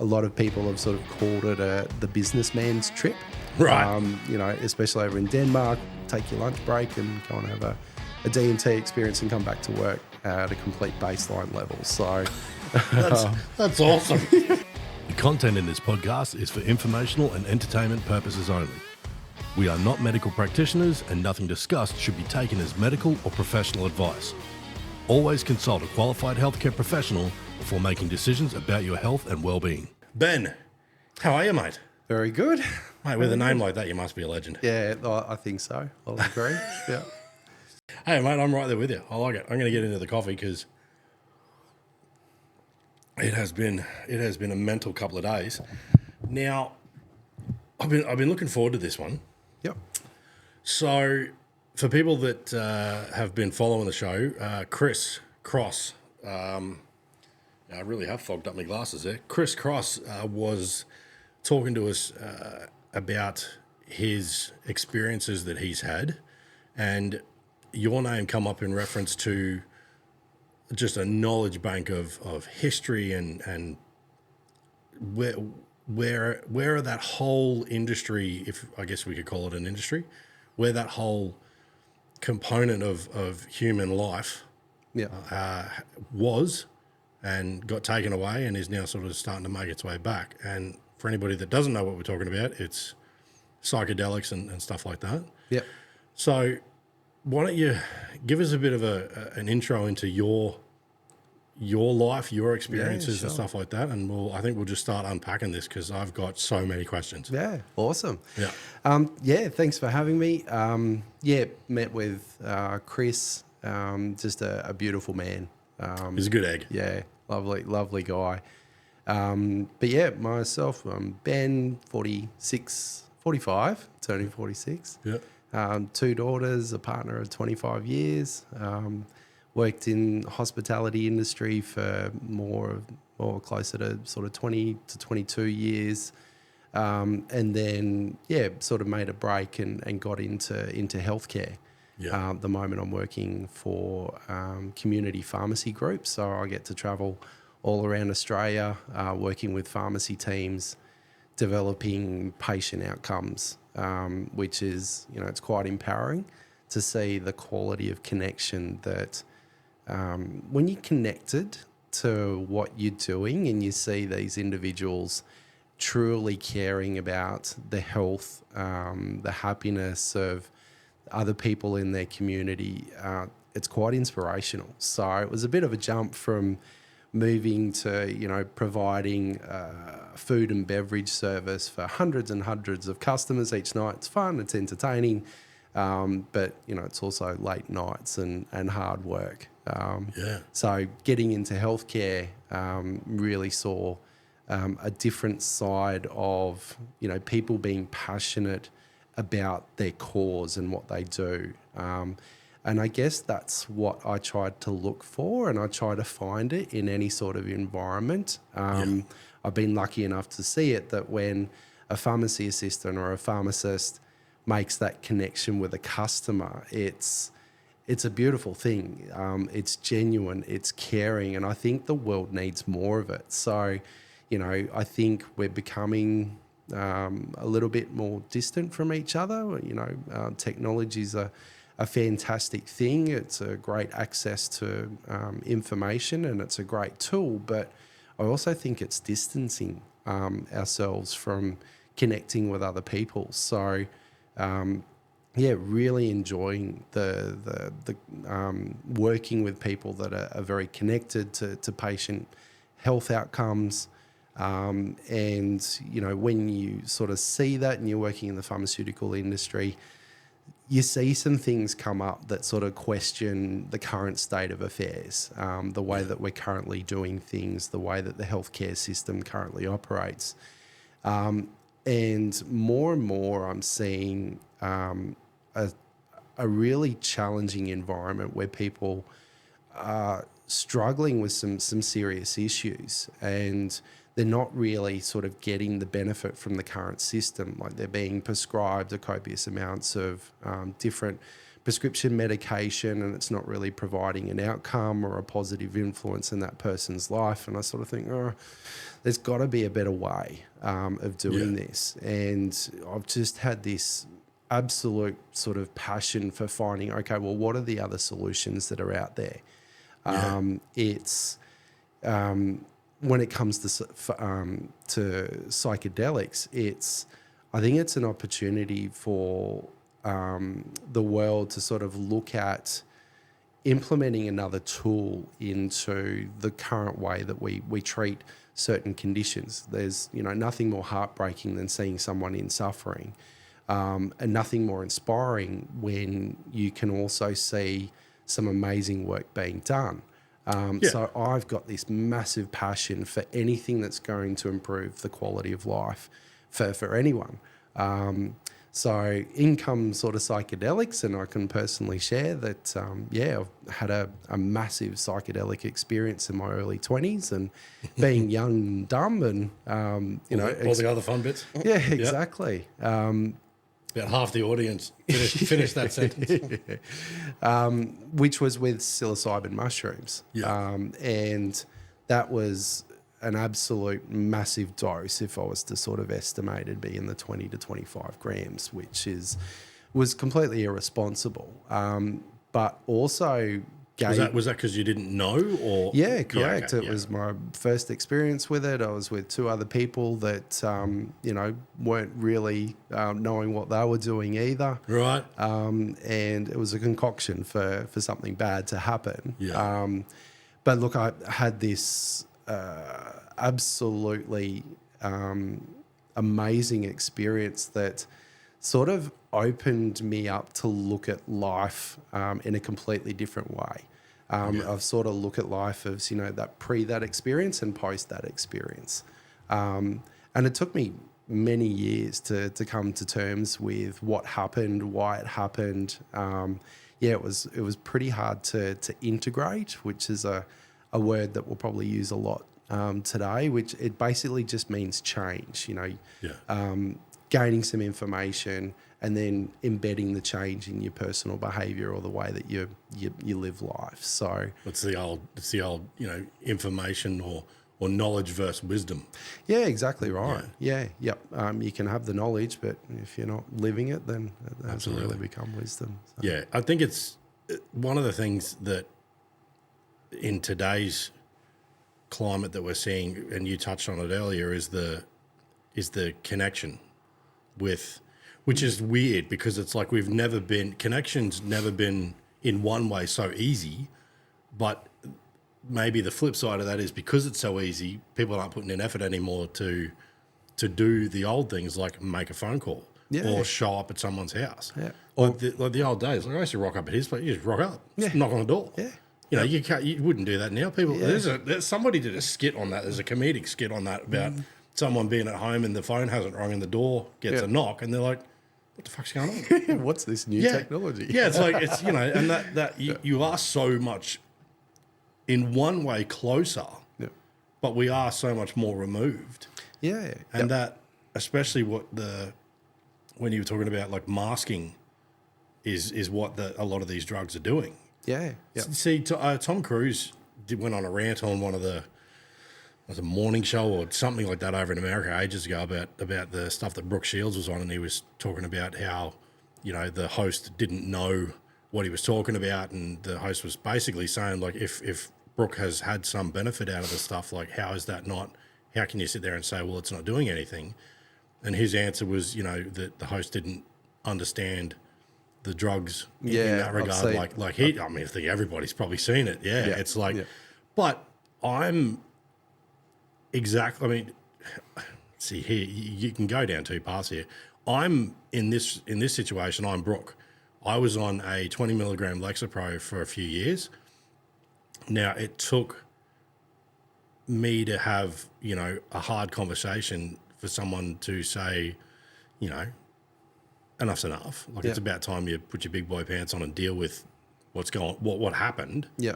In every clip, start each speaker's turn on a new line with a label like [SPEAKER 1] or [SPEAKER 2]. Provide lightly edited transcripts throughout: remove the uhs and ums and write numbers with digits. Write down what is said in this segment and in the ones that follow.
[SPEAKER 1] a lot of people have sort of called it the businessman's trip.
[SPEAKER 2] Right.
[SPEAKER 1] You know, especially over in Denmark, take your lunch break and go and have a DMT experience and come back to work at a complete baseline level. So
[SPEAKER 2] That's awesome.
[SPEAKER 3] The content in this podcast is for informational and entertainment purposes only. We are not medical practitioners, and nothing discussed should be taken as medical or professional advice. Always consult a qualified healthcare professional before making decisions about your health and well-being.
[SPEAKER 2] Ben, how are you, mate?
[SPEAKER 1] very good.
[SPEAKER 2] Mate, with a name like that, you must be a legend.
[SPEAKER 1] Yeah, I think so. I'll agree. Yeah.
[SPEAKER 2] Hey, mate, I'm right there with you. I like it. I'm going to get into the coffee because it has been a mental couple of days. Now, I've been looking forward to this one.
[SPEAKER 1] Yep.
[SPEAKER 2] So, for people that have been following the show, Chris Cross, I really have fogged up my glasses there. Chris Cross was talking to us about his experiences that he's had, and your name come up in reference to just a knowledge bank of history and where that whole industry, if I guess we could call it an industry, where that whole component of human life was and got taken away and is now sort of starting to make its way back. And for anybody that doesn't know what we're talking about, it's psychedelics and stuff like that.
[SPEAKER 1] Yep.
[SPEAKER 2] So why don't you give us a bit of an intro into your life, your experiences and stuff like that, and I think we'll just start unpacking this because I've got so many questions.
[SPEAKER 1] Yeah, awesome.
[SPEAKER 2] Yeah.
[SPEAKER 1] Thanks for having me. Met with Chris, just a beautiful man.
[SPEAKER 2] He's a good egg.
[SPEAKER 1] Yeah, lovely guy. But yeah, myself, Ben, 45, turning 46.
[SPEAKER 2] Yeah.
[SPEAKER 1] 2 daughters, a partner of 25 years. Worked in hospitality industry for more closer to sort of 20 to 22 years. And then, sort of made a break and got into healthcare.
[SPEAKER 2] Yeah.
[SPEAKER 1] At the moment I'm working for community pharmacy groups, so I get to travel all around Australia, working with pharmacy teams, developing patient outcomes, which is, it's quite empowering to see the quality of connection that when you're connected to what you're doing and you see these individuals truly caring about the health, the happiness of other people in their community, it's quite inspirational. So it was a bit of a jump from moving to, providing food and beverage service for hundreds and hundreds of customers each night. It's fun, it's entertaining, but, it's also late nights and hard work. So getting into healthcare really saw a different side of, people being passionate about their cause and what they do. And I guess that's what I tried to look for, and I try to find it in any sort of environment. I've been lucky enough to see it that when a pharmacy assistant or a pharmacist makes that connection with a customer, it's a beautiful thing. It's genuine, it's caring, and I think the world needs more of it. So, I think we're becoming a little bit more distant from each other. Technology is a fantastic thing. It's a great access to information, and it's a great tool, but I also think it's distancing ourselves from connecting with other people. So, really enjoying the working with people that are very connected to patient health outcomes. And, when you sort of see that and you're working in the pharmaceutical industry, you see some things come up that sort of question the current state of affairs, the way that we're currently doing things, the way that the healthcare system currently operates. And more I'm seeing a really challenging environment where people are struggling with some serious issues, and they're not really sort of getting the benefit from the current system. Like, they're being prescribed a copious amounts of different prescription medication and it's not really providing an outcome or a positive influence in that person's life. And I sort of think, oh, there's got to be a better way of doing this. And I've just had this absolute sort of passion for finding, okay, well, what are the other solutions that are out there? It's when it comes to psychedelics, I think it's an opportunity for the world to sort of look at implementing another tool into the current way that we treat certain conditions. There's, nothing more heartbreaking than seeing someone in suffering, and nothing more inspiring when you can also see some amazing work being done. So I've got this massive passion for anything that's going to improve the quality of life for anyone. So in come sort of psychedelics, and I can personally share that, I've had a massive psychedelic experience in my early 20s, and being young and dumb and,
[SPEAKER 2] all the other fun bits.
[SPEAKER 1] Yeah, exactly.
[SPEAKER 2] About half the audience finish that sentence.
[SPEAKER 1] Which was with psilocybin mushrooms. And that was an absolute massive dose. If I was to sort of estimate, it'd be in the 20 to 25 grams, which was completely irresponsible. But also
[SPEAKER 2] was that because you didn't know, or?
[SPEAKER 1] Yeah, correct.
[SPEAKER 2] Okay,
[SPEAKER 1] it was my first experience with it. I was with two other people that, weren't really knowing what they were doing either.
[SPEAKER 2] Right.
[SPEAKER 1] And it was a concoction for something bad to happen.
[SPEAKER 2] Yeah.
[SPEAKER 1] But look, I had this absolutely amazing experience that sort of opened me up to look at life in a completely different way. I've sort of look at life as, that that experience and post that experience. And it took me many years to come to terms with what happened, why it happened. It was pretty hard to integrate, which is a word that we'll probably use a lot today, which it basically just means change, gaining some information and then embedding the change in your personal behaviour or the way that you live life. So
[SPEAKER 2] it's the old information or knowledge versus wisdom.
[SPEAKER 1] Yeah, exactly right. You can have the knowledge, but if you're not living it, then it doesn't really become wisdom. So.
[SPEAKER 2] Yeah, I think it's one of the things that in today's climate that we're seeing, and you touched on it earlier, is the connection with, which is weird because it's like connection's never been in one way so easy, but maybe the flip side of that is because it's so easy, people aren't putting in effort anymore to do the old things like make a phone call or show up at someone's house. Yeah. Like the old days, like I used to rock up at his place, you just rock up, knock on the door. Yeah. You wouldn't do that now. People, there's somebody did a skit on that. There's a comedic skit on that about someone being at home and the phone hasn't rung and the door gets a knock and they're like, what the fuck's going on?
[SPEAKER 1] What's this new technology?
[SPEAKER 2] Yeah, it's like, and you are so much in one way closer, but we are so much more removed.
[SPEAKER 1] Yeah.
[SPEAKER 2] And that, especially when you were talking about like masking is what a lot of these drugs are doing.
[SPEAKER 1] Yeah.
[SPEAKER 2] See, Tom Cruise went on a rant on one of the a morning show or something like that over in America ages ago about the stuff that Brooke Shields was on, and he was talking about how the host didn't know what he was talking about, and the host was basically saying like if Brooke has had some benefit out of the stuff, like how can you sit there and say, well, it's not doing anything? And his answer was that the host didn't understand the drugs in that regard. I think everybody's probably seen it. Yeah. It's like, but see here, you can go down two paths here. I'm in this situation, I'm Brooke. I was on a 20 milligram Lexapro for a few years. Now it took me to have, a hard conversation for someone to say, enough's enough. Like it's about time you put your big boy pants on and deal with what happened. Yeah.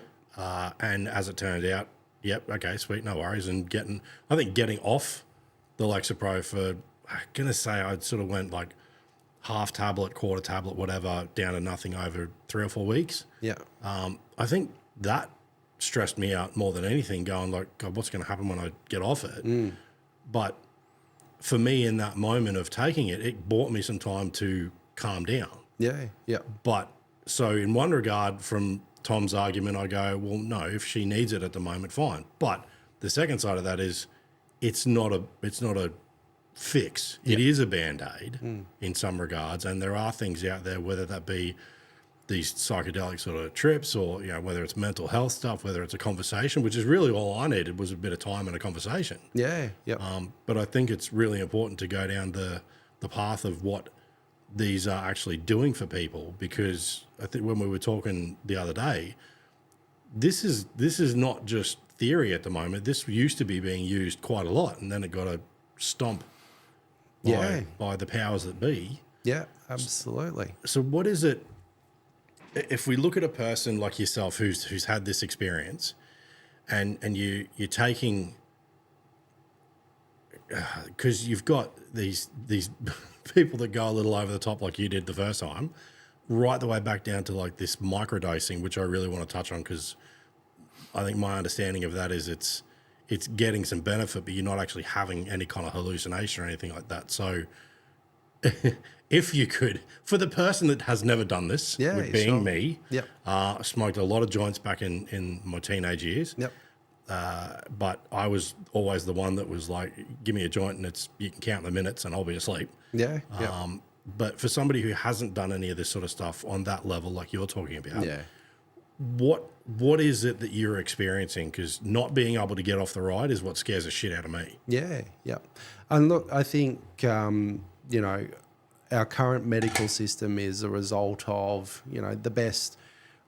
[SPEAKER 2] And as it turned out, okay, sweet, no worries. And getting off the Lexapro for, I'm gonna say I sort of went like half tablet, quarter tablet, whatever, down to nothing over 3 or 4 weeks.
[SPEAKER 1] Yeah.
[SPEAKER 2] I think that stressed me out more than anything, going like, God, what's going to happen when I get off it? But for me, in that moment of taking it, it bought me some time to calm down.
[SPEAKER 1] Yeah. Yeah.
[SPEAKER 2] But so in one regard, from Tom's argument, I go, well, no, if she needs it at the moment, fine. But the second side of that is it's not a fix. It is a Band-Aid in some regards. And there are things out there, whether that be these psychedelic sort of trips, or, you know, whether it's mental health stuff, whether it's a conversation, which is really all I needed was a bit of time and a conversation.
[SPEAKER 1] Yeah. Yeah.
[SPEAKER 2] But I think it's really important to go down the path of what these are actually doing for people, because I think when we were talking the other day, this is not just theory at the moment. This used to be being used quite a lot, and then it got a stomp by the powers that be.
[SPEAKER 1] Yeah, absolutely.
[SPEAKER 2] So what is it, if we look at a person like yourself who's had this experience, and you're taking, because you've got these people that go a little over the top like you did the first time, right the way back down to like this microdosing, which I really want to touch on, because I think my understanding of that is it's getting some benefit, but you're not actually having any kind of hallucination or anything like that. So if you could, for the person that has never done this, with being me, smoked a lot of joints back in my teenage years.
[SPEAKER 1] Yep.
[SPEAKER 2] But I was always the one that was like, give me a joint and you can count the minutes and I'll be asleep.
[SPEAKER 1] Yeah.
[SPEAKER 2] But for somebody who hasn't done any of this sort of stuff on that level, like you're talking about, what is it that you're experiencing? Because not being able to get off the ride is what scares the shit out of me.
[SPEAKER 1] Yeah. Yeah. And look, I think, you know, our current medical system is a result of, you know, the best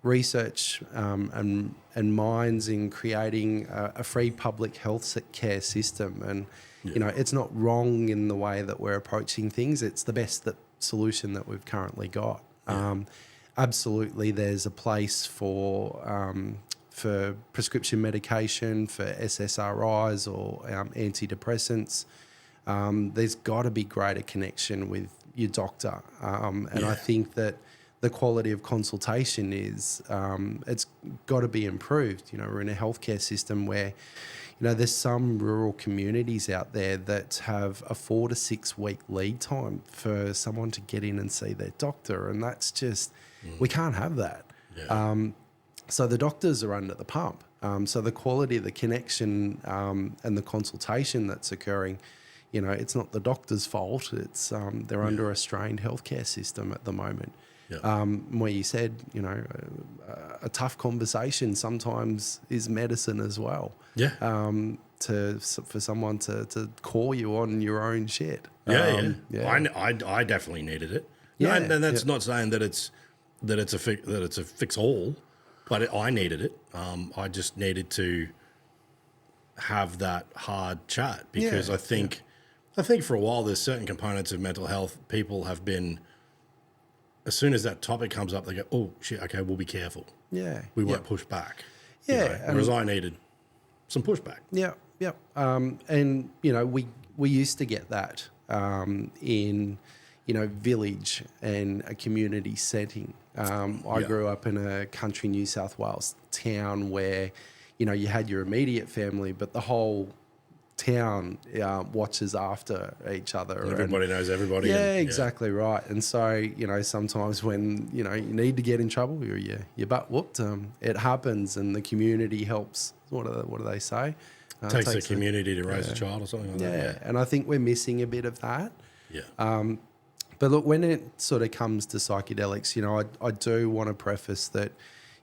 [SPEAKER 1] research and minds in creating a free public health care system. And, you know, it's not wrong in the way that we're approaching things. It's the best solution that we've currently got. Absolutely, there's a place for prescription medication, for SSRIs or antidepressants. There's got to be greater connection with your doctor. I think that the quality of consultation is, it's got to be improved. You know, we're in a healthcare system where, you know, there's some rural communities out there that have a 4 to 6 week lead time for someone to get in and see their doctor. And that's just, we can't have that. So the doctors are under the pump. So the quality of the connection and the consultation that's occurring, you know, it's not the doctor's fault. It's they're under a strained healthcare system at the moment. Where you said, you know, a tough conversation sometimes is medicine as well. For someone to call you on your own shit. I definitely needed it. And that's not saying that it's a fix all, but I needed it. I just needed to have that hard chat, because I think for a while there's certain components of mental health people have been, as soon as that topic comes up, they go, oh, shit, okay, we'll be careful. We won't push back. You know, whereas I needed some pushback. And, you know, we used to get that in, you know, village and a community setting. I grew up in a country New South Wales town where, you know, you had your immediate family, but the whole town watches after each other.
[SPEAKER 2] Everybody knows everybody.
[SPEAKER 1] Exactly right. And so, you know, sometimes when, you know, you need to get in trouble or your butt whooped, it happens and the community helps. What do they say?
[SPEAKER 2] Takes a community to raise a child or something like that.
[SPEAKER 1] And I think we're missing a bit of that. But look, when it sort of comes to psychedelics, you know, I do want to preface that,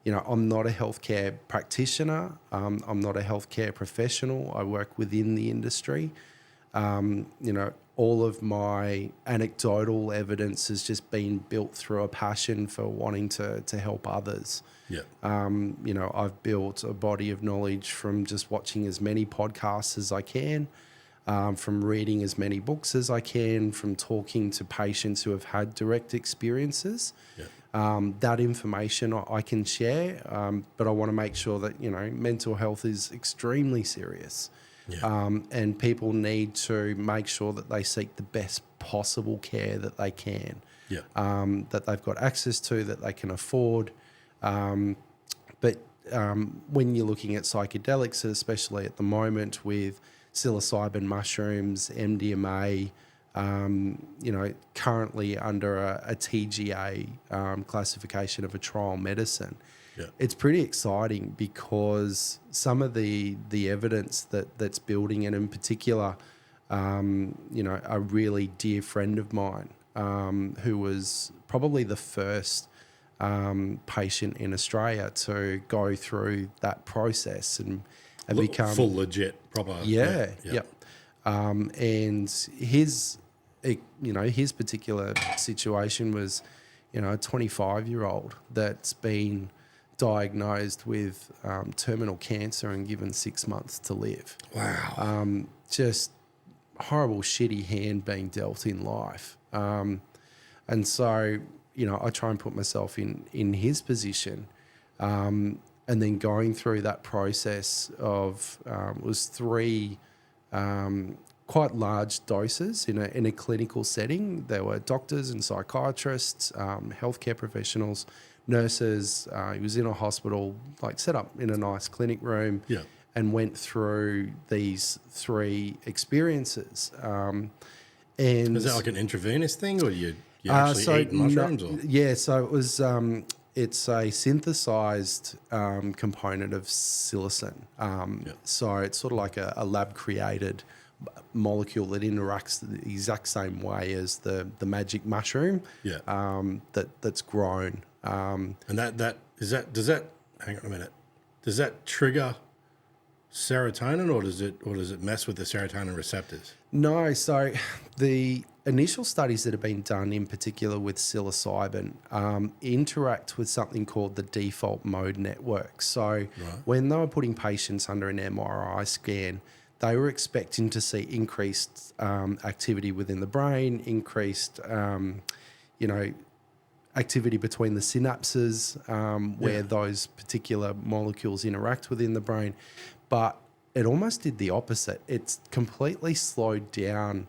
[SPEAKER 1] you know, I'm not a healthcare practitioner. I'm not a healthcare professional. I work within the industry. You know, all of my anecdotal evidence has just been built through a passion for wanting to help others. You know, I've built a body of knowledge from just watching as many podcasts as I can, from reading as many books as I can, from talking to patients who have had direct experiences. That information I can share, but I want to make sure that, you know, mental health is extremely serious. And people need to make sure that they seek the best possible care that they can,
[SPEAKER 2] Yeah.
[SPEAKER 1] that they've got access to, that they can afford. But when you're looking at psychedelics, especially at the moment with psilocybin mushrooms, MDMA, currently under a TGA classification of a trial medicine.
[SPEAKER 2] Yeah.
[SPEAKER 1] It's pretty exciting because some of the evidence that's building, and in particular, a really dear friend of mine who was probably the first patient in Australia to go through that process and become
[SPEAKER 2] full legit proper.
[SPEAKER 1] yeah. And his particular situation was, a 25-year-old that's been diagnosed with terminal cancer and given 6 months to live.
[SPEAKER 2] Wow.
[SPEAKER 1] Just horrible, shitty hand being dealt in life. And so, I try and put myself in his position, and then going through that process of it was 3 quite large doses in a clinical setting. There were doctors and psychiatrists, healthcare professionals, nurses. He was in a hospital, set up in a nice clinic room, and went through these 3 experiences. And
[SPEAKER 2] is that like an intravenous thing, or you actually eat mushrooms?
[SPEAKER 1] So it was. It's a synthesized component of psilocin. So it's sort of like a lab-created molecule that interacts the exact same way as the magic mushroom. That's grown.
[SPEAKER 2] And does that hang on a minute? Does that trigger serotonin, or does it mess with the serotonin receptors?
[SPEAKER 1] No, so the initial studies that have been done, in particular with psilocybin, interact with something called the default mode network. So when they were putting patients under an MRI scan, they were expecting to see increased activity within the brain, increased, activity between the synapses where those particular molecules interact within the brain. But it almost did the opposite. It's completely slowed down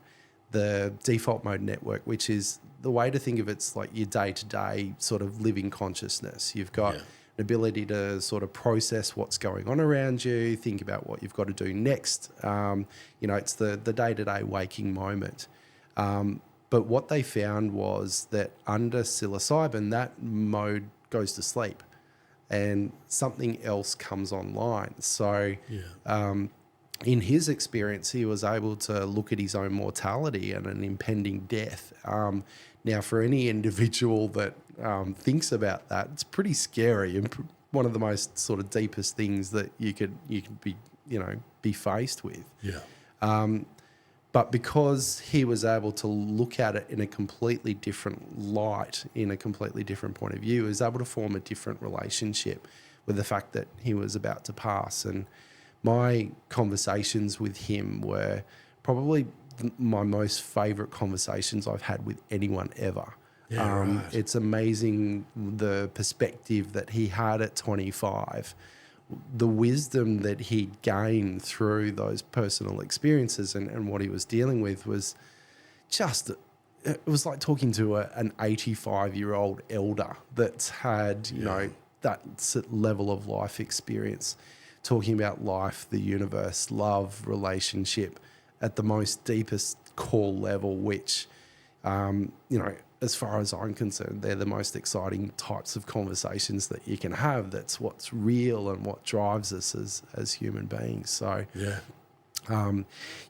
[SPEAKER 1] the default mode network, which is the way to think of it's like your day-to-day sort of living consciousness. You've got an ability to sort of process what's going on around you, think about what you've got to do next. It's the day-to-day waking moment. But what they found was that under psilocybin, that mode goes to sleep and something else comes online. So in his experience, he was able to look at his own mortality and an impending death. Now, for any individual that thinks about that, it's pretty scary and one of the most sort of deepest things that you could be faced with. But because he was able to look at it in a completely different light, in a completely different point of view, he was able to form a different relationship with the fact that he was about to pass. And my conversations with him were probably my most favourite conversations I've had with anyone ever. It's amazing the perspective that he had at 25, the wisdom that he gained through those personal experiences and what he was dealing with was just, it was like talking to an 85-year-old elder that's had, that level of life experience, talking about life, the universe, love, relationship at the most deepest core level, which, as far as I'm concerned, they're the most exciting types of conversations that you can have. That's what's real and what drives us as human beings. So,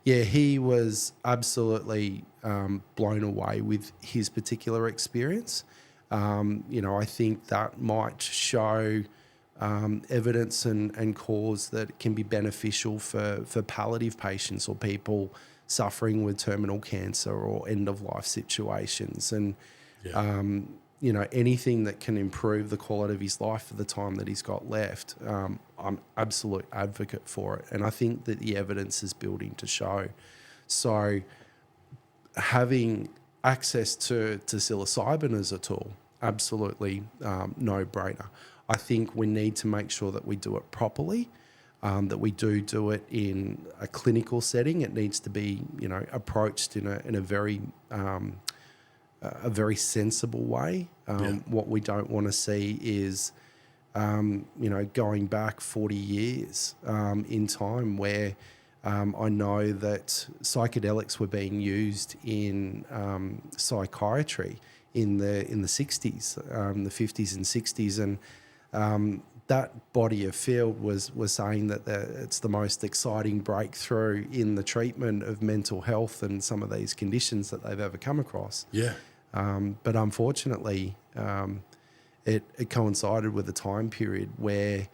[SPEAKER 1] he was absolutely blown away with his particular experience. I think that might show evidence and cause that it can be beneficial for palliative patients or people suffering with terminal cancer or end-of-life situations. And, anything that can improve the quality of his life for the time that he's got left, I'm absolute advocate for it. And I think that the evidence is building to show. So having access to psilocybin as a tool, absolutely no-brainer. I think we need to make sure that we do it properly. that we do it in a clinical setting. It needs to be, approached in a very sensible way. What we don't want to see is, going back 40 years in time where I know that psychedelics were being used in psychiatry in the 60s, the 50s and 60s, and that body of field was saying that it's the most exciting breakthrough in the treatment of mental health and some of these conditions that they've ever come across.
[SPEAKER 2] Yeah.
[SPEAKER 1] But unfortunately, it coincided with a time period where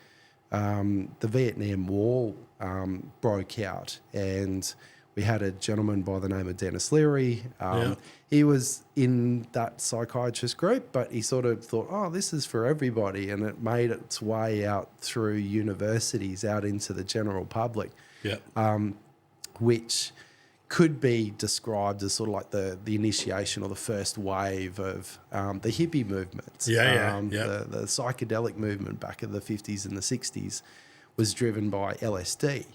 [SPEAKER 1] the Vietnam War broke out, and we had a gentleman by the name of Dennis Leary. He was in that psychiatrist group, but he sort of thought, oh, this is for everybody, and it made its way out through universities, out into the general public, which could be described as sort of like the initiation or the first wave of the hippie movement. The psychedelic movement back in the 50s and the 60s was driven by LSD.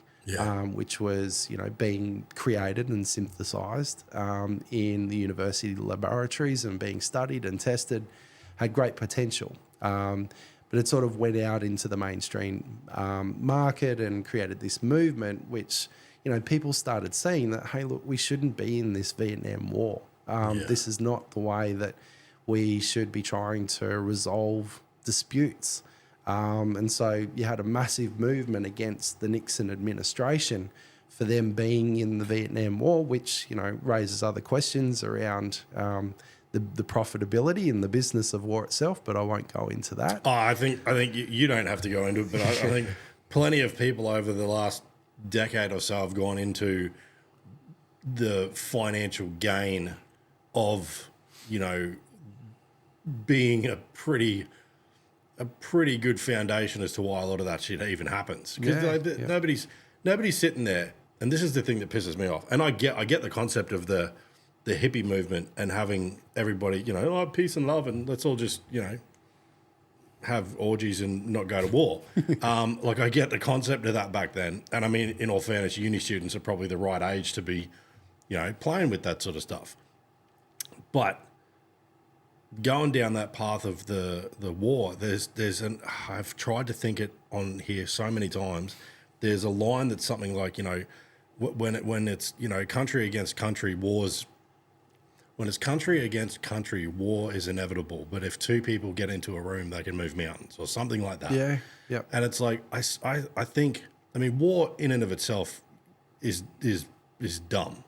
[SPEAKER 1] Which was, being created and synthesized in the university laboratories and being studied and tested, had great potential. But it sort of went out into the mainstream market and created this movement, which, people started seeing that, hey, look, we shouldn't be in this Vietnam War. This is not the way that we should be trying to resolve disputes. And so you had a massive movement against the Nixon administration for them being in the Vietnam War, which, raises other questions around the profitability and the business of war itself, but I won't go into that.
[SPEAKER 2] Oh, I think you don't have to go into it, but I think plenty of people over the last decade or so have gone into the financial gain of, being a pretty good foundation as to why a lot of that shit even happens. Because nobody's sitting there, and this is the thing that pisses me off. And I get the concept of the hippie movement and having everybody, peace and love, and let's all just, have orgies and not go to war. I get the concept of that back then. And I mean, in all fairness, uni students are probably the right age to be, playing with that sort of stuff. But going down that path of the war, I've tried to think it on here so many times. There's a line that's something like, when it's, country against country wars, when it's country against country, war is inevitable. But if two people get into a room, they can move mountains or something like that.
[SPEAKER 1] Yeah.
[SPEAKER 2] And it's like, I think, war in and of itself is dumb.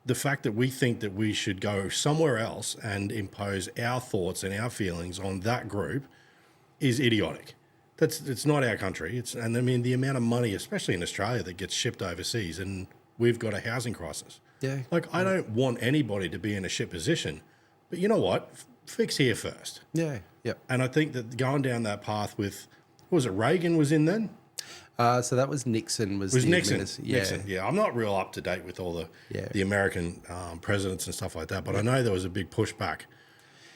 [SPEAKER 2] The fact that we think that we should go somewhere else and impose our thoughts and our feelings on that group is idiotic. It's not our country. The amount of money, especially in Australia, that gets shipped overseas, and we've got a housing crisis.
[SPEAKER 1] Yeah.
[SPEAKER 2] I don't want anybody to be in a shit position, but you know what? Fix here first.
[SPEAKER 1] Yeah.
[SPEAKER 2] And I think that going down that path with, was it Reagan was in then?
[SPEAKER 1] So that was Nixon.
[SPEAKER 2] Nixon. Yeah, I'm not real up to date with all the American presidents and stuff like that, but I know there was a big pushback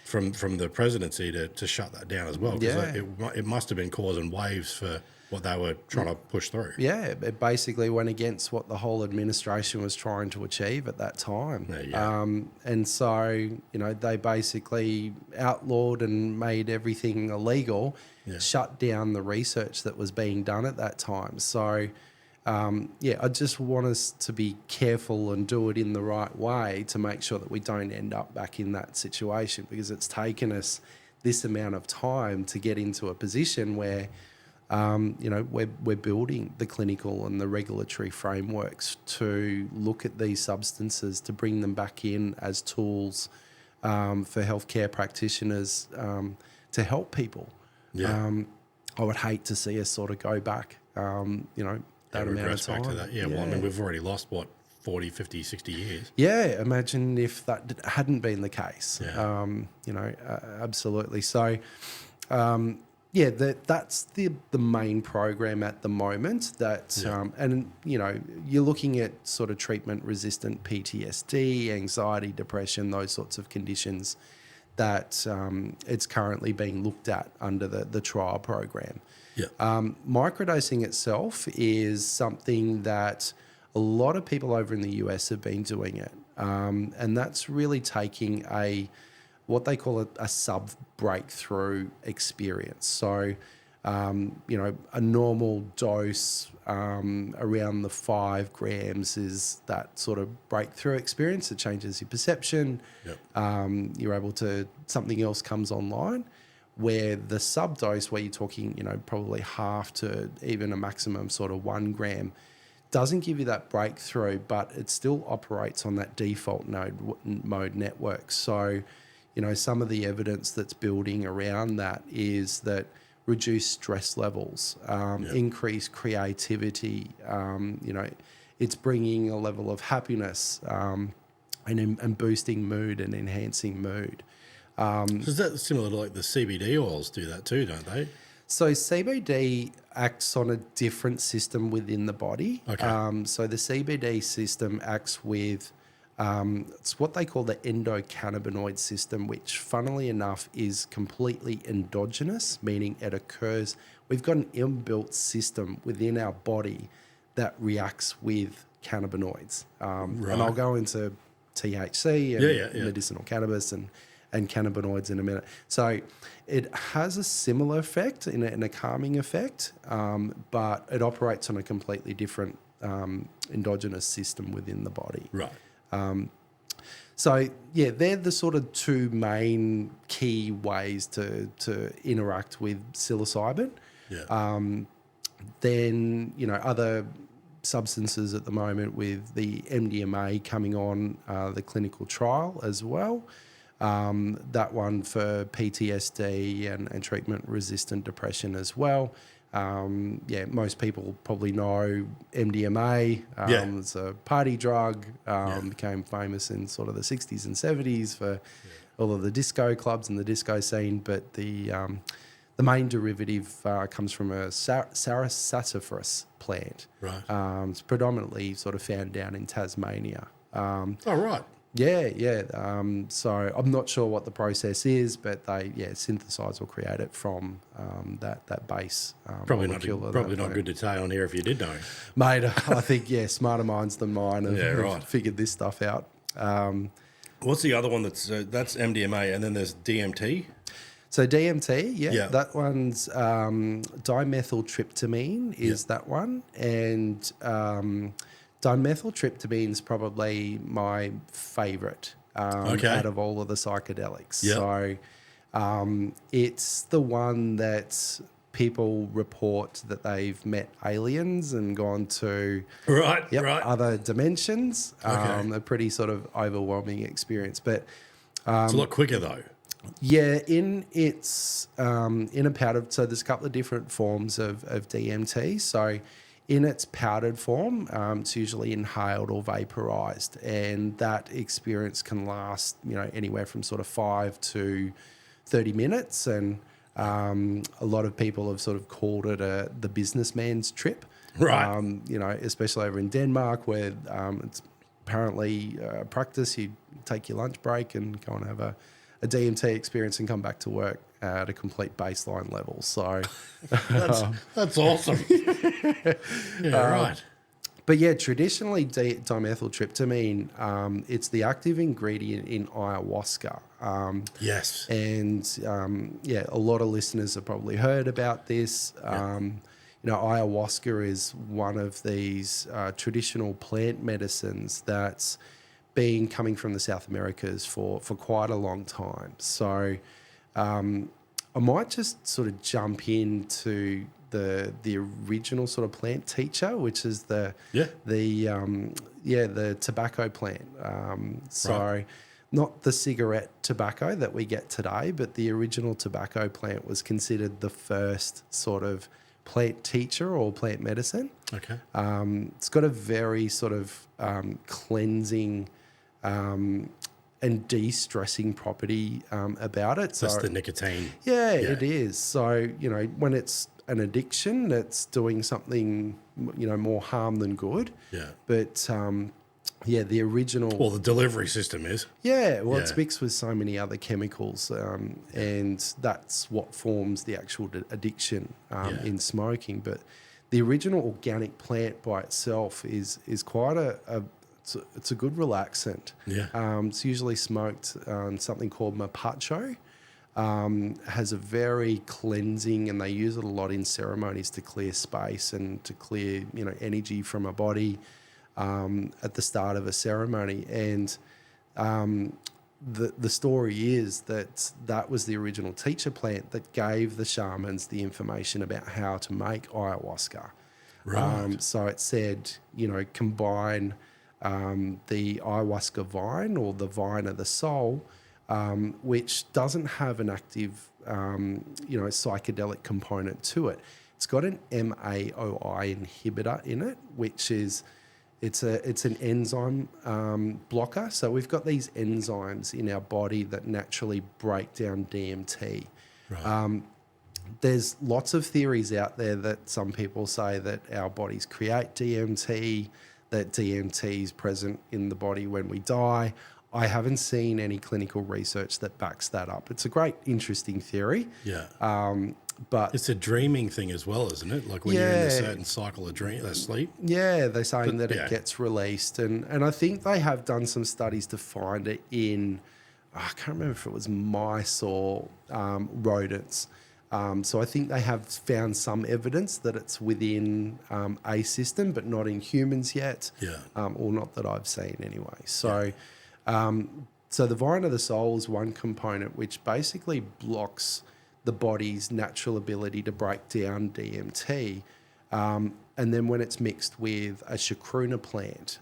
[SPEAKER 2] from the presidency to shut that down as well. Because it must have been causing waves for what they were trying to push through.
[SPEAKER 1] Yeah, it basically went against what the whole administration was trying to achieve at that time. And so, they basically outlawed and made everything illegal, shut down the research that was being done at that time. So, I just want us to be careful and do it in the right way to make sure that we don't end up back in that situation, because it's taken us this amount of time to get into a position where we're building the clinical and the regulatory frameworks to look at these substances, to bring them back in as tools for healthcare practitioners to help people. I would hate to see us sort of go back, that amount of time.
[SPEAKER 2] Back to that. Well, we've already lost, 40, 50, 60 years.
[SPEAKER 1] Yeah, imagine if that hadn't been the case. Absolutely. So, that's the main program at the moment. You're looking at sort of treatment-resistant PTSD, anxiety, depression, those sorts of conditions that it's currently being looked at under the trial program.
[SPEAKER 2] Yeah.
[SPEAKER 1] Microdosing itself is something that a lot of people over in the US have been doing it. And that's really taking what they call a sub-breakthrough experience. So, a normal dose around the 5 grams is that sort of breakthrough experience. It changes your perception.
[SPEAKER 2] Yep.
[SPEAKER 1] You're able to, something else comes online, where the sub-dose, where you're talking, probably half to even a maximum sort of 1 gram, doesn't give you that breakthrough, but it still operates on that default mode network. So, some of the evidence that's building around that is that reduced stress levels, increased creativity, it's bringing a level of happiness and boosting mood and enhancing mood.
[SPEAKER 2] So is that similar to like the CBD oils do that too, don't they?
[SPEAKER 1] So CBD acts on a different system within the body.
[SPEAKER 2] Okay.
[SPEAKER 1] So the CBD system acts with, it's what they call the endocannabinoid system, which funnily enough is completely endogenous, meaning it occurs, we've got an inbuilt system within our body that reacts with cannabinoids.
[SPEAKER 2] Right.
[SPEAKER 1] And I'll go into THC and
[SPEAKER 2] Yeah.
[SPEAKER 1] medicinal cannabis and cannabinoids in a minute. So it has a similar effect in a calming effect, but it operates on a completely different endogenous system within the body.
[SPEAKER 2] Right.
[SPEAKER 1] So, yeah, they're the sort of 2 main key ways to interact with psilocybin.
[SPEAKER 2] Yeah.
[SPEAKER 1] Then, other substances at the moment with the MDMA coming on the clinical trial as well. That one for PTSD and treatment-resistant depression as well. Most people probably know MDMA. It's a party drug, became famous in sort of the 60s and 70s for all of the disco clubs and the disco scene. But the main derivative comes from a sassafras plant.
[SPEAKER 2] Right.
[SPEAKER 1] It's predominantly sort of found down in Tasmania.
[SPEAKER 2] Oh, right.
[SPEAKER 1] Yeah. So I'm not sure what the process is, but they synthesize or create it from that base.
[SPEAKER 2] Probably
[SPEAKER 1] molecule
[SPEAKER 2] not good to say on here if you did know.
[SPEAKER 1] Mate, I think smarter minds than mine have figured this stuff out.
[SPEAKER 2] What's the other one that's MDMA, and then there's DMT?
[SPEAKER 1] So DMT, that one's dimethyltryptamine is that one, and dimethyltryptamine is probably my favourite out of all of the psychedelics.
[SPEAKER 2] Yep.
[SPEAKER 1] So it's the one that people report that they've met aliens and gone to other dimensions. A pretty sort of overwhelming experience. But
[SPEAKER 2] it's a lot quicker though.
[SPEAKER 1] Yeah, in its in a powdered. So there's a couple of different forms of DMT. So in its powdered form, it's usually inhaled or vaporized, and that experience can last, anywhere from sort of 5 to 30 minutes. And a lot of people have sort of called it the businessman's trip,
[SPEAKER 2] right?
[SPEAKER 1] Especially over in Denmark, where it's apparently practice. You take your lunch break and go and have a DMT experience and come back to work at a complete baseline level. So
[SPEAKER 2] that's awesome. Right.
[SPEAKER 1] But yeah, traditionally dimethyltryptamine, it's the active ingredient in ayahuasca.
[SPEAKER 2] Yes.
[SPEAKER 1] And a lot of listeners have probably heard about this. Ayahuasca is one of these traditional plant medicines that's been coming from the South Americas for quite a long time. So I might just sort of jump into the original sort of plant teacher, which is the tobacco plant. So not the cigarette tobacco that we get today, but the original tobacco plant was considered the first sort of plant teacher or plant medicine.
[SPEAKER 2] Okay.
[SPEAKER 1] It's got a very sort of cleansing and de-stressing property about it.
[SPEAKER 2] That's the nicotine.
[SPEAKER 1] Yeah, it is. So, when it's an addiction, it's doing something, more harm than good.
[SPEAKER 2] Yeah.
[SPEAKER 1] But yeah, the original.
[SPEAKER 2] Well, the delivery system is.
[SPEAKER 1] Yeah, well, it's
[SPEAKER 2] Yeah.
[SPEAKER 1] mixed with so many other chemicals, and that's what forms the actual addiction
[SPEAKER 2] Yeah.
[SPEAKER 1] in smoking. But the original organic plant by itself is quite it's a good relaxant.
[SPEAKER 2] Yeah.
[SPEAKER 1] It's usually smoked something called mapacho. Has a very cleansing, and they use it a lot in ceremonies to clear space and to clear energy from a body at the start of a ceremony. And the story is that was the original teacher plant that gave the shamans the information about how to make ayahuasca.
[SPEAKER 2] Right.
[SPEAKER 1] So it said, combine the ayahuasca vine or the vine of the soul, which doesn't have an active, psychedelic component to it. It's got an MAOI inhibitor in it, which is it's an enzyme blocker. So we've got these enzymes in our body that naturally break down DMT.
[SPEAKER 2] Right.
[SPEAKER 1] There's lots of theories out there that some people say that our bodies create DMT, that DMT is present in the body when we die. I haven't seen any clinical research that backs that up. It's a great, interesting theory.
[SPEAKER 2] Yeah.
[SPEAKER 1] But
[SPEAKER 2] It's a dreaming thing as well, isn't it? Like when you're in a certain cycle of sleep.
[SPEAKER 1] yeah, they're saying that
[SPEAKER 2] yeah.
[SPEAKER 1] it gets released. And I think they have done some studies to find it in, I can't remember if it was mice or rodents. So I think they have found some evidence that it's within a system, but not in humans yet.
[SPEAKER 2] Yeah.
[SPEAKER 1] Or not that I've seen anyway. So, so the vine of the soul is one component which basically blocks the body's natural ability to break down DMT. And then when it's mixed with a chacruna plant,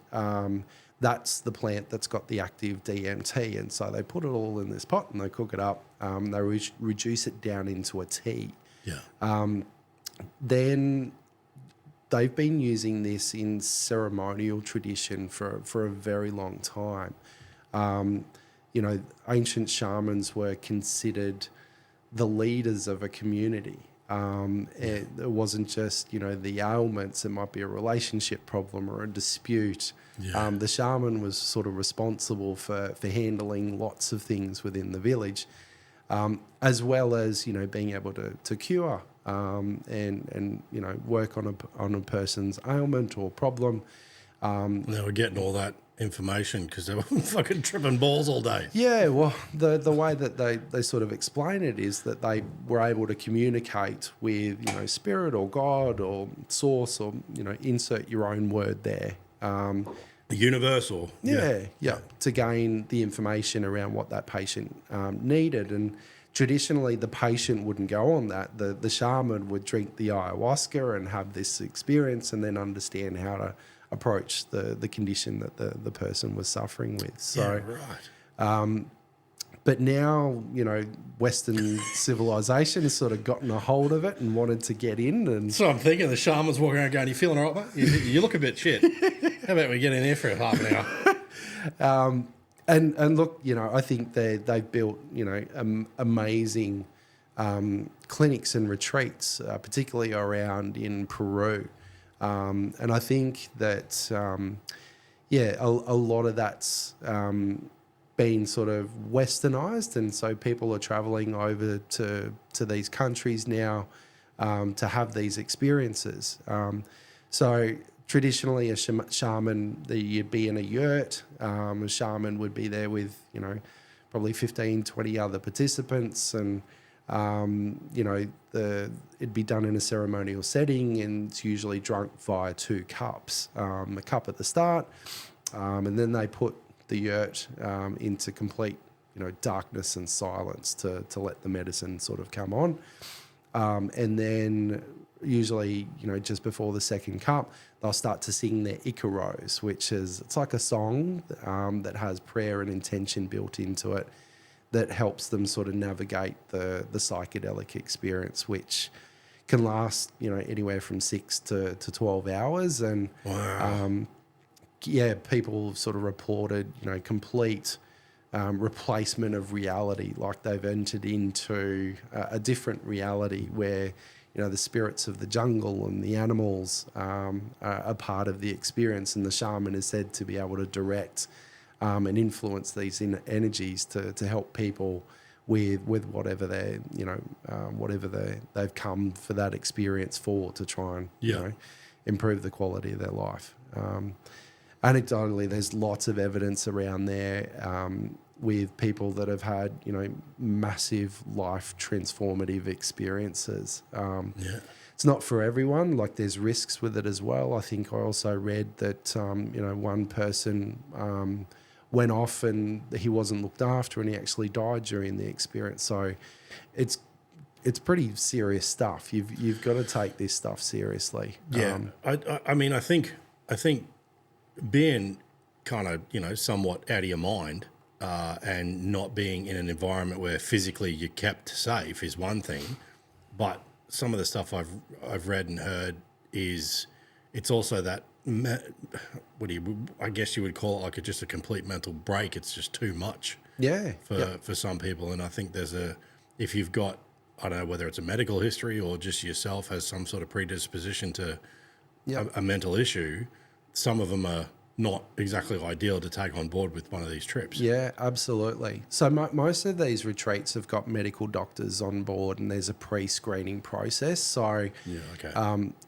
[SPEAKER 1] that's the plant that's got the active DMT. And so they put it all in this pot and they cook it up. They reduce it down into a tea.
[SPEAKER 2] Yeah.
[SPEAKER 1] Then they've been using this in ceremonial tradition for a very long time. Ancient shamans were considered the leaders of a community. It wasn't just, the ailments. It might be a relationship problem or a dispute.
[SPEAKER 2] Yeah.
[SPEAKER 1] The shaman was sort of responsible for handling lots of things within the village, as well as, being able to cure and work on a person's ailment or problem.
[SPEAKER 2] They were getting all that information because they were fucking tripping balls all day.
[SPEAKER 1] Yeah, well, the way that they sort of explain it is that they were able to communicate with, spirit or God or source or, insert your own word there.
[SPEAKER 2] Universal.
[SPEAKER 1] Yeah, to gain the information around what that patient needed. And traditionally, the patient wouldn't go on that. The shaman would drink the ayahuasca and have this experience and then understand how to approach the condition that the person was suffering with. So,
[SPEAKER 2] right.
[SPEAKER 1] but now, Western civilization has sort of gotten a hold of it and wanted to get in. And
[SPEAKER 2] So I'm thinking the shaman's walking around going, "You feeling all right, mate? You look a bit shit. How about we get in there for half an hour?"
[SPEAKER 1] And look, I think they've built, amazing clinics and retreats, particularly around in Peru. And I think that, a lot of that's been sort of westernized. And so people are traveling over to these countries now to have these experiences. So traditionally, a shaman, you'd be in a yurt. A shaman would be there with, probably 15, 20 other participants. And, it'd be done in a ceremonial setting, and it's usually drunk via 2 cups. A cup at the start, and then they put the yurt into complete, darkness and silence to let the medicine sort of come on. And then usually, just before the second cup, they'll start to sing their Icaros, it's like a song that has prayer and intention built into it, that helps them sort of navigate the psychedelic experience, which can last, anywhere from 6 to 12 hours. And
[SPEAKER 2] Wow.
[SPEAKER 1] People have sort of reported, complete replacement of reality, like they've entered into a different reality where, the spirits of the jungle and the animals are part of the experience, and the shaman is said to be able to direct and influence these energies to help people with whatever they've come for that experience for, to try and improve the quality of their life. Anecdotally, there's lots of evidence around there with people that have had massive life transformative experiences. It's not for everyone. Like, there's risks with it as well. I think I also read that one person went off and he wasn't looked after, and he actually died during the experience. So it's pretty serious stuff. You've got to take this stuff seriously.
[SPEAKER 2] Yeah, I mean, I think being kind of somewhat out of your mind and not being in an environment where physically you're kept safe is one thing, but some of the stuff I've read and heard is it's also that I guess you would call it like just a complete mental break. It's just too much. For some people, and I think if you've got, I don't know whether it's a medical history or just yourself has some sort of predisposition to a mental issue, some of them are not exactly ideal to take on board with one of these trips.
[SPEAKER 1] Yeah, absolutely. So most of these retreats have got medical doctors on board, and there's a pre-screening process. So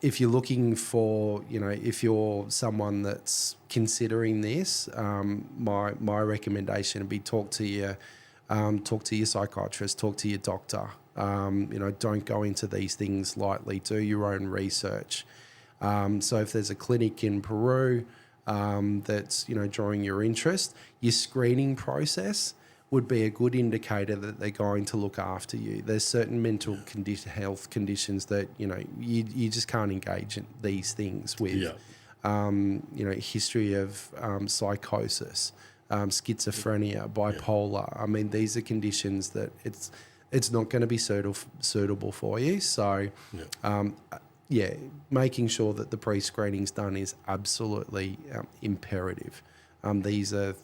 [SPEAKER 1] if you're looking for, if you're someone that's considering this, my recommendation would be talk to your psychiatrist, talk to your doctor. Don't go into these things lightly. Do your own research. So if there's a clinic in Peru that's drawing your interest, your screening process would be a good indicator that they're going to look after you. There's certain mental health conditions that you just can't engage in these things with. History of psychosis, schizophrenia, bipolar. I mean, these are conditions that it's not going to be suitable for you. So making sure that the pre-screening's done is absolutely imperative. These are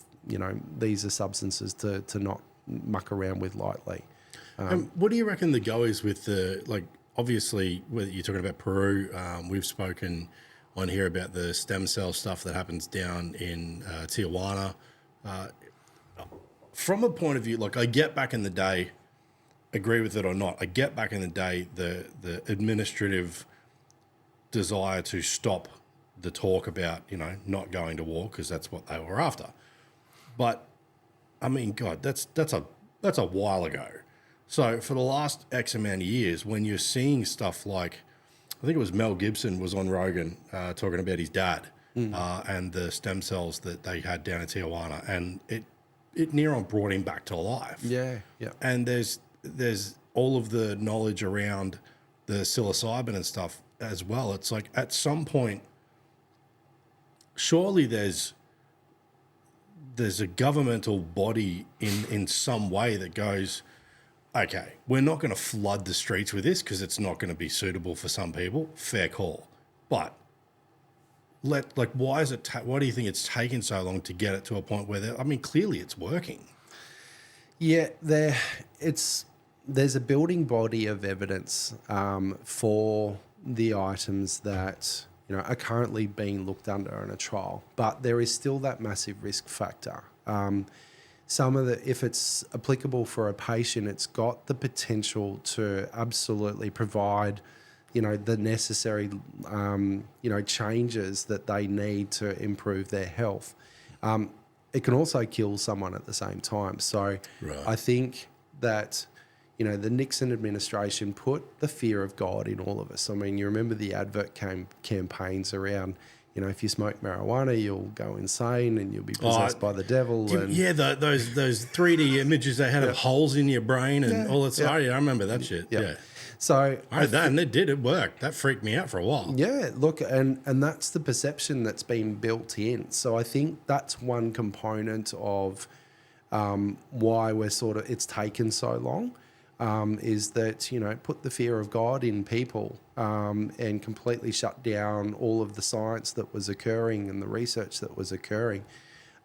[SPEAKER 1] substances to not muck around with lightly.
[SPEAKER 2] What do you reckon the go is with obviously, whether you're talking about Peru, we've spoken on here about the stem cell stuff that happens down in Tijuana. From a point of view, I get back in the day, agree with it or not, I get back in the day the administrative desire to stop the talk about not going to war, because that's what they were after. But I mean, God, that's a while ago. So for the last X amount of years, when you're seeing stuff like, I think it was Mel Gibson was on Rogan talking about his dad and the stem cells that they had down in Tijuana, and it near on brought him back to life.
[SPEAKER 1] Yeah.
[SPEAKER 2] And there's all of the knowledge around the psilocybin and stuff as well. It's like, at some point, surely there's a governmental body in some way that goes, okay, we're not going to flood the streets with this because it's not going to be suitable for some people. Fair call. But why do you think it's taken so long to get it to a point where clearly it's working?
[SPEAKER 1] Yeah, there's a building body of evidence for the items that are currently being looked under in a trial, but there is still that massive risk factor. If it's applicable for a patient, it's got the potential to absolutely provide the necessary changes that they need to improve their health. It can also kill someone at the same time. So I think that the Nixon administration put the fear of God in all of us. I mean, you remember the advert campaigns around, if you smoke marijuana, you'll go insane and you'll be possessed by the devil.
[SPEAKER 2] Those 3D images they had of holes in your brain and all that. I remember that shit. Yeah.
[SPEAKER 1] So
[SPEAKER 2] I heard that, and it worked. That freaked me out for a while.
[SPEAKER 1] Yeah, look, and that's the perception that's been built in. So I think that's one component of why it's taken so long. Is that, put the fear of God in people and completely shut down all of the science that was occurring and the research that was occurring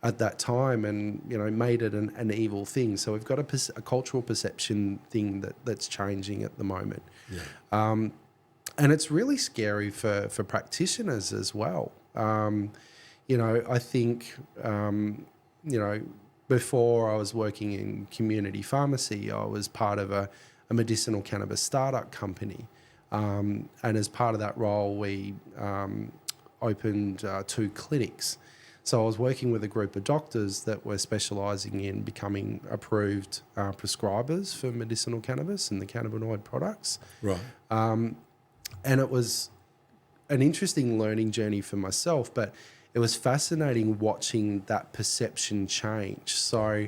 [SPEAKER 1] at that time, and, made it an evil thing. So we've got a cultural perception thing that's changing at the moment.
[SPEAKER 2] Yeah.
[SPEAKER 1] And it's really scary for practitioners as well. I think, before I was working in community pharmacy, I was part of a medicinal cannabis startup company. And as part of that role, we opened 2 clinics. So I was working with a group of doctors that were specialising in becoming approved prescribers for medicinal cannabis and the cannabinoid products.
[SPEAKER 2] Right.
[SPEAKER 1] And it was an interesting learning journey for myself, but it was fascinating watching that perception change. So,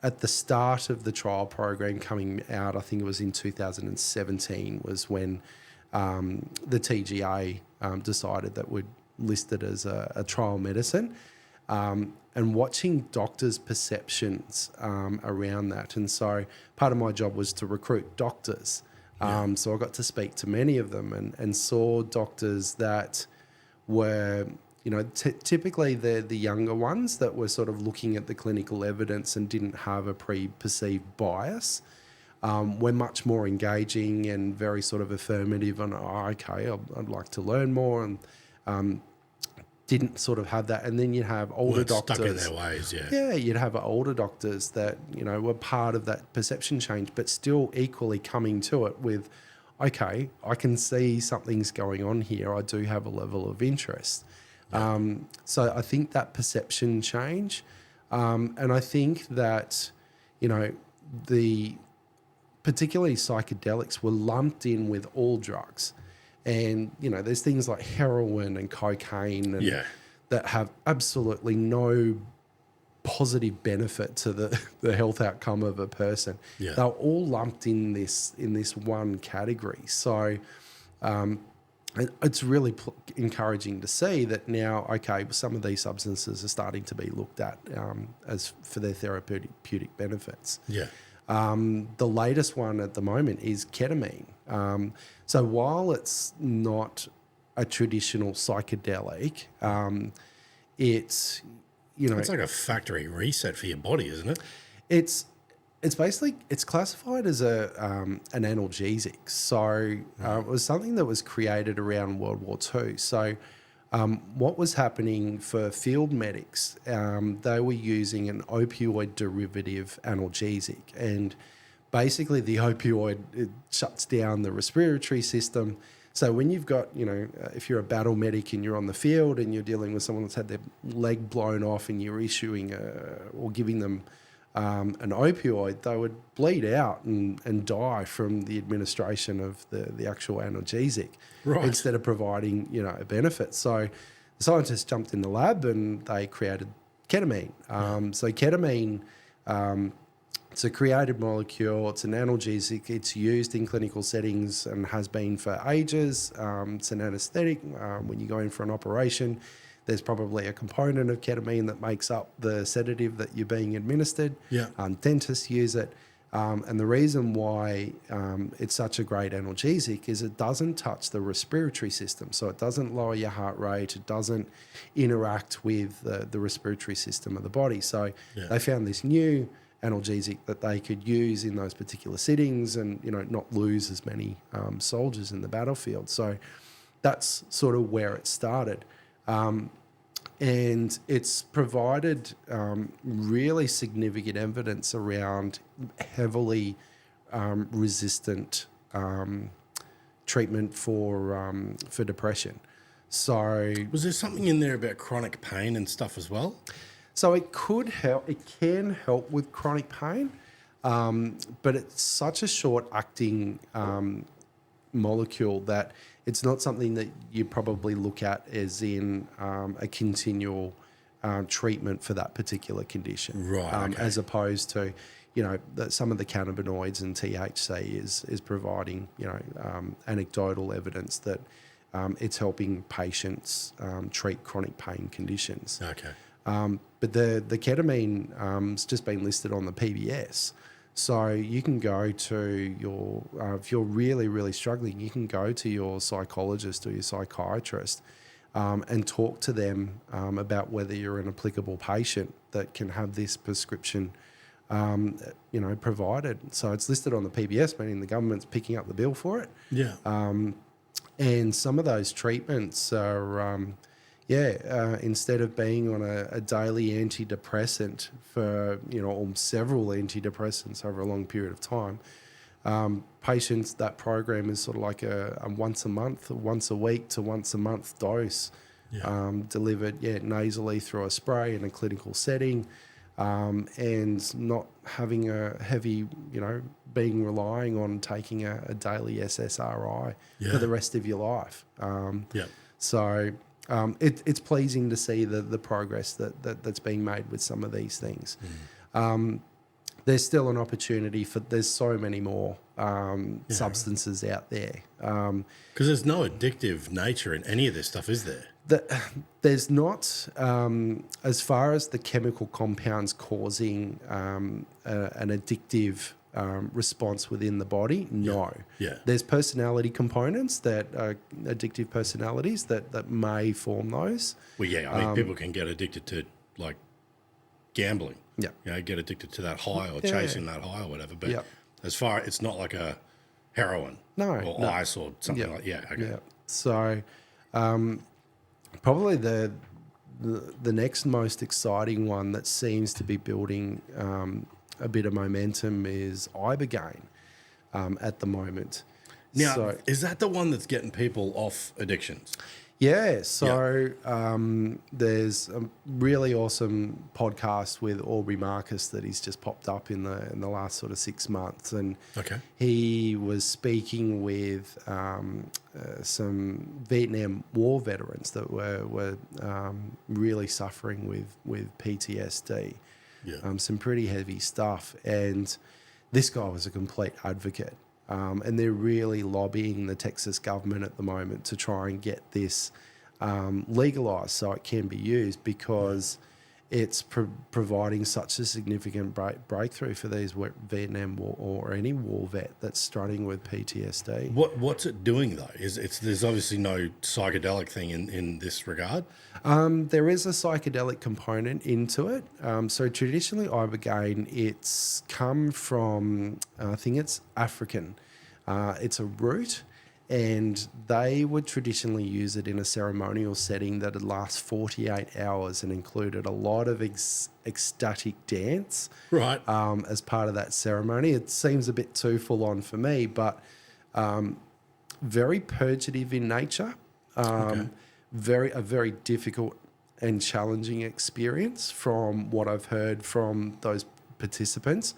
[SPEAKER 1] at the start of the trial program coming out, I think it was in 2017, was when the TGA decided that we'd list it as a trial medicine, and watching doctors' perceptions around that. And so part of my job was to recruit doctors. So I got to speak to many of them and saw doctors that were, typically the younger ones that were sort of looking at the clinical evidence and didn't have a pre-perceived bias. Were much more engaging and very sort of affirmative and, I'd like to learn more, and didn't sort of have that. And then you have older doctors
[SPEAKER 2] stuck in their ways, yeah.
[SPEAKER 1] Yeah, you'd have older doctors that, were part of that perception change, but still equally coming to it with, okay, I can see something's going on here. I do have a level of interest. Yeah. So I think that perception change, and I think that, particularly psychedelics were lumped in with all drugs. And, there's things like heroin and cocaine and that have absolutely no positive benefit to the health outcome of a person. Yeah. They're all lumped in this one category. So it's really encouraging to see that now, okay, some of these substances are starting to be looked at as for their therapeutic benefits.
[SPEAKER 2] Yeah.
[SPEAKER 1] The latest one at the moment is ketamine. So while it's not a traditional psychedelic, it's
[SPEAKER 2] it's like a factory reset for your body, isn't it?
[SPEAKER 1] It's basically classified as an analgesic. So it was something that was created around World War II. So what was happening for field medics, they were using an opioid derivative analgesic, and basically the opioid, it shuts down the respiratory system. So when you've got, if you're a battle medic and you're on the field and you're dealing with someone that's had their leg blown off and you're issuing or giving them an opioid, they would bleed out and die from the administration of the actual analgesic, right, instead of providing, a benefit. So the scientists jumped in the lab and they created ketamine. So ketamine, it's a created molecule. It's an analgesic. It's used in clinical settings and has been for ages. It's an anesthetic. When you go in for an operation, there's probably a component of ketamine that makes up the sedative that you're being administered.
[SPEAKER 2] Yeah.
[SPEAKER 1] Dentists use it. And the reason why it's such a great analgesic is it doesn't touch the respiratory system. So it doesn't lower your heart rate. It doesn't interact with the respiratory system of the body. So they found this new analgesic that they could use in those particular settings and, not lose as many soldiers in the battlefield. So that's sort of where it started. And it's provided really significant evidence around heavily resistant treatment for depression. So
[SPEAKER 2] was there something in there about chronic pain and stuff as well?
[SPEAKER 1] So it could help. It can help with chronic pain, but it's such a short-acting molecule that it's not something that you probably look at as in a continual treatment for that particular condition.
[SPEAKER 2] Right. Okay.
[SPEAKER 1] As opposed to, some of the cannabinoids and THC is providing, anecdotal evidence that it's helping patients treat chronic pain conditions.
[SPEAKER 2] Okay.
[SPEAKER 1] But the ketamine has just been listed on the PBS. So you can go to your, if you're really, really struggling, you can go to your psychologist or your psychiatrist and talk to them about whether you're an applicable patient that can have this prescription, provided. So it's listed on the PBS, meaning the government's picking up the bill for it.
[SPEAKER 2] Yeah.
[SPEAKER 1] And some of those treatments are, instead of being on a daily antidepressant for, or several antidepressants over a long period of time, patients, that program is sort of like a once a month, once a week to once a month dose, delivered, nasally through a spray in a clinical setting, and not having a heavy, relying on taking a daily SSRI for the rest of your life. So it's pleasing to see the progress that's being made with some of these things. There's still an opportunity there's so many more substances out there.
[SPEAKER 2] Because there's no addictive nature in any of this stuff, is there?
[SPEAKER 1] There's not, as far as the chemical compounds causing an addictive response within the body, no. There's personality components that are addictive personalities that may form those.
[SPEAKER 2] Well, I mean, people can get addicted to, like, gambling. Get addicted to that high or chasing that high or whatever. But as far, it's not like a heroin or ice or something like that.
[SPEAKER 1] So probably the next most exciting one that seems to be building a bit of momentum is Ibogaine at the moment.
[SPEAKER 2] Now, is that the one that's getting people off addictions?
[SPEAKER 1] Yeah, so there's a really awesome podcast with Aubrey Marcus that he's just popped up in the last sort of 6 months, and he was speaking with some Vietnam War veterans that were really suffering with PTSD, some pretty heavy stuff, and this guy was a complete advocate. And they're really lobbying the Texas government at the moment to try and get this legalised so it can be used, because it's providing such a significant breakthrough for these Vietnam War or any war vet that's struggling with PTSD.
[SPEAKER 2] What's it doing though? There's obviously no psychedelic thing in this regard.
[SPEAKER 1] There is a psychedelic component into it. So traditionally, Ibogaine, it's come from, I think it's African. It's a root, and they would traditionally use it in a ceremonial setting that would last 48 hours and included a lot of ecstatic dance as part of that ceremony. It seems a bit too full on for me, but very purgative in nature. A very difficult and challenging experience from what I've heard from those participants.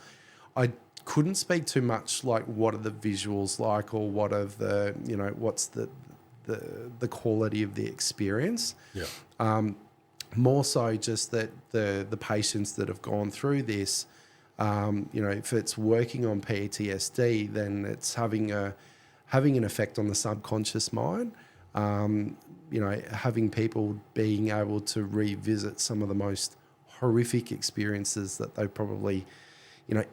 [SPEAKER 1] I couldn't speak too much like what are the visuals like, or what are the, what's the quality of the experience. More so just that the patients that have gone through this, if it's working on PTSD, then it's having an effect on the subconscious mind. Having people being able to revisit some of the most horrific experiences that they probably,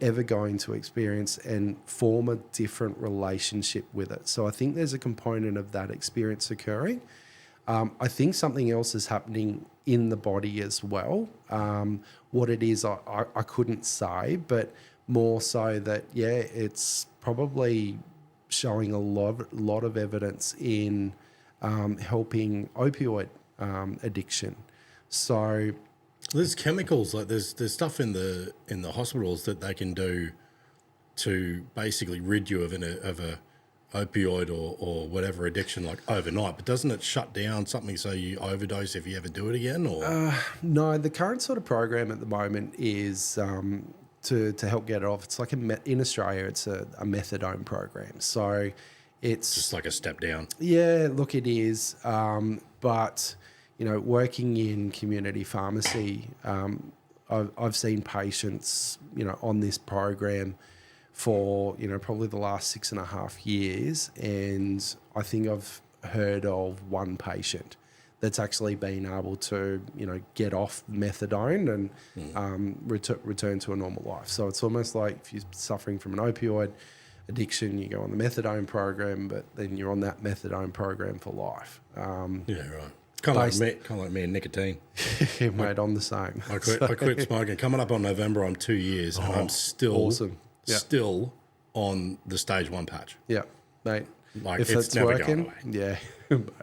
[SPEAKER 1] ever going to experience, and form a different relationship with it. So I think there's a component of that experience occurring. I think something else is happening in the body as well. What it is, I couldn't say, but more so that, it's probably showing a lot of evidence in helping opioid addiction. So
[SPEAKER 2] there's chemicals, like there's stuff in the hospitals that they can do to basically rid you of a opioid or whatever addiction, like overnight. But doesn't it shut down something so you overdose if you ever do it again? Or
[SPEAKER 1] no, the current sort of program at the moment is to help get it off. It's like in Australia, it's a methadone program. So it's
[SPEAKER 2] just like a step down.
[SPEAKER 1] Yeah, look, it is. But working in community pharmacy, I've seen patients, on this program for, probably the last 6.5 years. And I think I've heard of one patient that's actually been able to, get off methadone and return to a normal life. So it's almost like if you're suffering from an opioid addiction, you go on the methadone program, but then you're on that methadone program for life.
[SPEAKER 2] Kind of like me and nicotine.
[SPEAKER 1] Mate, I'm the same.
[SPEAKER 2] I quit smoking. Coming up on November, I'm 2 years, and I'm still
[SPEAKER 1] awesome.
[SPEAKER 2] Still on the stage 1 patch.
[SPEAKER 1] Yeah, mate.
[SPEAKER 2] Like,
[SPEAKER 1] if
[SPEAKER 2] it's never going away.
[SPEAKER 1] yeah.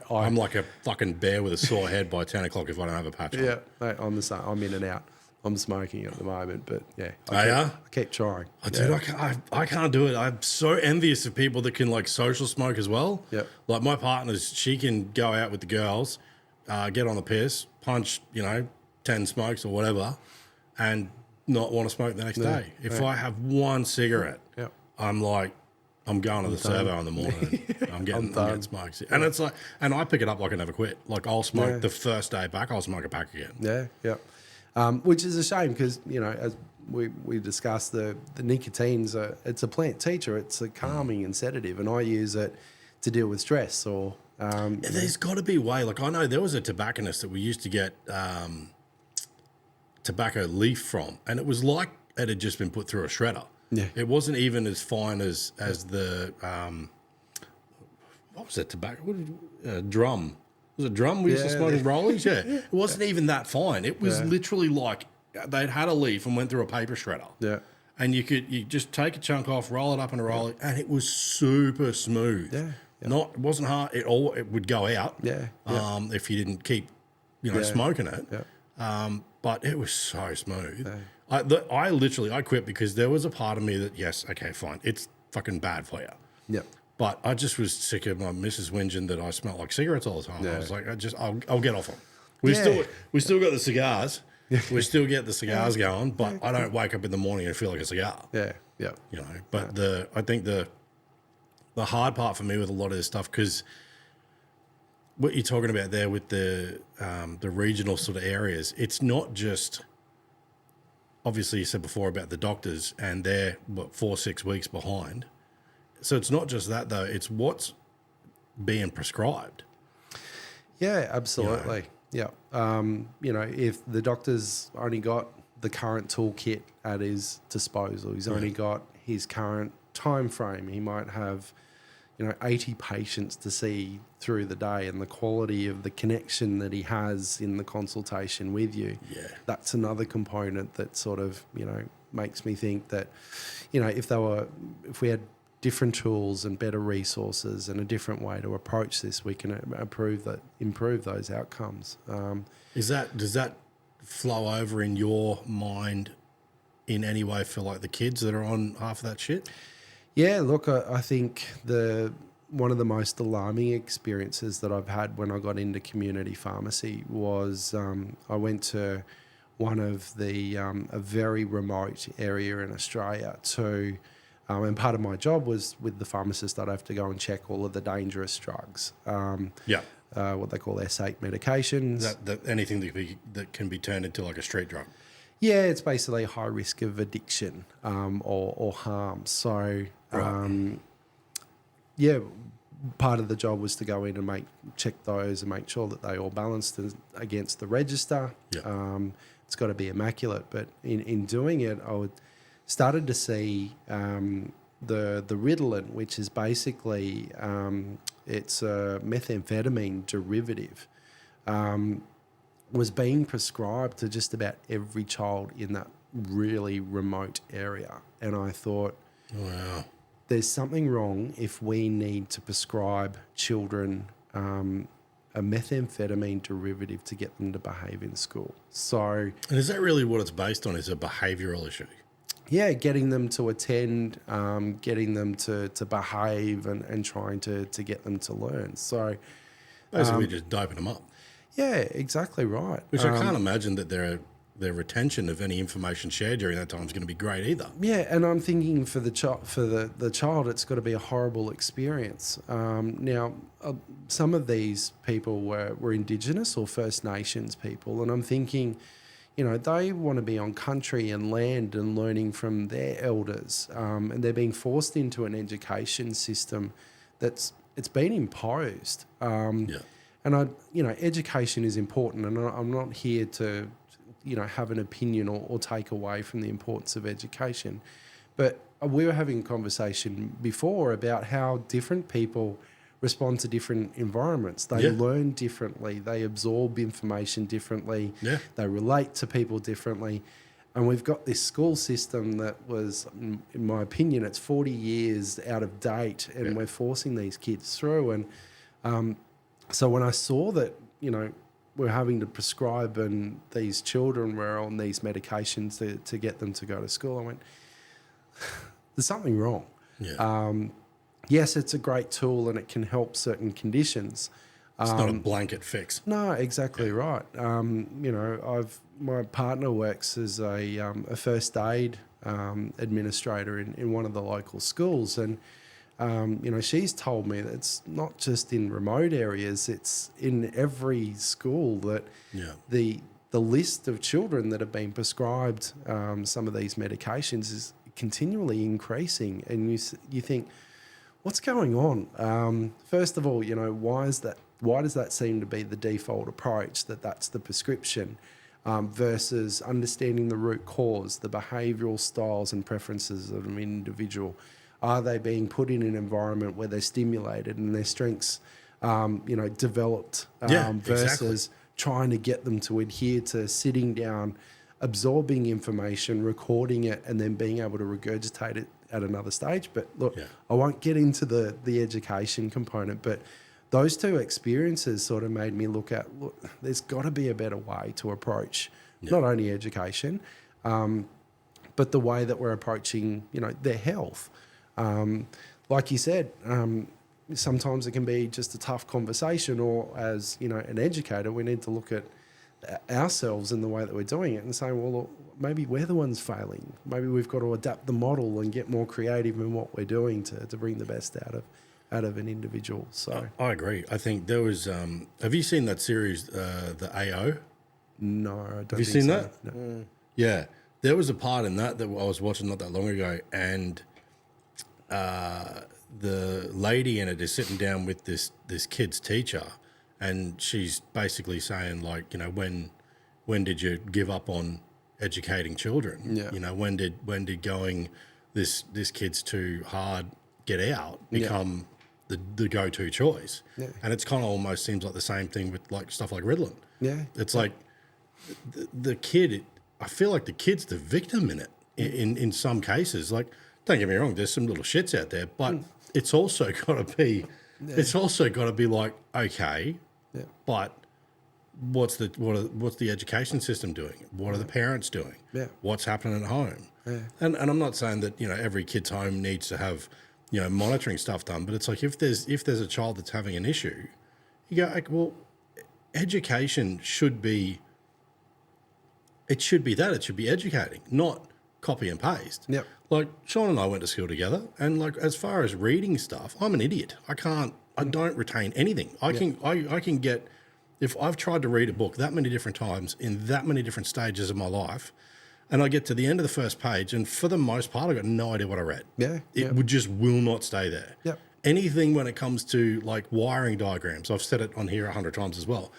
[SPEAKER 2] I'm like a fucking bear with a sore head by 10 o'clock if I don't have a patch on.
[SPEAKER 1] Yeah, mate, I'm the same. I'm in and out. I'm smoking at the moment, but yeah,
[SPEAKER 2] I
[SPEAKER 1] keep trying.
[SPEAKER 2] Dude, I can't do it. I'm so envious of people that can like social smoke as well.
[SPEAKER 1] Yep.
[SPEAKER 2] Like my partner's, she can go out with the girls, get on the piss, punch, 10 smokes or whatever, and not want to smoke the next day. If I have one cigarette,
[SPEAKER 1] Yep.
[SPEAKER 2] I'm like, I'm going to the servo in the morning. I'm getting smokes. And it's like, and I pick it up like I never quit. Like I'll smoke the first day back, I'll smoke a pack again.
[SPEAKER 1] Yeah, yeah. Which is a shame because, as we discussed, the nicotine's it's a plant teacher. It's a calming and sedative, and I use it to deal with stress or...
[SPEAKER 2] there's got to be a way. Like I know there was a tobacconist that we used to get tobacco leaf from, and it was like it had just been put through a shredder.
[SPEAKER 1] Yeah.
[SPEAKER 2] It wasn't even as fine as the what was it? Tobacco drum. Was it drum we used to smoke in rollies? Yeah. It wasn't even that fine. It was literally like they'd had a leaf and went through a paper shredder.
[SPEAKER 1] Yeah.
[SPEAKER 2] And you just take a chunk off, roll it up in a roller, and it was super smooth.
[SPEAKER 1] Yeah.
[SPEAKER 2] It wasn't hard. It would go out.
[SPEAKER 1] Yeah.
[SPEAKER 2] If you didn't keep, smoking it.
[SPEAKER 1] Yeah.
[SPEAKER 2] But it was so smooth. Yeah. I quit because there was a part of me that, yes, okay, fine, it's fucking bad for you.
[SPEAKER 1] Yeah.
[SPEAKER 2] But I just was sick of my missus whinging that I smelled like cigarettes all the time. I was like, I'll get off them. We still got the cigars. We still get the cigars going, but I don't wake up in the morning and feel like a cigar.
[SPEAKER 1] Yeah. Yeah.
[SPEAKER 2] But I think the hard part for me with a lot of this stuff, because what you're talking about there with the regional sort of areas, it's not just, obviously you said before about the doctors and they're 4-6 weeks behind. So it's not just that though, it's what's being prescribed.
[SPEAKER 1] Yeah, absolutely. Yeah. If the doctor's only got the current toolkit at his disposal, he's only got his current time frame, he might have 80 patients to see through the day, and the quality of the connection that he has in the consultation with you.
[SPEAKER 2] Yeah.
[SPEAKER 1] That's another component that sort of, makes me think that, if we had different tools and better resources and a different way to approach this, we can improve those outcomes.
[SPEAKER 2] Does that flow over in your mind in any way for like the kids that are on half of that shit?
[SPEAKER 1] Yeah, look, I think one of the most alarming experiences that I've had when I got into community pharmacy was I went to one of a very remote area in Australia and part of my job was with the pharmacist. I'd have to go and check all of the dangerous drugs. What they call S8 medications.
[SPEAKER 2] Anything that can be turned into like a street drug.
[SPEAKER 1] Yeah, it's basically high risk of addiction or harm. So, part of the job was to go in and check those and make sure that they all balanced against the register.
[SPEAKER 2] Yeah.
[SPEAKER 1] It's got to be immaculate. But in doing it, started to see the Ritalin, which is basically it's a methamphetamine derivative, was being prescribed to just about every child in that really remote area. And I thought,
[SPEAKER 2] wow,
[SPEAKER 1] there's something wrong if we need to prescribe children a methamphetamine derivative to get them to behave in school. So,
[SPEAKER 2] and is that really what it's based on? Is a behavioural issue?
[SPEAKER 1] Yeah, getting them to attend, getting them to behave and trying to get them to learn. So
[SPEAKER 2] basically just doping them up. Yeah,
[SPEAKER 1] exactly right.
[SPEAKER 2] Which I can't imagine that their retention of any information shared during that time is going to be great either.
[SPEAKER 1] Yeah, and I'm thinking for the child, it's got to be a horrible experience. Now, some of these people were Indigenous or First Nations people, and I'm thinking, they want to be on country and land and learning from their elders, and they're being forced into an education system it's been imposed. And education is important, and I'm not here to, have an opinion or take away from the importance of education. But we were having a conversation before about how different people respond to different environments. They learn differently. They absorb information differently.
[SPEAKER 2] Yeah.
[SPEAKER 1] They relate to people differently. And we've got this school system that was, in my opinion, it's 40 years out of date, and we're forcing these kids through. And so when I saw that, we're having to prescribe and these children were on these medications to get them to go to school, I went, there's something wrong.
[SPEAKER 2] Yeah.
[SPEAKER 1] Yes, it's a great tool and it can help certain conditions.
[SPEAKER 2] It's not a blanket fix.
[SPEAKER 1] No, exactly right. My partner works as a first aid administrator in one of the local schools, and she's told me that it's not just in remote areas; it's in every school that the list of children that have been prescribed some of these medications is continually increasing, and you think, what's going on? First of all, why is that? Why does that seem to be the default approach, that's the prescription, versus understanding the root cause, the behavioural styles and preferences of an individual? Are they being put in an environment where they're stimulated and their strengths, developed, versus trying to get them to adhere to sitting down, absorbing information, recording it, and then being able to regurgitate it at another stage? But look, I won't get into the education component, but those two experiences sort of made me look, there's got to be a better way to approach not only education, but the way that we're approaching, their health. Like you said, sometimes it can be just a tough conversation, or as, an educator, we need to look at ourselves and the way that we're doing it and say, well, look, maybe we're the ones failing. Maybe we've got to adapt the model and get more creative in what we're doing to bring the best out of an individual. So
[SPEAKER 2] I agree. I think there was. Have you seen that series, the AO?
[SPEAKER 1] No, I don't.
[SPEAKER 2] Have you seen that?
[SPEAKER 1] No.
[SPEAKER 2] Yeah, there was a part in that I was watching not that long ago, and the lady in it is sitting down with this kid's teacher, and she's basically saying, like, when did you give up on educating children?
[SPEAKER 1] Yeah.
[SPEAKER 2] When did going this kid's too hard get out become the go-to choice? Yeah. And it's kind of almost seems like the same thing with like stuff like Ritalin.
[SPEAKER 1] Yeah.
[SPEAKER 2] It's like the kid, I feel like the kid's the victim in it in some cases. Like, don't get me wrong, there's some little shits out there, but it's also got to be, like, okay, but what's the education system doing? What are the parents doing? Yeah. What's happening at home? Yeah. And I'm not saying that, every kid's home needs to have, monitoring stuff done, but it's like if there's a child that's having an issue, you go, like, well, education should be educating, not copy and paste.
[SPEAKER 1] Yep.
[SPEAKER 2] Like, Sean and I went to school together, and like, as far as reading stuff, I'm an idiot. I don't retain anything. I can get, if I've tried to read a book that many different times in that many different stages of my life, and I get to the end of the first page, and for the most part, I got no idea what I read.
[SPEAKER 1] Yeah.
[SPEAKER 2] It will not stay there.
[SPEAKER 1] Yep.
[SPEAKER 2] Anything when it comes to like wiring diagrams, I've said it on here 100 times as well.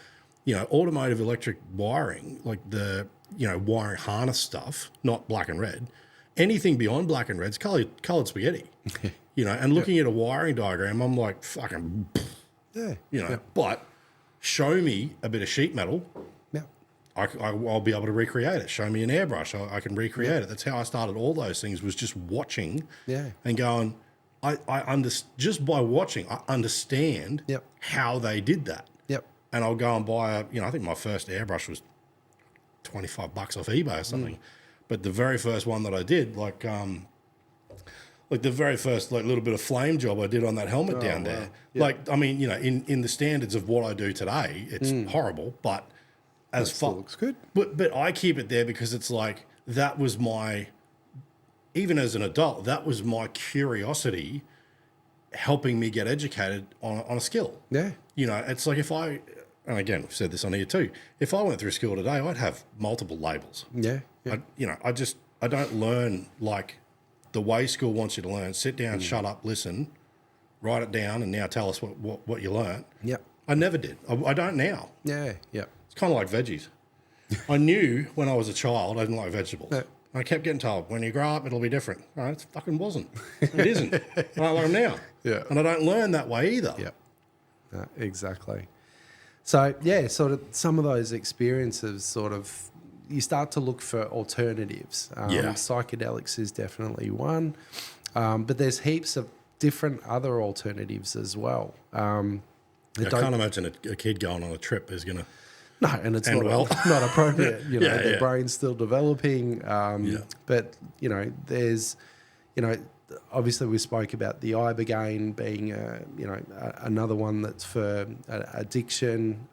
[SPEAKER 2] Automotive electric wiring, like the, wiring harness stuff, not black and red. Anything beyond black and red's colored spaghetti. And looking at a wiring diagram, I'm like, fucking, but show me a bit of sheet metal. I'll be able to recreate it. Show me an airbrush, I can recreate it. That's how I started all those things, was just watching and going, just by watching, I understand how they did that. And I'll go and buy I think my first airbrush was $25 off eBay or something. But the very first one that I did, like the very first little bit of flame job I did on that helmet down there. Yeah. Like, I mean, in the standards of what I do today, it's horrible, but as far
[SPEAKER 1] looks good.
[SPEAKER 2] But I keep it there because it's like, that was my, even as an adult, that was my curiosity helping me get educated on a skill. Yeah. It's like, and again, we've said this on here too, if I went through school today, I'd have multiple labels. Yeah. I don't learn like the way school wants you to learn. Sit down, shut up, listen, write it down, and now tell us what you learned. Yeah. I never did. I don't now. Yeah. Yeah. It's kind of like veggies. I knew when I was a child I didn't like vegetables. Yeah. I kept getting told, when you grow up, it'll be different. Right? It fucking wasn't. It isn't. I don't like them now. Yeah. And I don't learn that way either.
[SPEAKER 1] Yeah. Exactly. So, yeah, sort of some of those experiences sort of, you start to look for alternatives. Psychedelics is definitely one, but there's heaps of different other alternatives as well.
[SPEAKER 2] I can't imagine a kid going on a trip is going to.
[SPEAKER 1] No, and it's not appropriate. Their brain's still developing. But, there's, obviously we spoke about the ibogaine being, another one that's for addiction.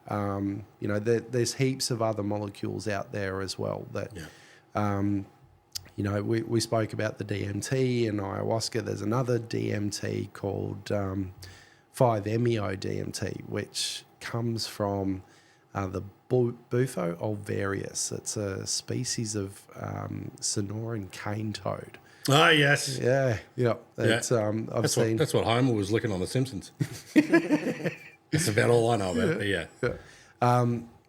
[SPEAKER 1] There's heaps of other molecules out there as well that, we spoke about the DMT and ayahuasca. There's another DMT called 5-MeO DMT, which comes from the Bufo alvarius. It's a species of Sonoran cane toad.
[SPEAKER 2] Ah, yes.
[SPEAKER 1] Yeah. It's,
[SPEAKER 2] that's what Homer was looking on The Simpsons. That's about all I know about it, but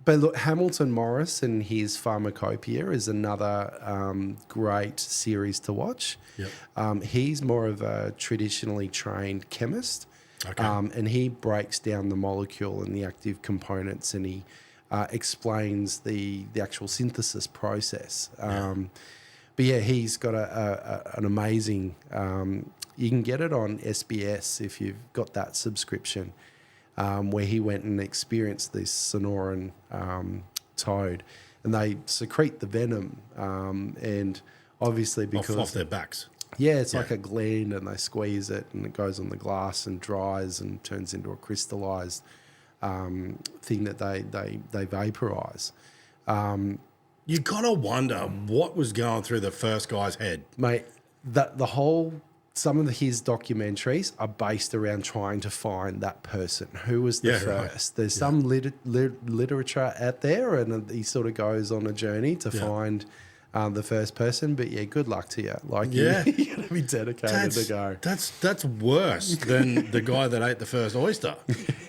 [SPEAKER 1] but look, Hamilton Morris and his Pharmacopoeia is another great series to watch.
[SPEAKER 2] Yep.
[SPEAKER 1] He's more of a traditionally trained chemist.
[SPEAKER 2] Okay.
[SPEAKER 1] And he breaks down the molecule and the active components, and he explains the actual synthesis process. But he's got an amazing. You can get it on SBS if you've got that subscription, where he went and experienced this Sonoran toad, and they secrete the venom, and obviously because
[SPEAKER 2] off their backs.
[SPEAKER 1] Yeah, it's like a gland, and they squeeze it, and it goes on the glass and dries and turns into a crystallized thing that they vaporize.
[SPEAKER 2] You gotta wonder what was going through the first guy's head,
[SPEAKER 1] Mate. Some of his documentaries are based around trying to find that person who was the first. Right. There's some literature out there, and he sort of goes on a journey to find the first person. But good luck to you. You're gonna be dedicated to go.
[SPEAKER 2] That's worse than the guy that ate the first oyster.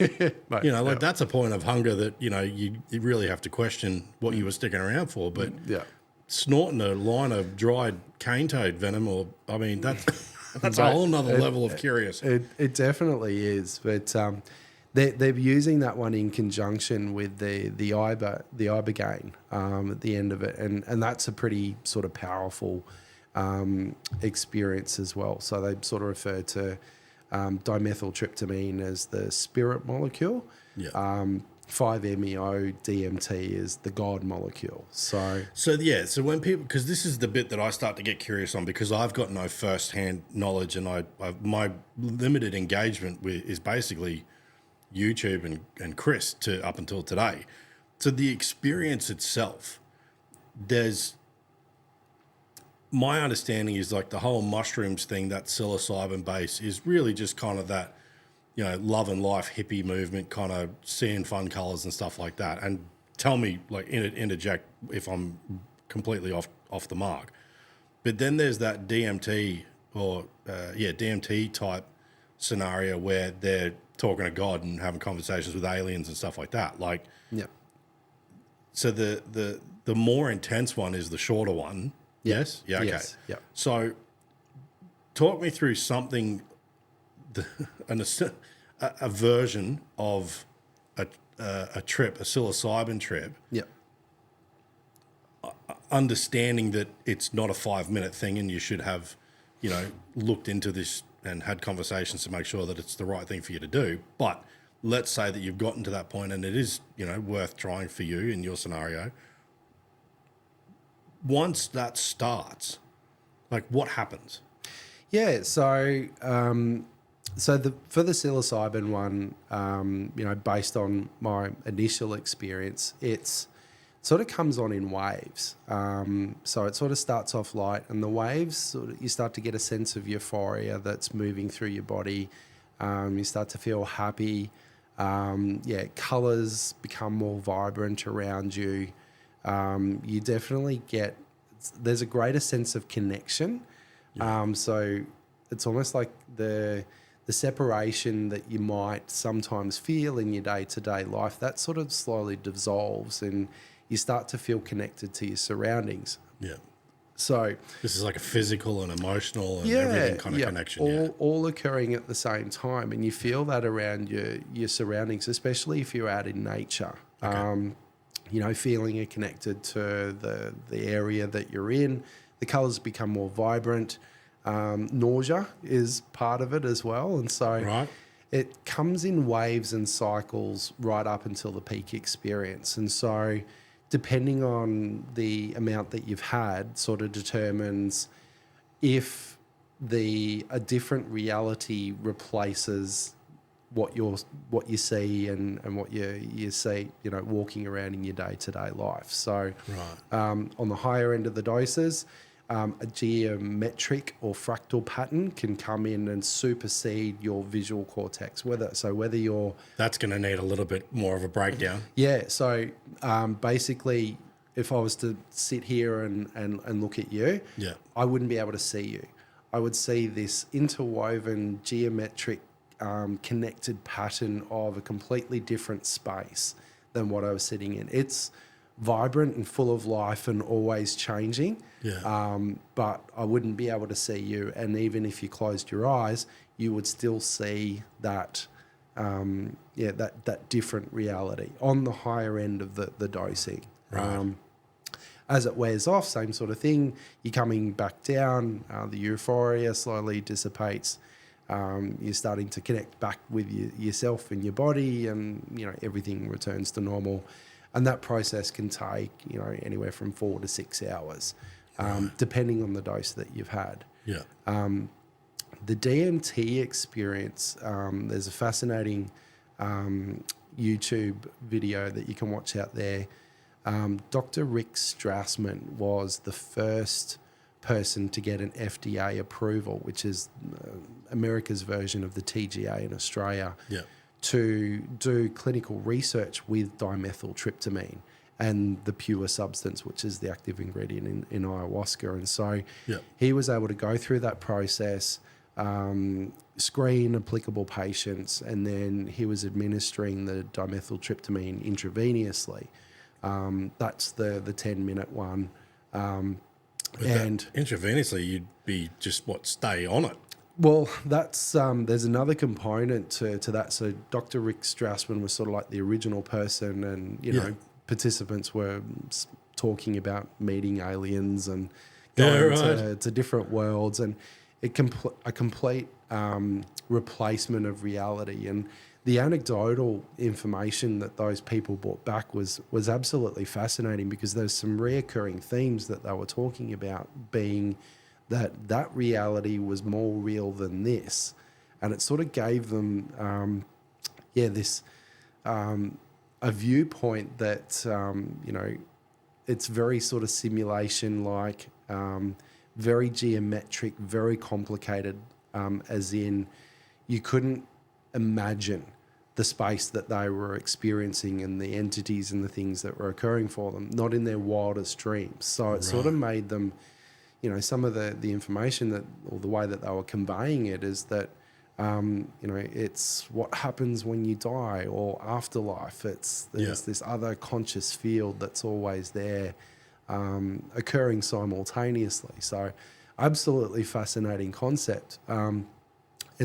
[SPEAKER 2] Mate, that's a point of hunger that you really have to question what you were sticking around for. But snorting a line of dried cane toad venom, that's a whole nother level of curious.
[SPEAKER 1] It definitely is, but they're using that one in conjunction with the ibogaine at the end of it, and that's a pretty sort of powerful experience as well. So they sort of refer to dimethyltryptamine as the spirit molecule. 5-MeO DMT is the God molecule. So
[SPEAKER 2] when people, because this is the bit that I start to get curious on, because I've got no first-hand knowledge, and my limited engagement is basically YouTube and Chris up until today. So the experience itself, my understanding is like the whole mushrooms thing, that psilocybin base is really just kind of that, love and life hippie movement, kind of seeing fun colors and stuff like that. And tell me, interject if I'm completely off the mark. But then there's that DMT DMT type scenario where they're talking to God and having conversations with aliens and stuff like that. So the more intense one is the shorter one. Yes. Yeah. Okay.
[SPEAKER 1] Yes. Yeah.
[SPEAKER 2] So, talk me through something. A version of a trip, a psilocybin trip.
[SPEAKER 1] Yeah.
[SPEAKER 2] Understanding that it's not a 5-minute thing, and you should have, looked into this and had conversations to make sure that it's the right thing for you to do. But let's say that you've gotten to that point, and it is, worth trying for you in your scenario. Once that starts, what happens?
[SPEAKER 1] Yeah. So. For the psilocybin one, based on my initial experience, it's sort of comes on in waves. So it sort of starts off light, and the waves, you start to get a sense of euphoria that's moving through your body. You start to feel happy. Colours become more vibrant around you. You definitely there's a greater sense of connection. So it's almost like the separation that you might sometimes feel in your day-to-day life, that sort of slowly dissolves, and you start to feel connected to your surroundings.
[SPEAKER 2] Yeah.
[SPEAKER 1] So
[SPEAKER 2] this is like a physical and emotional and everything kind of connection.
[SPEAKER 1] All occurring at the same time, and you feel that around your surroundings, especially if you're out in nature.
[SPEAKER 2] Okay.
[SPEAKER 1] feeling are connected to the area that you're in. The colours become more vibrant. Nausea is part of it as well. And so
[SPEAKER 2] Right.
[SPEAKER 1] it comes in waves and cycles right up until the peak experience. And so depending on the amount that you've had sort of determines if a different reality replaces what you see and what you see, walking around in your day-to-day life. So
[SPEAKER 2] Right.
[SPEAKER 1] on the higher end of the doses, a geometric or fractal pattern can come in and supersede your visual cortex. Whether you're
[SPEAKER 2] That's going to need a little bit more of a breakdown.
[SPEAKER 1] so basically, if I was to sit here and look at you,
[SPEAKER 2] Yeah.
[SPEAKER 1] I wouldn't be able to see you. I would see this interwoven geometric connected pattern of a completely different space than what I was sitting in. It's vibrant and full of life and always changing.
[SPEAKER 2] Yeah.
[SPEAKER 1] But I wouldn't be able to see you. And even if you closed your eyes, you would still see that, that different reality on the higher end of the dosing.
[SPEAKER 2] Right.
[SPEAKER 1] As it wears off, same sort of thing. You're coming back down. The euphoria slowly dissipates. You're starting to connect back with yourself and your body, and everything returns to normal. And that process can take anywhere from 4 to 6 hours, depending on the dose that you've had.
[SPEAKER 2] Yeah.
[SPEAKER 1] The DMT experience, there's a fascinating YouTube video that you can watch out there. Dr. Rick Strassman was the first person to get an FDA approval, which is America's version of the TGA in Australia,
[SPEAKER 2] Yeah.
[SPEAKER 1] to do clinical research with dimethyltryptamine and the pure substance, which is the active ingredient in ayahuasca. And so
[SPEAKER 2] Yeah.
[SPEAKER 1] he was able to go through that process, screen applicable patients, and then he was administering the dimethyltryptamine intravenously. That's the 10-minute one. And
[SPEAKER 2] intravenously, you'd be just stay on it.
[SPEAKER 1] well, that's there's another component to that. So Dr. Rick Strassman was sort of like the original person, and participants were talking about meeting aliens and going to different worlds, and a complete replacement of reality. And the anecdotal information that those people brought back was absolutely fascinating, because there's some reoccurring themes that they were talking about, being that reality was more real than this. And it sort of gave them, this a viewpoint that, it's very sort of simulation-like, very geometric, very complicated, as in you couldn't imagine the space that they were experiencing and the entities and the things that were occurring for them, not in their wildest dreams. So it sort of made them, some of the information that, or the way that they were conveying it is that, it's what happens when you die or afterlife. There's this other conscious field that's always there, occurring simultaneously. So absolutely fascinating concept. And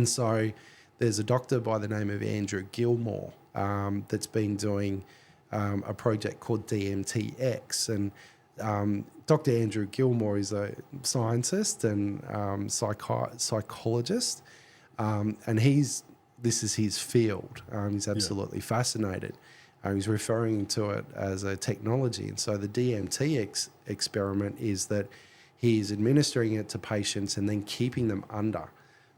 [SPEAKER 1] so there's a doctor by the name of Andrew Gilmore that's been doing a project called DMTX. And Dr. Andrew Gilmore is a scientist and psychologist. And this is his field. He's absolutely fascinated. He's referring to it as a technology. And so the DMT experiment is that he's administering it to patients and then keeping them under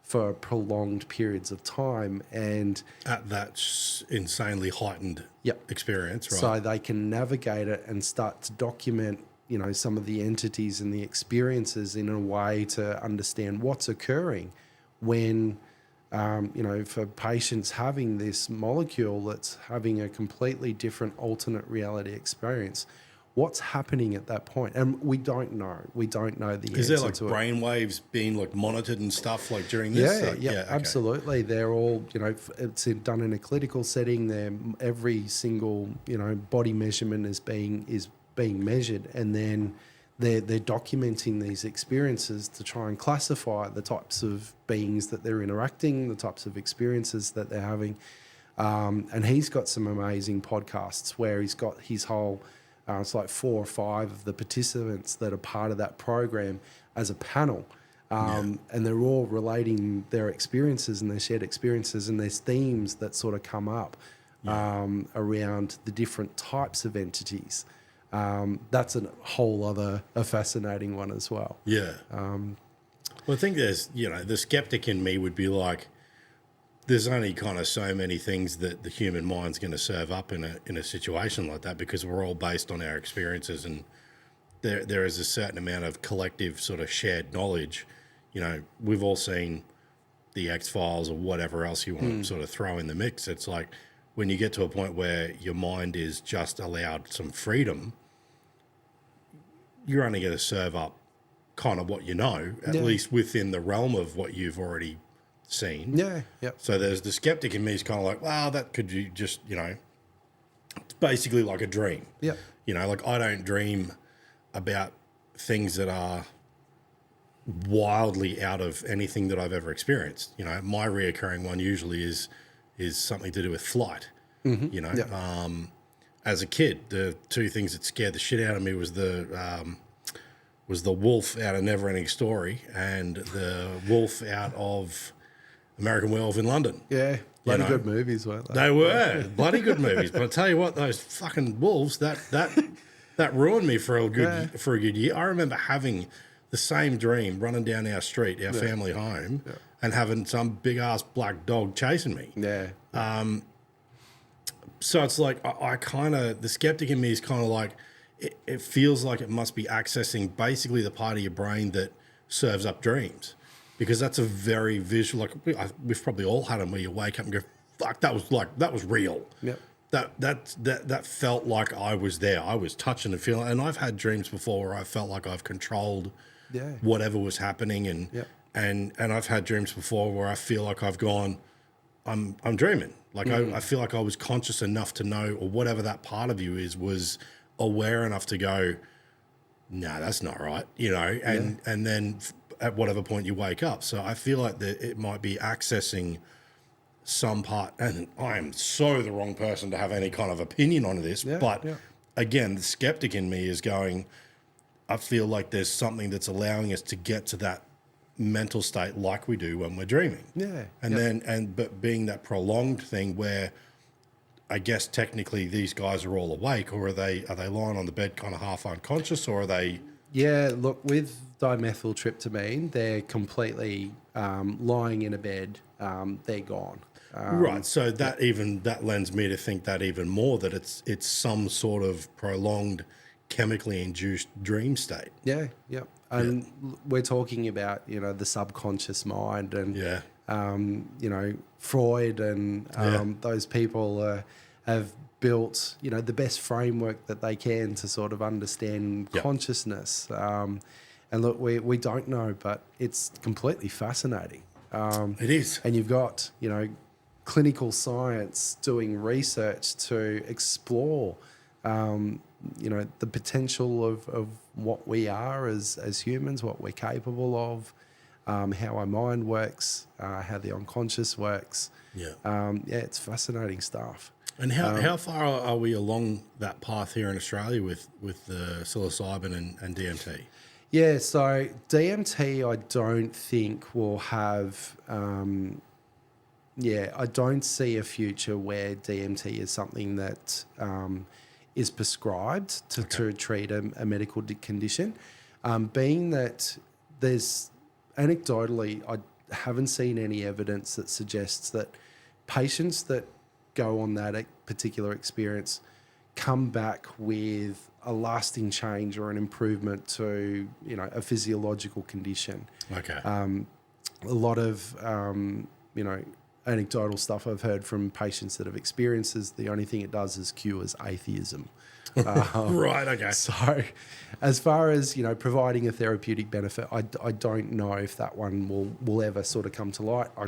[SPEAKER 1] for prolonged periods of time, and
[SPEAKER 2] At that insanely heightened experience, right?
[SPEAKER 1] so they can navigate it and start to document, some of the entities and the experiences in a way to understand what's occurring when, for patients having this molecule that's having a completely different alternate reality experience. What's happening at that point? And we don't know. We don't know the answer to it.
[SPEAKER 2] Is there brain waves being monitored and stuff during this?
[SPEAKER 1] Yeah, okay. Absolutely. They're all, it's done in a clinical setting. Every single, body measurement is being measured, and then they're documenting these experiences to try and classify the types of beings that they're interacting, the types of experiences that they're having. And he's got some amazing podcasts where he's got his whole, it's like 4 or 5 of the participants that are part of that program as a panel. And they're all relating their experiences and their shared experiences, and there's themes that sort of come up around the different types of entities. That's a whole other a fascinating one as well.
[SPEAKER 2] Yeah. Well, I think there's, the skeptic in me would be like, there's only kind of so many things that the human mind's going to serve up in a situation like that, because we're all based on our experiences, and there is a certain amount of collective sort of shared knowledge. We've all seen the X-Files or whatever else you want to sort of throw in the mix. It's like when you get to a point where your mind is just allowed some freedom, you're only going to serve up kind of what you know, at least within the realm of what you've already seen.
[SPEAKER 1] Yeah, yeah.
[SPEAKER 2] So there's the skeptic in me is kind of like, wow, that could you just, it's basically like a dream.
[SPEAKER 1] Yeah.
[SPEAKER 2] Like I don't dream about things that are wildly out of anything that I've ever experienced. My reoccurring one usually is something to do with flight. As a kid, the 2 things that scared the shit out of me was the wolf out of Neverending Story and the wolf out of American Werewolf in London.
[SPEAKER 1] Yeah, bloody good movies, weren't they?
[SPEAKER 2] They were bloody good movies. But I tell you what, those fucking wolves, that ruined me for a good year. I remember having the same dream running down our street, our family home, and having some big ass black dog chasing me.
[SPEAKER 1] Yeah.
[SPEAKER 2] So it's like I kind of, the skeptic in me is kind of like, it feels like it must be accessing basically the part of your brain that serves up dreams, because that's a very visual, like we've probably all had them where you wake up and go, fuck, that was real.
[SPEAKER 1] Yep.
[SPEAKER 2] That felt like I was there. I was touching and feeling, and I've had dreams before where I felt like I've controlled whatever was happening, and I've had dreams before where I feel like I've gone, I'm dreaming. Like I feel like I was conscious enough to know, or whatever that part of you is, was aware enough to go, no, that's not right, and then at whatever point you wake up. So I feel like that it might be accessing some part, and I am so the wrong person to have any kind of opinion on this, but again, the skeptic in me is going, I feel like there's something that's allowing us to get to that mental state like we do when we're dreaming.
[SPEAKER 1] Yeah.
[SPEAKER 2] But being that prolonged thing where I guess technically these guys are all awake, or are they lying on the bed kind of half unconscious, or are they?
[SPEAKER 1] Yeah, look, with dimethyltryptamine, they're completely lying in a bed. They're gone.
[SPEAKER 2] Right. So that lends me to think that even more, that it's some sort of prolonged chemically induced dream state.
[SPEAKER 1] Yeah, yeah. And we're talking about, the subconscious mind, and Freud and those people have built, the best framework that they can to sort of understand consciousness. And look, we don't know, but it's completely fascinating.
[SPEAKER 2] It is.
[SPEAKER 1] And you've got, clinical science doing research to explore, the potential of what we are as humans, what we're capable of, how our mind works, how the unconscious works.
[SPEAKER 2] Yeah.
[SPEAKER 1] It's fascinating stuff.
[SPEAKER 2] And how far are we along that path here in Australia with the psilocybin and DMT?
[SPEAKER 1] Yeah, so DMT I don't think will have... I don't see a future where DMT is something that is prescribed to treat a medical condition. Being that there's anecdotally, I haven't seen any evidence that suggests that patients that go on that particular experience come back with a lasting change or an improvement to, a physiological condition.
[SPEAKER 2] Okay.
[SPEAKER 1] A lot of, anecdotal stuff I've heard from patients that have experienced is the only thing it does is cures atheism.
[SPEAKER 2] Right, okay.
[SPEAKER 1] So as far as, providing a therapeutic benefit, I don't know if that one will ever sort of come to light. I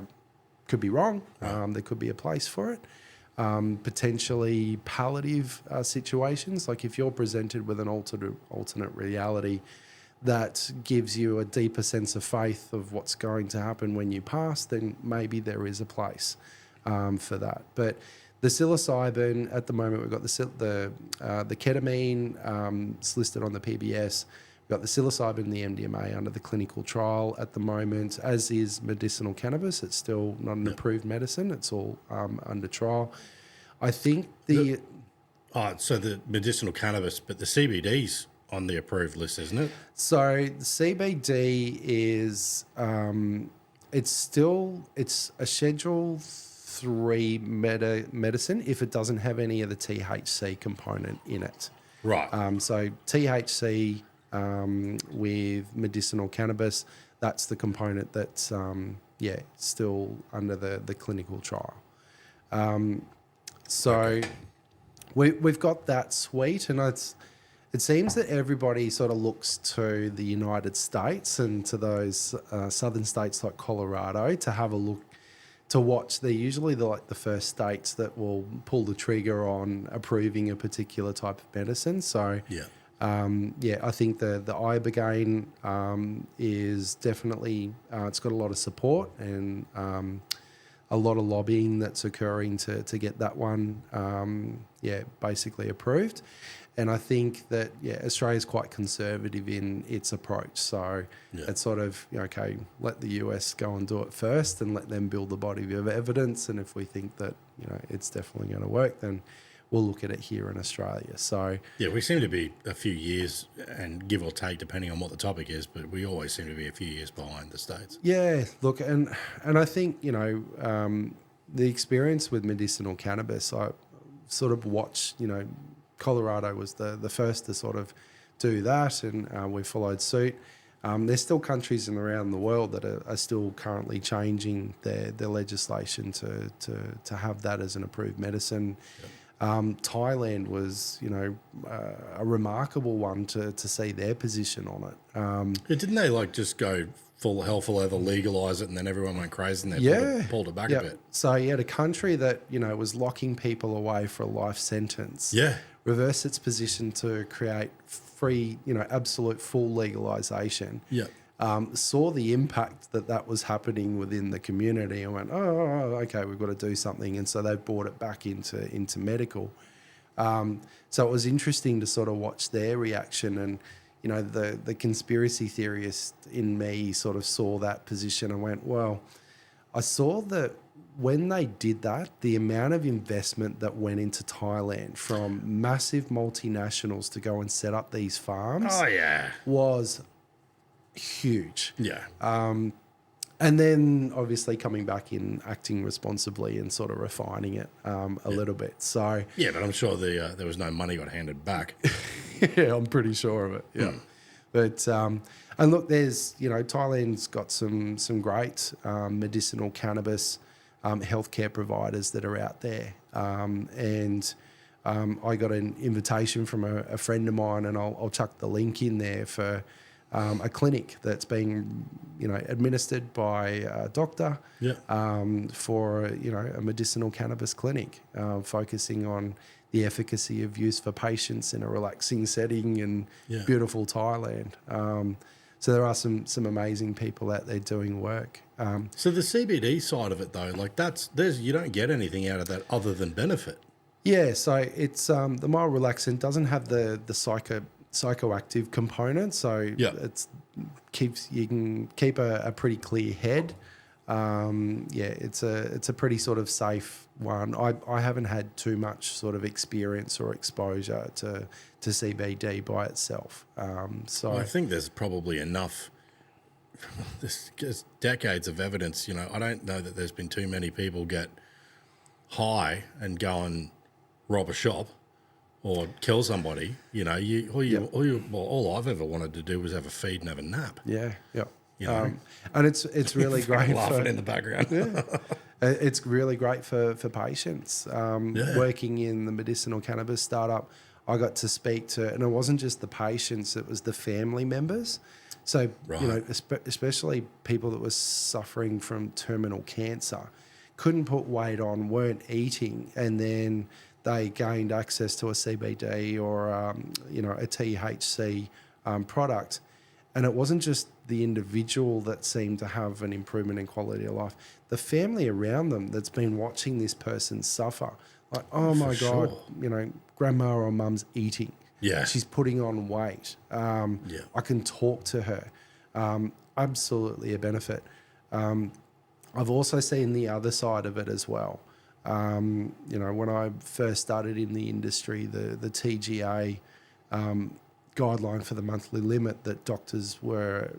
[SPEAKER 1] could be wrong. Right. There could be a place for it. Potentially palliative situations, like if you're presented with an alternate reality that gives you a deeper sense of faith of what's going to happen when you pass, then maybe there is a place. for that. But the psilocybin at the moment, we've got the ketamine, it's listed on the PBS. We've got the psilocybin and the MDMA under the clinical trial at the moment, as is medicinal cannabis. It's still not an approved medicine. It's all under trial. I think
[SPEAKER 2] so the medicinal cannabis, but the CBD's on the approved list, isn't it?
[SPEAKER 1] So the CBD is it's a Schedule 3 medicine if it doesn't have any of the THC component in it.
[SPEAKER 2] Right.
[SPEAKER 1] So THC with medicinal cannabis, that's the component that's still under the clinical trial. We've got that suite, and it seems that everybody sort of looks to the United States and to those southern states like Colorado to have a look, to watch. They're usually the first states that will pull the trigger on approving a particular type of medicine. So I think the ibogaine is definitely it's got a lot of support and a lot of lobbying that's occurring to get that one basically approved. And I think that Australia's quite conservative in its approach. So it's sort of okay, let the US go and do it first, and let them build the body of evidence. And if we think that it's definitely going to work, then we'll look at it here in Australia. So
[SPEAKER 2] we seem to be a few years, and give or take depending on what the topic is, but we always seem to be a few years behind the States.
[SPEAKER 1] Yeah, look, and I think the experience with medicinal cannabis, I sort of watched. Colorado was the first to sort of do that, and we followed suit. There's still countries around the world that are still currently changing their legislation to have that as an approved medicine. Thailand was, a remarkable one to see their position on it.
[SPEAKER 2] Didn't they just go full hell for leather, legalise it, and then everyone went crazy and they pulled it back a bit?
[SPEAKER 1] So you had a country that, was locking people away for a life sentence. Reverse its position to create free, absolute full legalisation. Saw the impact that was happening within the community and went, okay, we've got to do something. And so they brought it back into medical. So it was interesting to sort of watch their reaction, and, the conspiracy theorist in me sort of saw that position and went, well, I saw that when they did that, the amount of investment that went into Thailand from massive multinationals to go and set up these farms was huge. And then obviously coming back in, acting responsibly and sort of refining it a little bit. So
[SPEAKER 2] but I'm sure there was no money got handed back.
[SPEAKER 1] I'm pretty sure of it. But and look, there's Thailand's got some great medicinal cannabis healthcare providers that are out there, and I got an invitation from a friend of mine, and I'll chuck the link in there for a clinic that's being administered by a doctor for a medicinal cannabis clinic, focusing on the efficacy of use for patients in a relaxing setting in beautiful Thailand. So there are some amazing people out there doing work.
[SPEAKER 2] So the CBD side of it though, you don't get anything out of that other than benefit.
[SPEAKER 1] Yeah, so it's the mild relaxant doesn't have the psychoactive component, so you can keep a pretty clear head. It's a pretty sort of safe one. I haven't had too much sort of experience or exposure to CBD by itself. So
[SPEAKER 2] I think there's probably enough. There's decades of evidence. I don't know that there's been too many people get high and go and rob a shop or kill somebody. All I've ever wanted to do was have a feed and have a nap. And
[SPEAKER 1] it's really great.
[SPEAKER 2] Laughing in the background.
[SPEAKER 1] It's really great for patients. Working in the medicinal cannabis startup, I got to speak to, and it wasn't just the patients; it was the family members. So especially people that were suffering from terminal cancer, couldn't put weight on, weren't eating, and then they gained access to a CBD or a THC product. And it wasn't just the individual that seemed to have an improvement in quality of life. The family around them that's been watching this person suffer. Like, oh my God,
[SPEAKER 2] sure.
[SPEAKER 1] grandma or mum's eating.
[SPEAKER 2] Yeah.
[SPEAKER 1] She's putting on weight. I can talk to her. Absolutely a benefit. I've also seen the other side of it as well. When I first started in the industry, the TGA guideline for the monthly limit that doctors were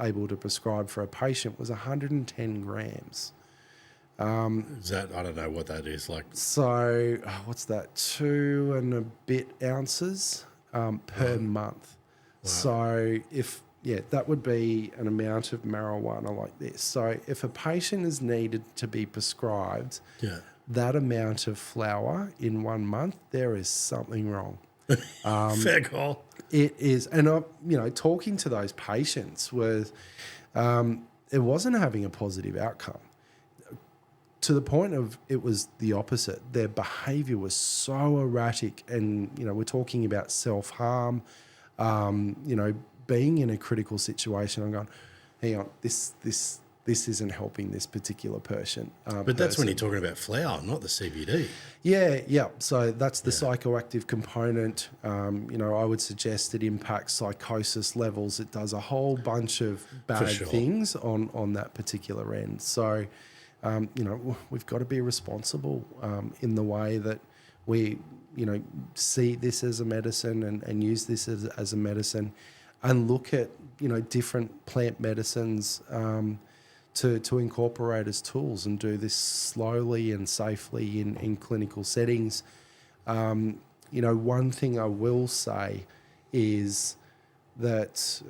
[SPEAKER 1] able to prescribe for a patient was 110 grams.
[SPEAKER 2] Is that, I don't know what that is like.
[SPEAKER 1] So what's that? 2 and a bit ounces per month.
[SPEAKER 2] Wow.
[SPEAKER 1] So that would be an amount of marijuana like this. So if a patient is needed to be prescribed that amount of flower in 1 month, there is something wrong.
[SPEAKER 2] Fair call.
[SPEAKER 1] It is. And talking to those patients was, it wasn't having a positive outcome. To the point of it was the opposite. Their behaviour was so erratic, and we're talking about self-harm. Being in a critical situation, I'm going, hang on, this isn't helping this particular person.
[SPEAKER 2] But that's when you're talking about flower, not the CBD.
[SPEAKER 1] Yeah. So that's the psychoactive component. I would suggest it impacts psychosis levels. It does a whole bunch of bad things on that particular end. So. We've got to be responsible in the way that we, see this as a medicine and use this as a medicine, and look at, different plant medicines to incorporate as tools and do this slowly and safely in clinical settings. One thing I will say is that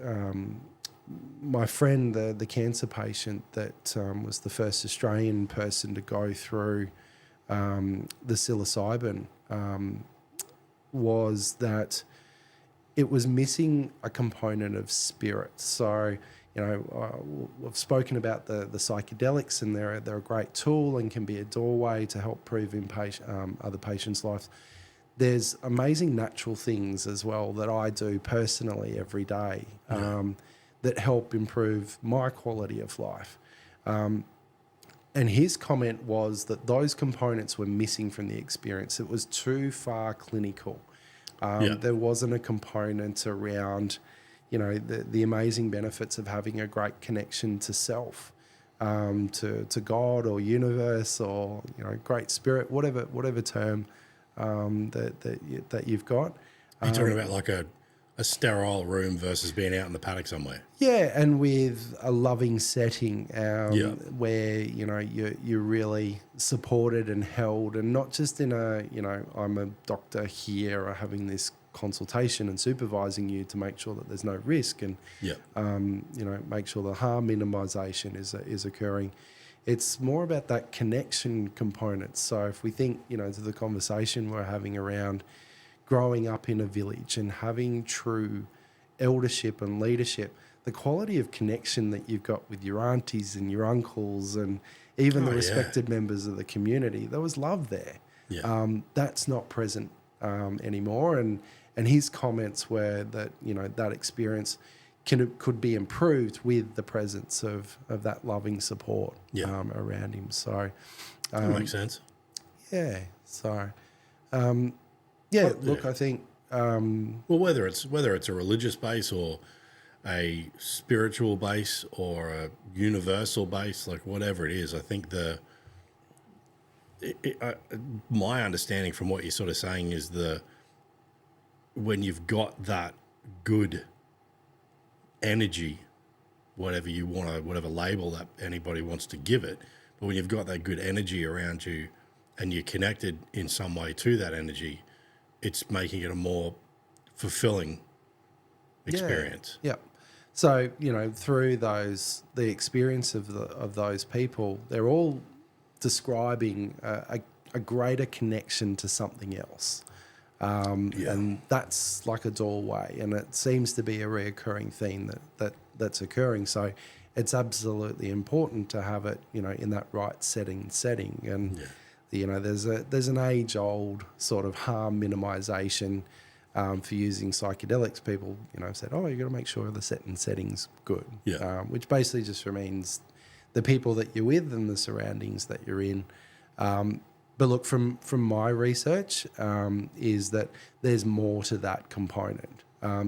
[SPEAKER 1] my friend, the cancer patient that was the first Australian person to go through the psilocybin, was that it was missing a component of spirit. So, I've spoken about the psychedelics, and they're a great tool and can be a doorway to help improve other patients' lives. There's amazing natural things as well that I do personally every day. That help improve my quality of life. And his comment was that those components were missing from the experience. It was too far clinical. There wasn't a component around, the amazing benefits of having a great connection to self, to God or universe or, great spirit, whatever term that you've got.
[SPEAKER 2] You're talking about like a sterile room versus being out in the paddock somewhere.
[SPEAKER 1] Yeah, and with a loving setting where, you're really supported and held, and not just in I'm a doctor here or having this consultation and supervising you to make sure that there's no risk and, make sure the harm minimisation is occurring. It's more about that connection component. So if we think, to the conversation we're having around growing up in a village and having true eldership and leadership, the quality of connection that you've got with your aunties and your uncles and even the respected members of the community, there was love there. That's not present anymore. And his comments were that, that experience could be improved with the presence of that loving support around him. So
[SPEAKER 2] that makes sense.
[SPEAKER 1] Yeah. So I think
[SPEAKER 2] whether it's a religious base or a spiritual base or a universal base, like whatever it is, I think my understanding from what you're sort of saying is when you've got that good energy, whatever label that anybody wants to give it, but when you've got that good energy around you and you're connected in some way to that energy, it's making it a more fulfilling experience.
[SPEAKER 1] Yeah. So, through the experience of those people, they're all describing a greater connection to something else. And that's like a doorway, and it seems to be a reoccurring theme that's occurring. So it's absolutely important to have it, in that right setting. And there's an age-old sort of harm minimisation for using psychedelics, people, said, oh, you got to make sure the setting's good.
[SPEAKER 2] Yeah.
[SPEAKER 1] Which basically just means the people that you're with and the surroundings that you're in. But look, from my research, is that there's more to that component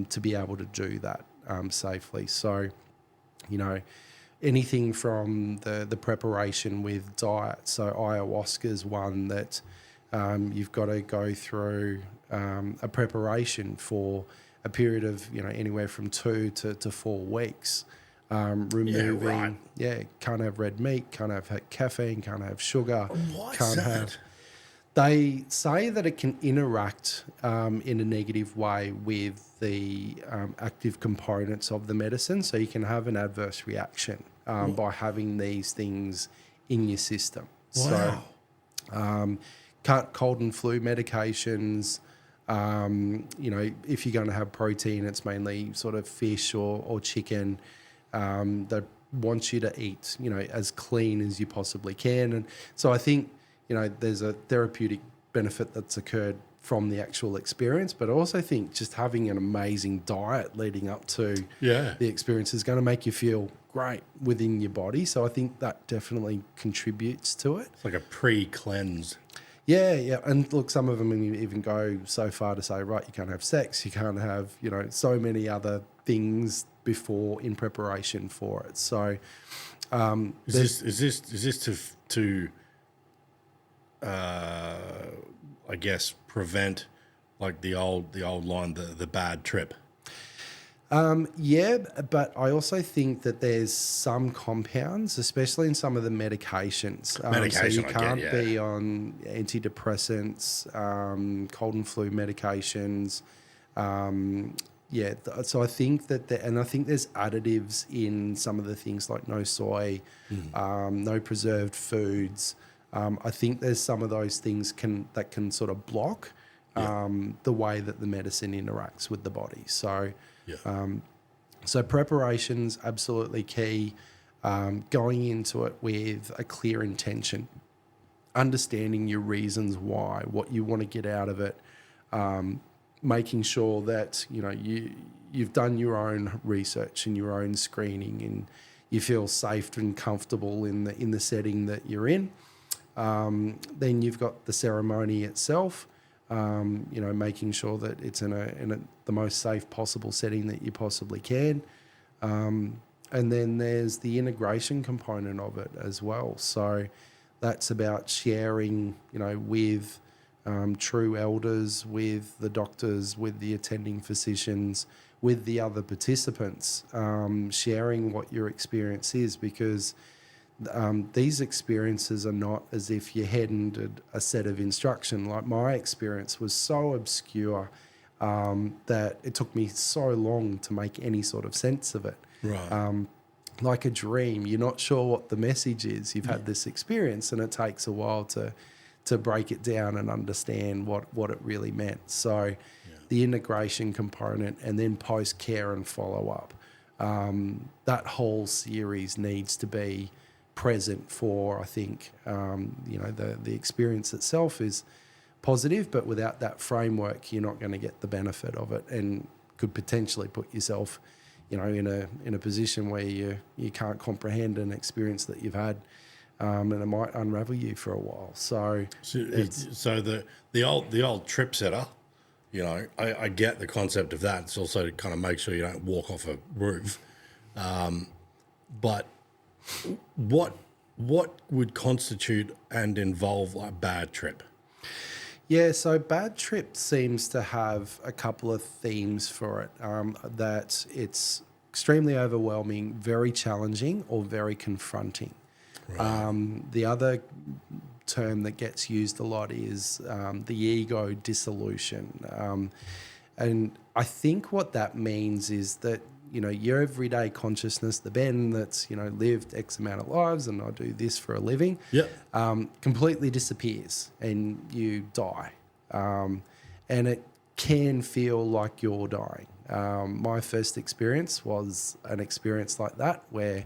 [SPEAKER 1] to be able to do that safely. So, anything from the preparation with diet. So ayahuasca is one that you've got to go through a preparation for a period of anywhere from 2 to 4 weeks. Removing, can't have red meat, can't have caffeine, can't have sugar.
[SPEAKER 2] Why
[SPEAKER 1] can't
[SPEAKER 2] is that?
[SPEAKER 1] have. They say that it can interact in a negative way with the active components of the medicine, so you can have an adverse reaction by having these things in your system.
[SPEAKER 2] Wow.
[SPEAKER 1] So, cold and flu medications. If you're going to have protein, it's mainly sort of fish or chicken. They want you to eat, as clean as you possibly can. And so I think, there's a therapeutic benefit that's occurred from the actual experience, but I also think just having an amazing diet leading up to the experience is going to make you feel great within your body. So I think that definitely contributes to it.
[SPEAKER 2] It's like a pre-cleanse.
[SPEAKER 1] Yeah. And look, some of them even go so far to say, right, you can't have sex, you can't have, so many other things before in preparation for it. So
[SPEAKER 2] Is this to I guess prevent like the old line, the bad trip?
[SPEAKER 1] Yeah, but I also think that there's some compounds, especially in some of the medications. So you can't be on antidepressants, cold and flu medications. So I think and I think there's additives in some of the things like no soy, no preserved foods. I think there's some of those things that can sort of block the way that the medicine interacts with the body. So. So preparation's absolutely key. Going into it with a clear intention, understanding your reasons why, what you want to get out of it, making sure that you've done your own research and your own screening, and you feel safe and comfortable in the setting that you're in. Then you've got the ceremony itself. Making sure that it's in the most safe possible setting that you possibly can. And then there's the integration component of it as well. So that's about sharing, with true elders, with the doctors, with the attending physicians, with the other participants, sharing what your experience is, because these experiences are not as if you're handed a set of instruction. Like my experience was so obscure that it took me so long to make any sort of sense of it.
[SPEAKER 2] Right.
[SPEAKER 1] Like a dream, you're not sure what the message is. You've had this experience, and it takes a while to break it down and understand what it really meant. So the integration component, and then post-care and follow-up, that whole series needs to be present for, I think, the experience itself is positive, but without that framework, you're not going to get the benefit of it, and could potentially put yourself, in a position where you can't comprehend an experience that you've had, and it might unravel you for a while. So
[SPEAKER 2] the old trip setter, I get the concept of that. It's also to kind of make sure you don't walk off a roof, but what would constitute and involve a bad trip?
[SPEAKER 1] Yeah, so bad trip seems to have a couple of themes for it. That it's extremely overwhelming, very challenging, or very confronting. Right. The other term that gets used a lot is the ego dissolution. And I think what that means is that your everyday consciousness, the Ben that's, lived X amount of lives and I do this for a living, completely disappears and you die. And it can feel like you're dying. My first experience was an experience like that where,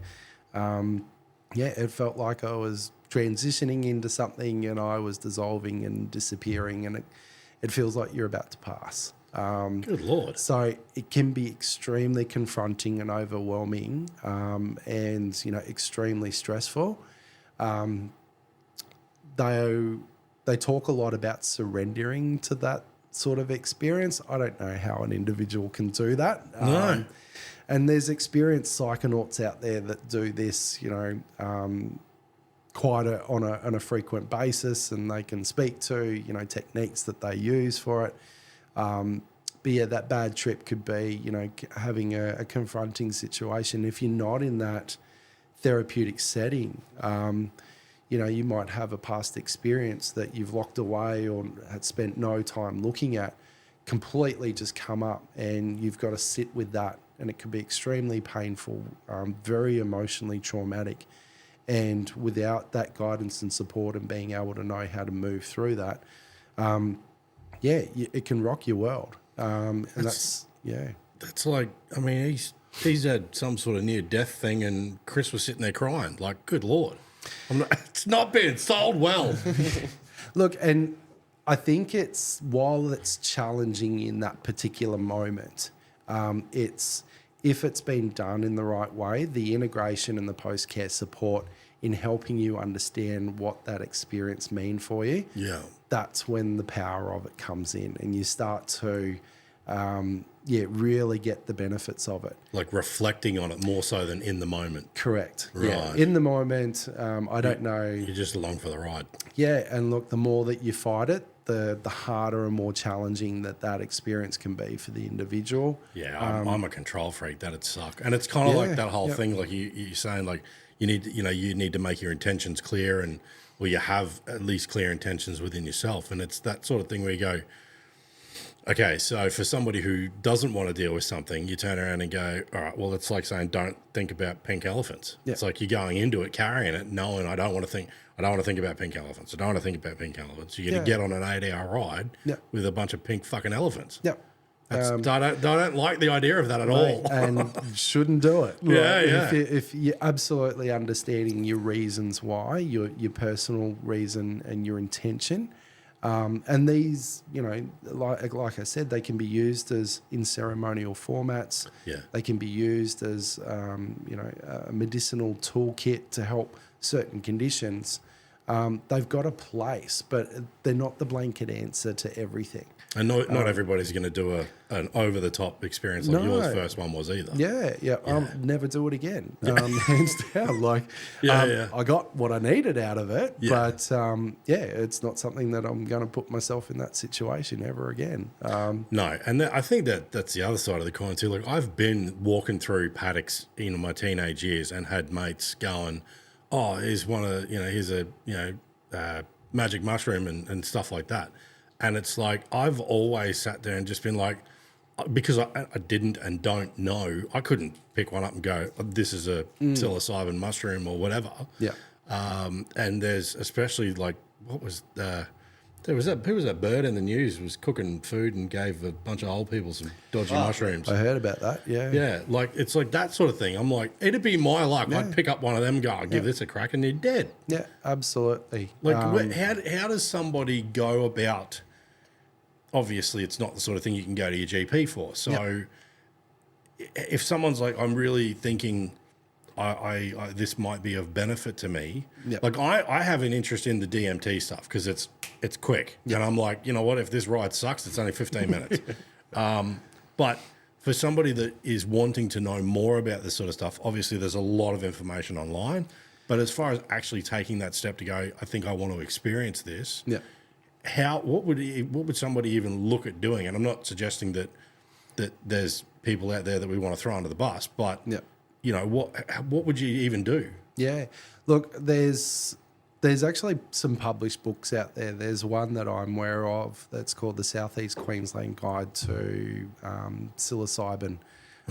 [SPEAKER 1] it felt like I was transitioning into something and I was dissolving and disappearing, and it feels like you're about to pass.
[SPEAKER 2] Good Lord.
[SPEAKER 1] So it can be extremely confronting and overwhelming, and extremely stressful. They talk a lot about surrendering to that sort of experience. I don't know how an individual can do that.
[SPEAKER 2] No.
[SPEAKER 1] And there's experienced psychonauts out there that do this, quite on a frequent basis, and they can speak to, techniques that they use for it. But yeah, that bad trip could be, having a confronting situation. If you're not in that therapeutic setting, you might have a past experience that you've locked away or had spent no time looking at, completely just come up, and you've got to sit with that. And it can be extremely painful, very emotionally traumatic. And without that guidance and support and being able to know how to move through that, it can rock your world. That's
[SPEAKER 2] like, I mean, he's had some sort of near-death thing, and Chris was sitting there crying. Like, good Lord. It's not being sold well.
[SPEAKER 1] Look, and I think while it's challenging in that particular moment, if it's been done in the right way, the integration and the post-care support in helping you understand what that experience mean for you, that's when the power of it comes in, and you start to really get the benefits of it.
[SPEAKER 2] Like reflecting on it more so than in the moment.
[SPEAKER 1] Correct.
[SPEAKER 2] Right.
[SPEAKER 1] Yeah. In the moment, I don't know.
[SPEAKER 2] You're just along for the ride.
[SPEAKER 1] Yeah, and look, the more that you fight it, the harder and more challenging that experience can be for the individual.
[SPEAKER 2] Yeah, I'm a control freak. That'd suck. And it's kind of like that whole thing, like you're saying, like you need to make your intentions clear, and you have at least clear intentions within yourself. And it's that sort of thing where you go, okay, so for somebody who doesn't want to deal with something, you turn around and go, all right, well, it's like saying don't think about pink elephants. It's like you're going into it, carrying it, knowing I don't want to think about pink elephants. I don't want to think about pink elephants. You're going to get on an 8-hour ride with a bunch of pink fucking elephants.
[SPEAKER 1] Yeah.
[SPEAKER 2] I don't like the idea of that at all.
[SPEAKER 1] And you shouldn't do it.
[SPEAKER 2] Yeah.
[SPEAKER 1] If you're absolutely understanding your reasons why, your personal reason and your intention. And these, like I said, they can be used as in ceremonial formats.
[SPEAKER 2] Yeah.
[SPEAKER 1] They can be used as, a medicinal toolkit to help certain conditions. They've got a place, but they're not the blanket answer to everything.
[SPEAKER 2] And not everybody's going to do an over-the-top experience like yours first one was either.
[SPEAKER 1] Yeah. I'll never do it again. Hands down. I got what I needed out of it, but it's not something that I'm going to put myself in that situation ever again.
[SPEAKER 2] No, and I think that's the other side of the coin too. Like I've been walking through paddocks in my teenage years and had mates going, "Oh, here's a magic mushroom and stuff like that." And it's like, I've always sat there and just been like, because I didn't and don't know, I couldn't pick one up and go, this is a psilocybin mushroom or whatever.
[SPEAKER 1] Yeah.
[SPEAKER 2] And there's especially like, who was that bird in the news was cooking food and gave a bunch of old people some dodgy mushrooms.
[SPEAKER 1] I heard about that, yeah.
[SPEAKER 2] Yeah, like it's like that sort of thing. I'm like, it'd be my luck. I'd pick up one of them and go, I'll give this a crack, and they're dead.
[SPEAKER 1] Yeah, absolutely.
[SPEAKER 2] Like, how does somebody go about, obviously it's not the sort of thing you can go to your GP for. So if someone's like, I'm really thinking I this might be of benefit to me. Yep. Like I have an interest in the DMT stuff because it's quick. Yep. And I'm like, you know what, if this ride sucks, it's only 15 minutes. But for somebody that is wanting to know more about this sort of stuff, obviously there's a lot of information online. But as far as actually taking that step to go, I think I want to experience this.
[SPEAKER 1] Yeah.
[SPEAKER 2] What would somebody even look at doing? And I'm not suggesting that there's people out there that we want to throw under the bus, but you know, what would you even do? Yeah.
[SPEAKER 1] Look, there's actually some published books out there. There's one that I'm aware of that's called the Southeast Queensland Guide to Psilocybin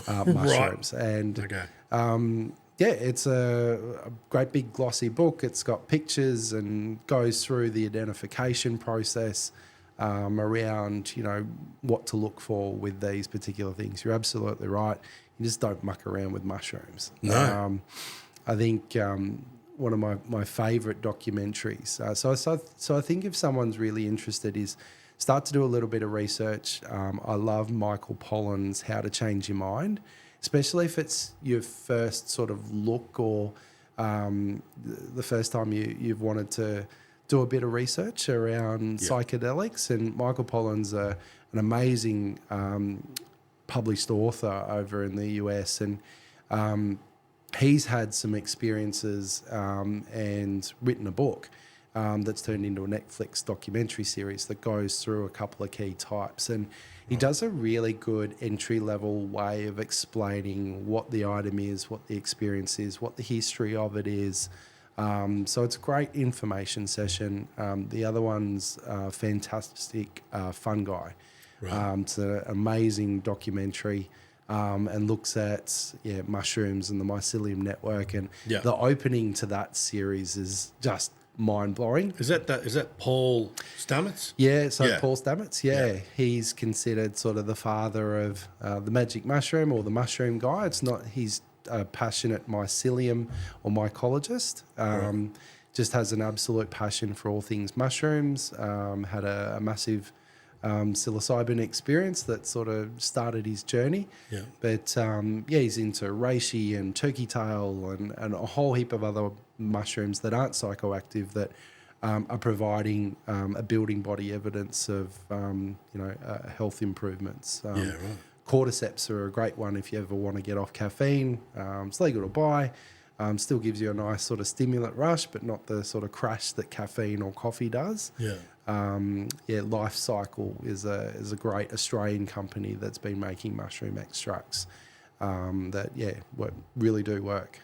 [SPEAKER 1] Mushrooms.
[SPEAKER 2] Right.
[SPEAKER 1] And it's a great big glossy book. It's got pictures and goes through the identification process around, you know, what to look for with these particular things. You're absolutely right. You just don't muck around with mushrooms.
[SPEAKER 2] No.
[SPEAKER 1] I think one of my favourite documentaries. So I think if someone's really interested is start to do a little bit of research. I love Michael Pollan's How to Change Your Mind, especially if it's your first sort of look or the first time you've wanted to do a bit of research around psychedelics. And Michael Pollan's an amazing published author over in the US, and he's had some experiences and written a book that's turned into a Netflix documentary series that goes through a couple of key types. And he does a really good entry-level way of explaining what the item is, what the experience is, what the history of it is. So it's a great information session. The other one's fantastic, Fungi. Right. It's an amazing documentary and looks at mushrooms and the mycelium network. And the opening to that series is just mind-blowing.
[SPEAKER 2] Is that Paul Stamets?
[SPEAKER 1] Yeah, so Paul Stamets, he's considered sort of the father of the magic mushroom or the mushroom guy. It's not, he's a passionate mycelium or mycologist, just has an absolute passion for all things mushrooms, had a massive psilocybin experience that sort of started his journey. Yeah. But he's into reishi and turkey tail and a whole heap of other mushrooms that aren't psychoactive that are providing a building body evidence of health improvements. Cordyceps are a great one if you ever want to get off caffeine. It's legal to buy. Still gives you a nice sort of stimulant rush, but not the sort of crash that caffeine or coffee does. Life Cycle is a great Australian company that's been making mushroom extracts that really do work.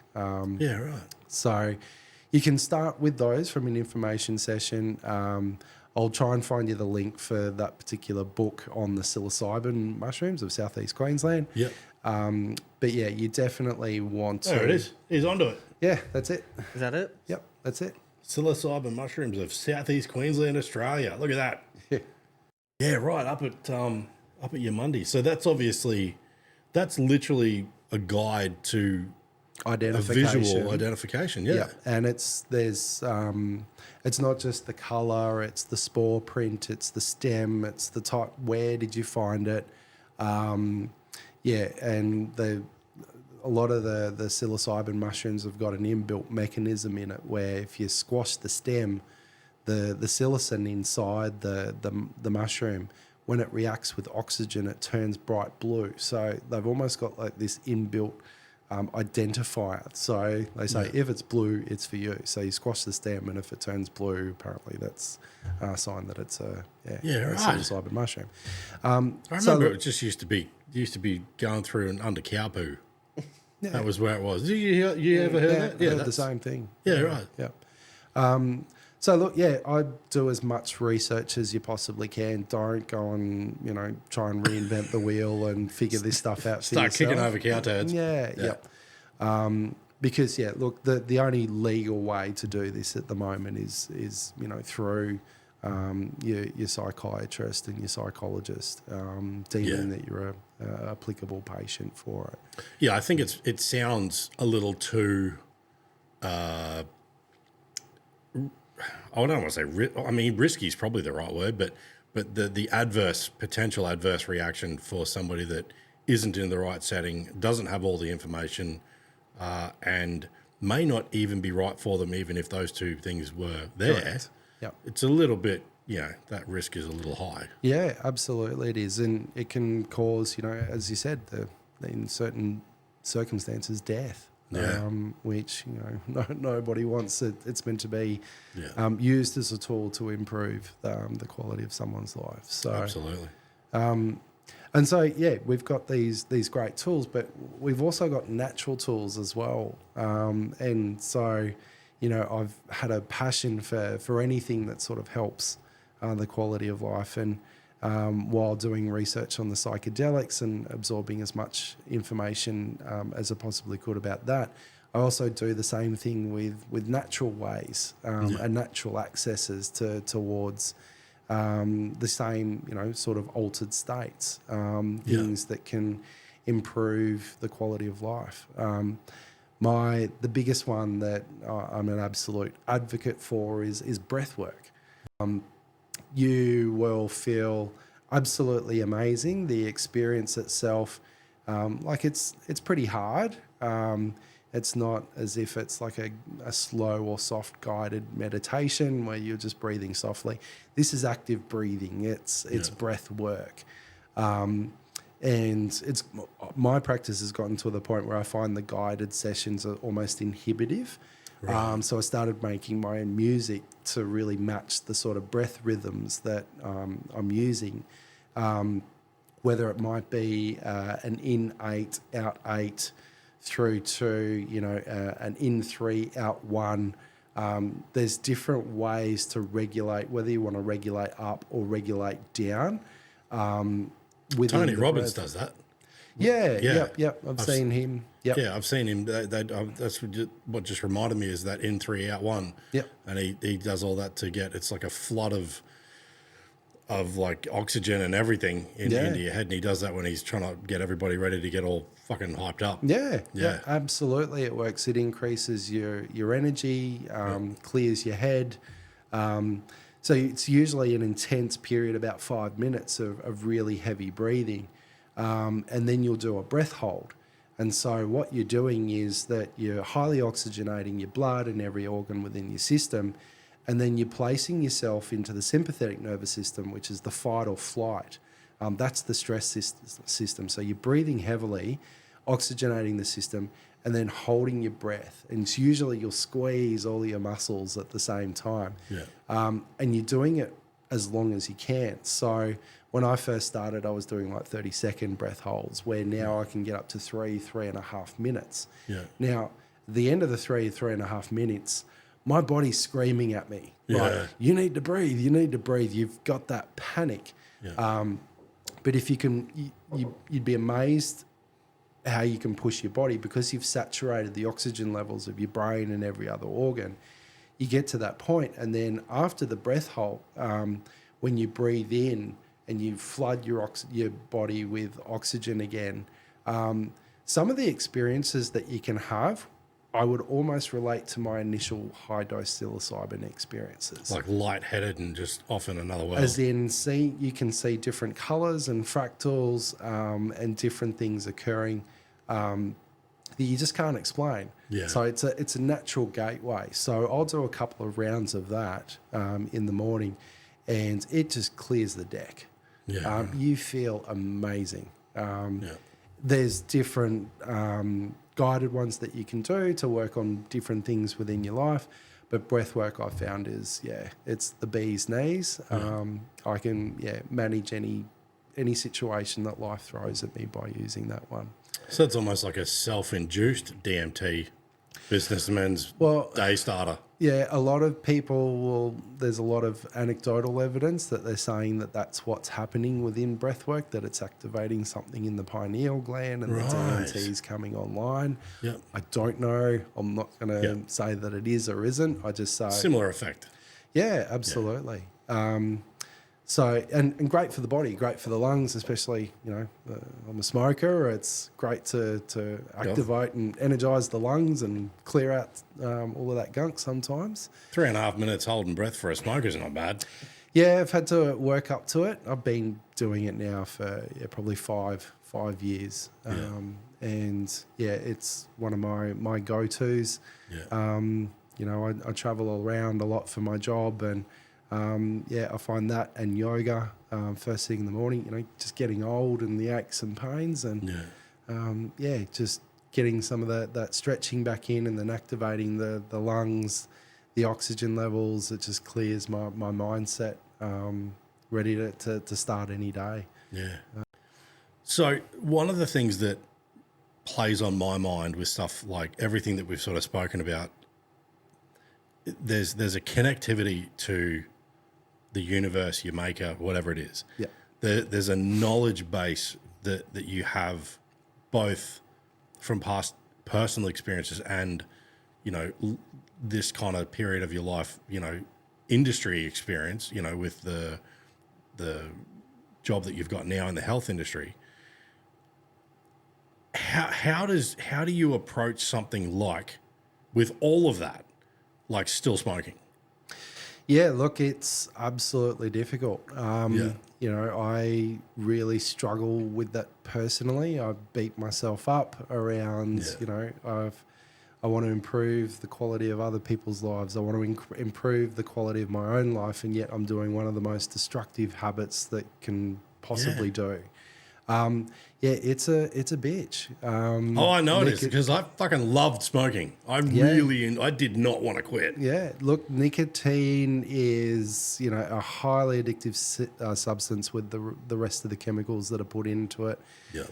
[SPEAKER 1] So you can start with those from an information session. I'll try and find you the link for that particular book on the psilocybin mushrooms of southeast Queensland. But you definitely want to.
[SPEAKER 2] There it is. He's onto it.
[SPEAKER 1] Yeah, that's it.
[SPEAKER 4] Is that it?
[SPEAKER 1] Yep, that's it.
[SPEAKER 2] Psilocybin mushrooms of southeast Queensland, Australia. Look at that. Yeah, right up at Yamundi. So that's literally a guide to
[SPEAKER 1] identification.
[SPEAKER 2] A visual identification. Yeah.
[SPEAKER 1] And it's not just the colour, it's the spore print, it's the stem, it's the type, where did you find it? And a lot of the psilocybin mushrooms have got an inbuilt mechanism in it where if you squash the stem, the psilocin inside the mushroom, when it reacts with oxygen, it turns bright blue. So they've almost got like this inbuilt identifier. So they say if it's blue, it's for you. So you squash the stem, and if it turns blue, apparently that's a sign that it's a psilocybin mushroom.
[SPEAKER 2] I remember it just used to be going through and under cow poo. Yeah. That was where it was. You ever heard that?
[SPEAKER 1] Yeah, the same thing.
[SPEAKER 2] Yeah, right.
[SPEAKER 1] Yeah. So look, I do as much research as you possibly can. Don't go and try and reinvent the wheel and figure this stuff out.
[SPEAKER 2] Start kicking over cow turds.
[SPEAKER 1] Because look, the only legal way to do this at the moment is through your psychiatrist and your psychologist deeming that you're a applicable patient for it.
[SPEAKER 2] Yeah, I think it sounds a little too. I don't want to say. Risky is probably the right word, but the potential adverse reaction for somebody that isn't in the right setting, doesn't have all the information, and may not even be right for them, even if those two things were there. Correct.
[SPEAKER 1] Yep.
[SPEAKER 2] It's a little bit, that risk is a little high.
[SPEAKER 1] Yeah, absolutely it is. And it can cause, as you said, in certain circumstances, death, which, nobody wants it. It's meant to be used as a tool to improve the quality of someone's life. So
[SPEAKER 2] absolutely.
[SPEAKER 1] And so, we've got these great tools, but we've also got natural tools as well. And so, I've had a passion for anything that sort of helps the quality of life. And while doing research on the psychedelics and absorbing as much information as I possibly could about that, I also do the same thing with natural ways and natural accesses towards the same, sort of altered states, things that can improve the quality of life. The biggest one that I'm an absolute advocate for is breath work. you will feel absolutely amazing. The experience itself, it's pretty hard. It's not as if it's like a slow or soft guided meditation where you're just breathing softly. This is active breathing. It's breath work. And it's my practice has gotten to the point where I find the guided sessions are almost inhibitive. Right. So I started making my own music to really match the sort of breath rhythms that I'm using, whether it might be an in 8, out 8, through to, an in 3, out 1. There's different ways to regulate, whether you want to regulate up or regulate down.
[SPEAKER 2] Tony Robbins does that.
[SPEAKER 1] Yeah. Yep. I've seen him. Yep.
[SPEAKER 2] Yeah, I've seen him. That's what just reminded me is that in 3, out 1.
[SPEAKER 1] Yep.
[SPEAKER 2] And he does all that to get, it's like a flood of like oxygen and everything into your head. And he does that when he's trying to get everybody ready to get all fucking hyped up.
[SPEAKER 1] Yeah, absolutely. It works. It increases your energy, clears your head. So it's usually an intense period, about 5 minutes of really heavy breathing. And then you'll do a breath hold. And so what you're doing is that you're highly oxygenating your blood and every organ within your system, and then you're placing yourself into the sympathetic nervous system, which is the fight or flight. That's the stress system. So you're breathing heavily, oxygenating the system, and then holding your breath. And it's usually you'll squeeze all your muscles at the same time. Yeah. And you're doing it as long as you can. So when I first started, I was doing like 30-second breath holds, where now I can get up to 3.5 minutes. Yeah. Now, at the end of the 3.5 minutes, my body's screaming at me, like, you need to breathe, You've got that panic. Yeah. But if you can, you'd be amazed how you can push your body, because you've saturated the oxygen levels of your brain and every other organ. You get to that point, and then after the breath hold, when you breathe in and you flood your body with oxygen again, some of the experiences that you can have, I would almost relate to my initial high-dose psilocybin experiences.
[SPEAKER 2] Like lightheaded and just off in another world.
[SPEAKER 1] As in, you can see different colours and fractals and different things occurring that you just can't explain. Yeah. So it's a natural gateway. So I'll do a couple of rounds of that in the morning, and it just clears the deck. Yeah. You feel amazing. There's different guided ones that you can do to work on different things within your life, but breath work I found is, it's the bee's knees. I can manage any situation that life throws at me by using that one.
[SPEAKER 2] So it's almost like a self-induced DMT, businessman's day starter.
[SPEAKER 1] Yeah, a lot of people there's a lot of anecdotal evidence that they're saying that that's what's happening within breathwork, that it's activating something in the pineal gland and the DMT is coming online. Yep. I don't know. I'm not going to say that it is or isn't. I just say...
[SPEAKER 2] Similar effect.
[SPEAKER 1] Yeah, absolutely. Yeah. So, and great for the body, great for the lungs, especially, I'm a smoker. It's great to activate and energise the lungs and clear out all of that gunk sometimes.
[SPEAKER 2] 3.5 minutes holding breath for a smoker is not bad.
[SPEAKER 1] Yeah, I've had to work up to it. I've been doing it now for probably five years. And it's one of my go-tos. Yeah. I travel all around a lot for my job, and I find that and yoga first thing in the morning, just getting old and the aches and pains, and just getting some of that stretching back in, and then activating the lungs, the oxygen levels. It just clears my mindset, ready to start any day. Yeah.
[SPEAKER 2] So one of the things that plays on my mind with stuff like everything that we've sort of spoken about, there's a connectivity to the universe, your maker, whatever it is. Yeah. There's a knowledge base that you have, both from past personal experiences and, this kind of period of your life, industry experience, with the job that you've got now in the health industry. How do you approach something like, with all of that, like still smoking?
[SPEAKER 1] Yeah, look, it's absolutely difficult. You know, I really struggle with that personally. I beat myself up around, you know, I want to improve the quality of other people's lives. I want to improve the quality of my own life, and yet I'm doing one of the most destructive habits that can possibly do. Yeah, it's a bitch.
[SPEAKER 2] I know it is because I fucking loved smoking. I did not want to quit.
[SPEAKER 1] Yeah, look, nicotine is, you know, a highly addictive substance with the rest of the chemicals that are put into it.
[SPEAKER 2] Yeah.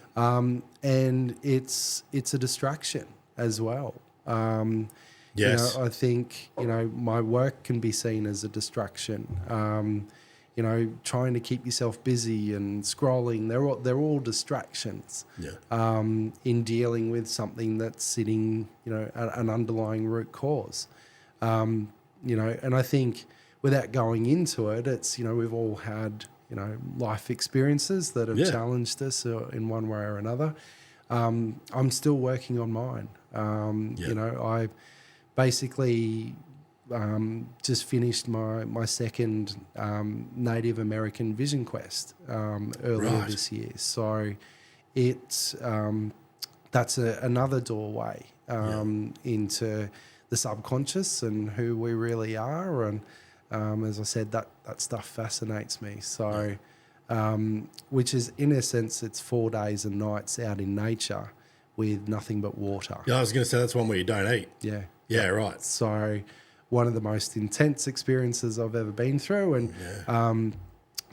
[SPEAKER 1] And it's a distraction as well.
[SPEAKER 2] Yes.
[SPEAKER 1] You know, I think, you know, my work can be seen as a distraction. You know, trying to keep yourself busy and scrolling, they're all distractions.
[SPEAKER 2] Yeah.
[SPEAKER 1] In dealing with something that's sitting, you know, an underlying root cause. You know, and I think without going into it, it's, you know, we've all had, you know, life experiences that have challenged us in one way or another. I'm still working on mine. You know, I basically just finished my second Native American Vision Quest earlier this year. So it's that's another doorway into the subconscious and who we really are. And as I said, that stuff fascinates me. So, which is, in a sense, it's 4 days and nights out in nature with nothing but water.
[SPEAKER 2] Yeah, I was going to say that's one where you don't eat.
[SPEAKER 1] Yeah.
[SPEAKER 2] Yeah, right.
[SPEAKER 1] So one of the most intense experiences I've ever been through. And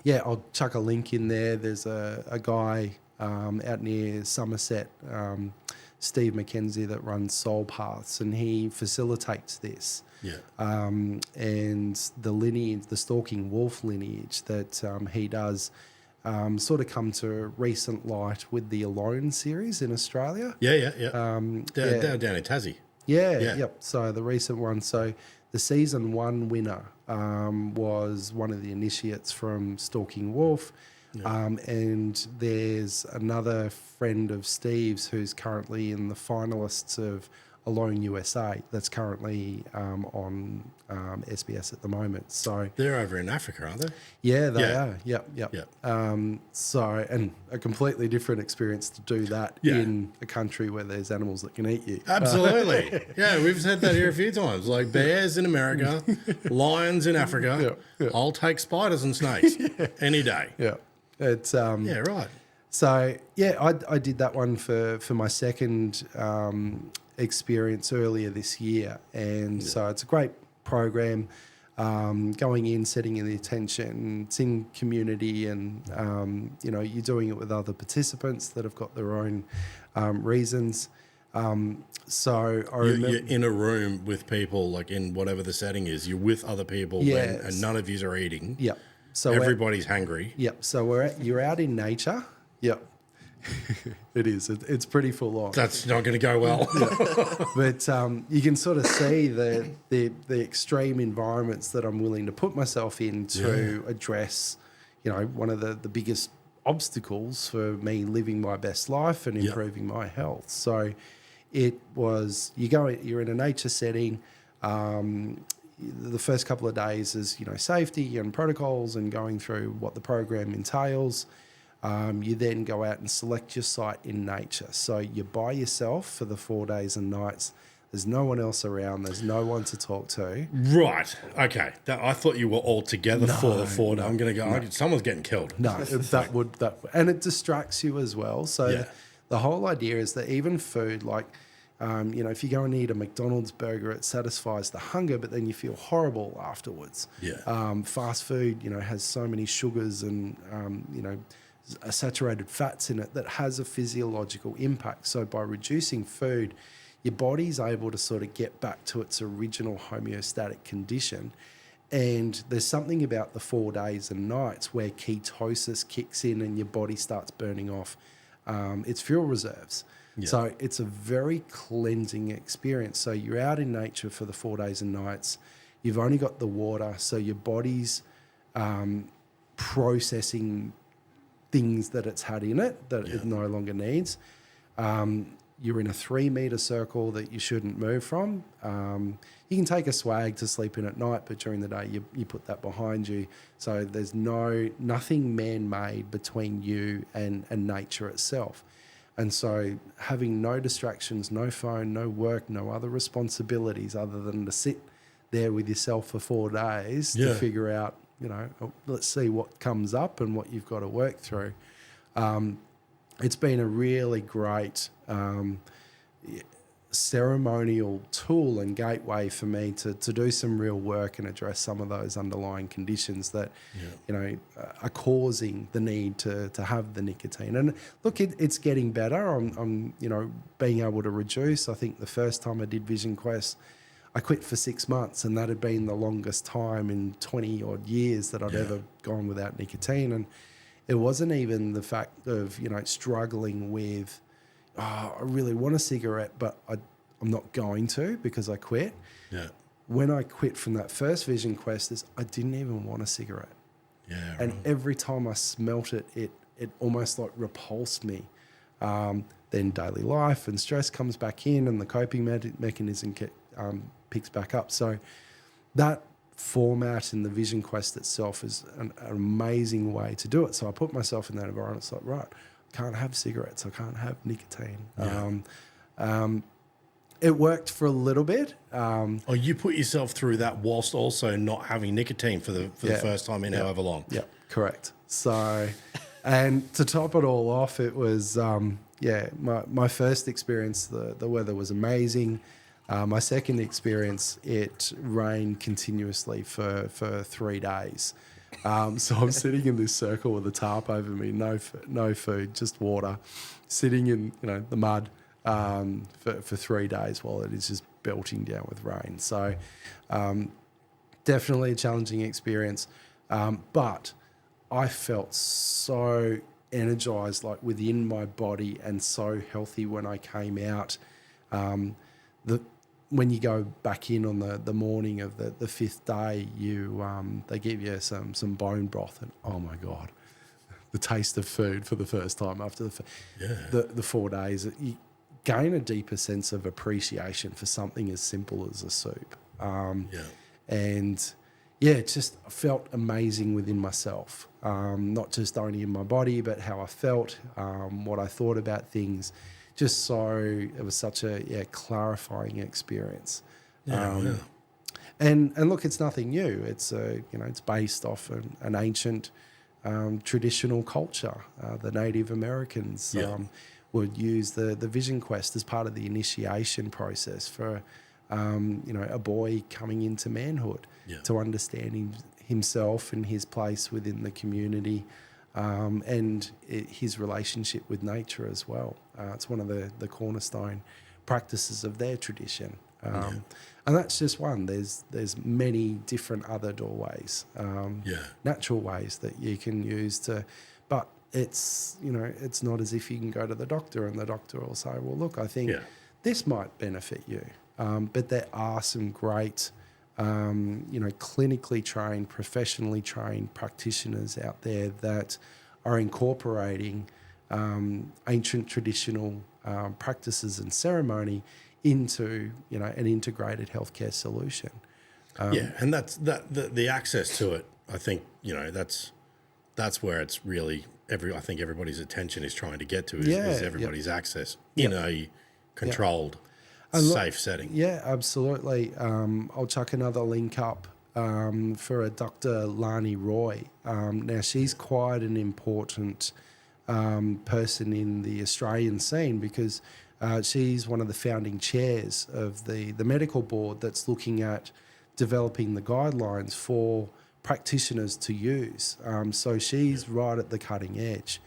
[SPEAKER 1] I'll chuck a link in there. There's a guy out near Somerset, Steve McKenzie, that runs Soul Paths, and he facilitates this.
[SPEAKER 2] Yeah.
[SPEAKER 1] And the lineage, the stalking wolf lineage that he does, sort of come to recent light with the Alone series in Australia.
[SPEAKER 2] Yeah. They're down in Tassie.
[SPEAKER 1] Yep. So the recent one. So the season 1 winner was one of the initiates from Stalking Wolf. And there's another friend of Steve's who's currently in the finalists of Alone USA that's currently on SBS at the moment. So
[SPEAKER 2] they're over in Africa, aren't they?
[SPEAKER 1] Yeah, they are. Yep. So, and a completely different experience to do that in a country where there's animals that can eat you.
[SPEAKER 2] Absolutely. Yeah, we've said that here a few times. Like bears in America, lions in Africa.
[SPEAKER 1] Yeah.
[SPEAKER 2] I'll take spiders and snakes any day.
[SPEAKER 1] Yeah. It's
[SPEAKER 2] yeah, right.
[SPEAKER 1] So I did that one for my second experience earlier this year, and so it's a great program. Going in, setting in the attention, it's in community, and you know, you're doing it with other participants that have got their own reasons. So I remember
[SPEAKER 2] you're in a room with people, like in whatever the setting is. You're with other people, and none of you are eating.
[SPEAKER 1] Yep. So
[SPEAKER 2] everybody's hungry.
[SPEAKER 1] Yep. So you're out in nature. Yep. It is. It's pretty full on.
[SPEAKER 2] That's not going to go well.
[SPEAKER 1] But you can sort of see the extreme environments that I'm willing to put myself in to address, you know, one of the biggest obstacles for me living my best life and improving my health. So it was, you're in a nature setting. The first couple of days is, you know, safety and protocols and going through what the program entails. You then go out and select your site in nature. So you're by yourself for the 4 days and nights. There's no one else around. There's no one to talk to.
[SPEAKER 2] Right. Okay. I thought you were all together for the 4 days. I'm going to go, someone's getting killed.
[SPEAKER 1] No, and it distracts you as well. So the whole idea is that even food, like, you know, if you go and eat a McDonald's burger, it satisfies the hunger, but then you feel horrible afterwards.
[SPEAKER 2] Yeah.
[SPEAKER 1] Fast food, you know, has so many sugars and, you know, saturated fats in it that has a physiological impact. So by reducing food, your body's able to sort of get back to its original homeostatic condition. And there's something about the 4 days and nights where ketosis kicks in and your body starts burning off its fuel reserves. Yeah. So it's a very cleansing experience. So you're out in nature for the 4 days and nights. You've only got the water, so your body's processing things that it's had in it that it no longer needs. you're in a 3 meter circle that you shouldn't move from. You can take a swag to sleep in at night, but during the day you put that behind you. So there's nothing man-made between you and nature itself. And so having no distractions, no phone, no work, no other responsibilities other than to sit there with yourself for 4 days to figure out, let's see what comes up and what you've got to work through. It's been a really great ceremonial tool and gateway for me to do some real work and address some of those underlying conditions that are causing the need to have the nicotine. And look, it's getting better. I'm being able to reduce. I think the first time I did Vision Quest, I quit for 6 months, and that had been the longest time in 20 odd years that I'd ever gone without nicotine. And it wasn't even the fact of struggling with, I really want a cigarette, but I'm not going to because I quit. Yeah. When I quit from that first Vision Quest, I didn't even want a cigarette. Yeah. And every time I smelt it, it almost like repulsed me. Then daily life and stress comes back in, and the coping mechanism picks back up. So that format in the Vision Quest itself is an amazing way to do it. So I put myself in that environment. It's like, right, I can't have cigarettes, I can't have nicotine. Yeah. It worked for a little bit.
[SPEAKER 2] You put yourself through that whilst also not having nicotine for the first time in however long.
[SPEAKER 1] Yeah, correct. So, and to top it all off, it was my first experience. The weather was amazing. My second experience, it rained continuously for 3 days. So I'm sitting in this circle with a tarp over me, no food, just water, sitting in the mud for 3 days while it is just belting down with rain. So definitely a challenging experience, but I felt so energized, like within my body, and so healthy when I came out. When you go back in on the morning of the fifth day, they give you some bone broth, and oh my God, the taste of food for the first time after the 4 days. You gain a deeper sense of appreciation for something as simple as a soup. And it just felt amazing within myself, not just only in my body, but how I felt, what I thought about things. Just so it was such a clarifying experience. And look, it's nothing new. It's it's based off an ancient traditional culture. The Native Americans would use the Vision Quest as part of the initiation process for a boy coming into manhood to understand himself and his place within the community. And his relationship with nature as well. It's one of the cornerstone practices of their tradition. And that's just one. There's many different other doorways, natural ways that you can use but it's not as if you can go to the doctor and the doctor will say, well, look, I think this might benefit you. But there are some great clinically trained, professionally trained practitioners out there that are incorporating ancient traditional practices and ceremony into an integrated healthcare solution.
[SPEAKER 2] And that's the access to it. I think that's where it's really I think everybody's attention is trying to get to is everybody's access in a controlled. Safe setting.
[SPEAKER 1] Yeah, absolutely. I'll chuck another link up for a Dr. Lani Roy. Now, she's quite an important person in the Australian scene because she's one of the founding chairs of the medical board that's looking at developing the guidelines for practitioners to use. So she's right at the cutting edge.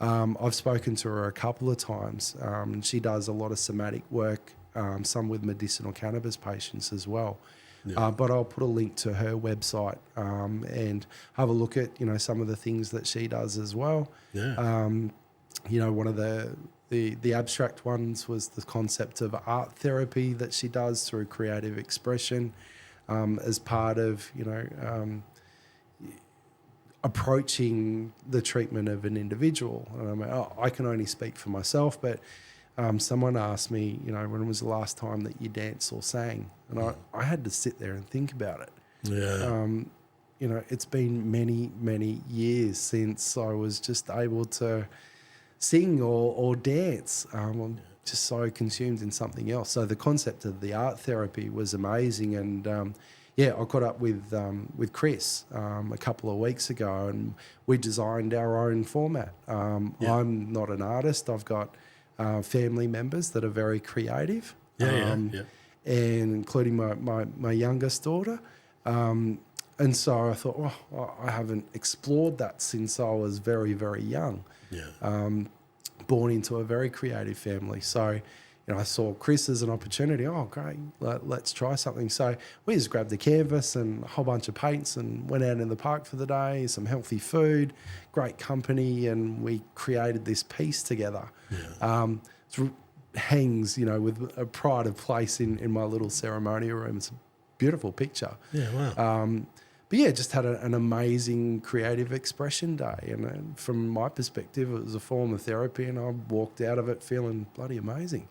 [SPEAKER 1] I've spoken to her a couple of times, and she does a lot of somatic work, some with medicinal cannabis patients as well. But I'll put a link to her website and have a look at some of the things that she does as well. One of the abstract ones was the concept of art therapy that she does through creative expression as part of approaching the treatment of an individual. And I can only speak for myself, but someone asked me, when was the last time that you danced or sang? And I had to sit there and think about it.
[SPEAKER 2] Yeah.
[SPEAKER 1] It's been many, many years since I was just able to sing or dance. I'm just so consumed in something else. So the concept of the art therapy was amazing. And I caught up with Chris a couple of weeks ago, and we designed our own format. I'm not an artist. I've got family members that are very creative, and including my youngest daughter. And so I thought, I haven't explored that since I was very, very young. Born into a very creative family. So, I saw Chris as an opportunity. Oh, great, let's try something. So we just grabbed the canvas and a whole bunch of paints and went out in the park for the day, some healthy food, great company, and we created this piece together. It hangs, with a pride of place in my little ceremonial room. It's a beautiful picture.
[SPEAKER 2] Yeah, wow.
[SPEAKER 1] But just had an amazing creative expression day. And from my perspective, it was a form of therapy, and I walked out of it feeling bloody amazing.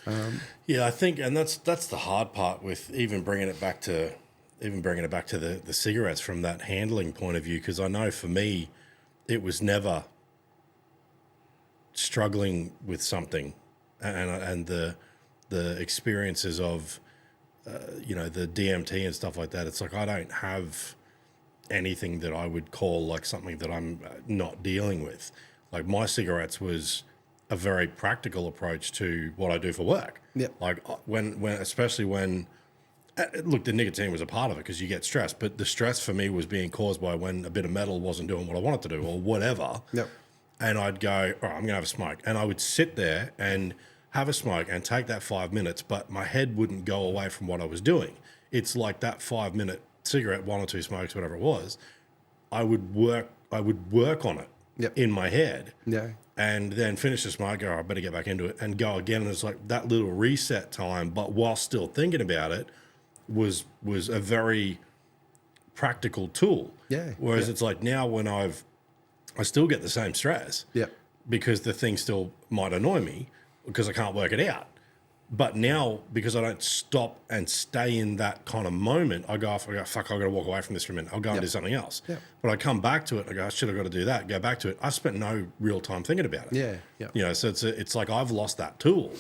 [SPEAKER 2] I think, and that's the hard part with even bringing it back to the cigarettes from that handling point of view, because I know for me, it was never struggling with something, and the experiences of the DMT and stuff like that. It's like I don't have anything that I would call like something that I'm not dealing with. Like my cigarettes was a very practical approach to what I do for work. Like especially when look, the nicotine was a part of it because you get stressed, but the stress for me was being caused by when a bit of metal wasn't doing what I wanted to do or whatever. And I'd go, all right, I'm gonna have a smoke, and I would sit there and have a smoke and take that 5 minutes, but my head wouldn't go away from what I was doing. It's like that 5 minute cigarette, 1 or 2 smokes, whatever it was, I would work on it in my head. And then finish the smoke, go, I better get back into it, and go again. And it's like that little reset time, but while still thinking about it was a very practical tool. Whereas it's like now when I still get the same stress because the thing still might annoy me because I can't work it out. But now, because I don't stop and stay in that kind of moment, I go, fuck, I've got to walk away from this for a minute. I'll go and do something else. But I come back to it, I go, shit, I've got to do that, go back to it. I spent no real time thinking about it. So it's like I've lost that tool.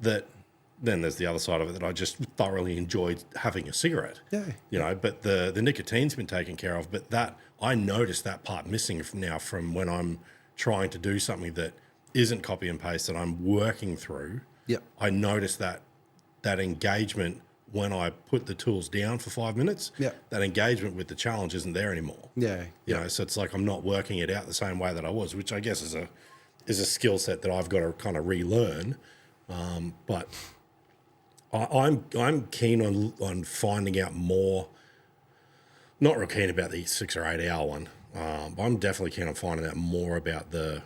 [SPEAKER 2] That then there's the other side of it that I just thoroughly enjoyed having a cigarette. But the nicotine's been taken care of, but that I noticed that part missing from when I'm trying to do something that isn't copy and paste that I'm working through. I noticed that engagement when I put the tools down for 5 minutes, that engagement with the challenge isn't there anymore. So it's like I'm not working it out the same way that I was, which I guess is a skill set that I've got to kind of relearn. But I'm keen on finding out more. Not real keen about the 6 or 8 hour one. I'm definitely keen on finding out more about the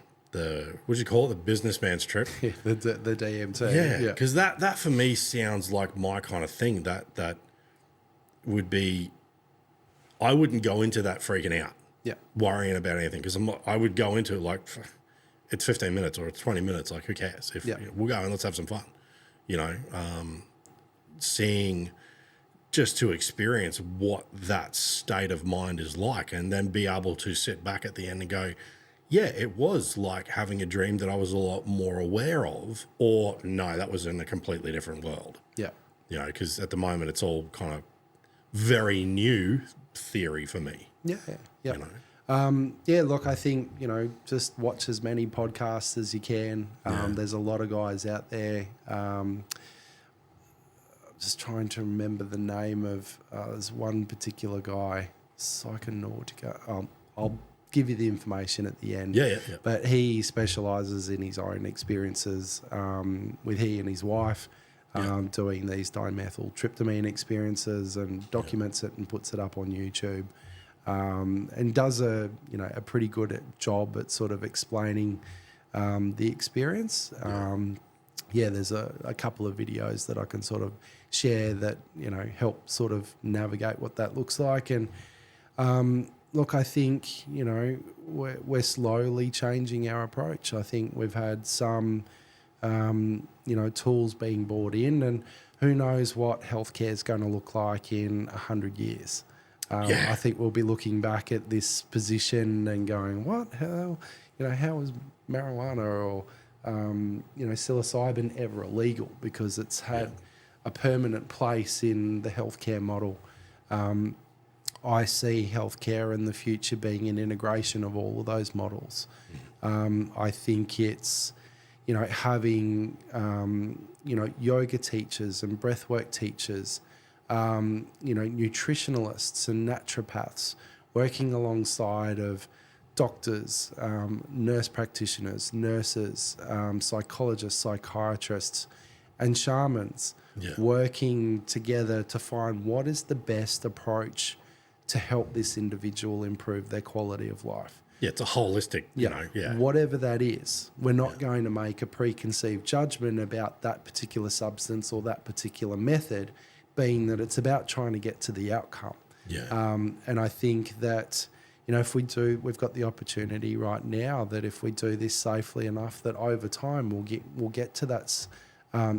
[SPEAKER 2] what do you call it? The businessman's trip.
[SPEAKER 1] The DMT.
[SPEAKER 2] Because that for me sounds like my kind of thing. That would be, I wouldn't go into that freaking out, worrying about anything. Because I would go into it like, it's 15 minutes or it's 20 minutes. Like, who cares? If we'll go and let's have some fun. Seeing, just to experience what that state of mind is like, and then be able to sit back at the end and go, it was like having a dream that I was a lot more aware of, or no, that was in a completely different world. Because at the moment it's all kind of very new theory for me.
[SPEAKER 1] Look, I think, just watch as many podcasts as you can. There's a lot of guys out there. Just trying to remember the name of, there's one particular guy, Psychonautica. I'll give you the information at the end. But he specialises in his own experiences with he and his wife doing these dimethyltryptamine experiences, and documents it and puts it up on YouTube, and does a pretty good job at sort of explaining the experience. There's a couple of videos that I can sort of share that help sort of navigate what that looks like. And look, I think, we're slowly changing our approach. I think we've had some tools being brought in, and who knows what healthcare is going to look like in 100 years. I think we'll be looking back at this position and going, what hell, how is marijuana or, psilocybin ever illegal? Because it's had a permanent place in the healthcare model. I see healthcare in the future being an integration of all of those models. I think it's, having, yoga teachers and breathwork teachers, nutritionalists and naturopaths working alongside of doctors, nurse practitioners, nurses, psychologists, psychiatrists, and shamans working together to find what is the best approach to help this individual improve their quality of life.
[SPEAKER 2] Yeah, it's a holistic,
[SPEAKER 1] whatever that is. We're not going to make a preconceived judgment about that particular substance or that particular method, being that it's about trying to get to the outcome. And I think that, if we've got the opportunity right now that if we do this safely enough, that over time we'll get to that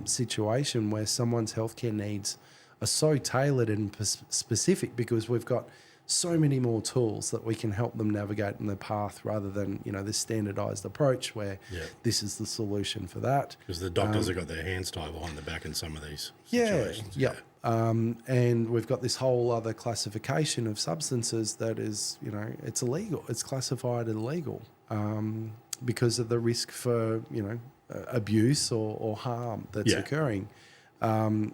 [SPEAKER 1] situation where someone's healthcare needs are so tailored and specific, because we've got so many more tools that we can help them navigate in the path, rather than this standardized approach where this is the solution for that.
[SPEAKER 2] Because the doctors have got their hands tied behind the back in some of these situations.
[SPEAKER 1] And we've got this whole other classification of substances that is, it's illegal. It's classified illegal because of the risk for, abuse or harm that's occurring. And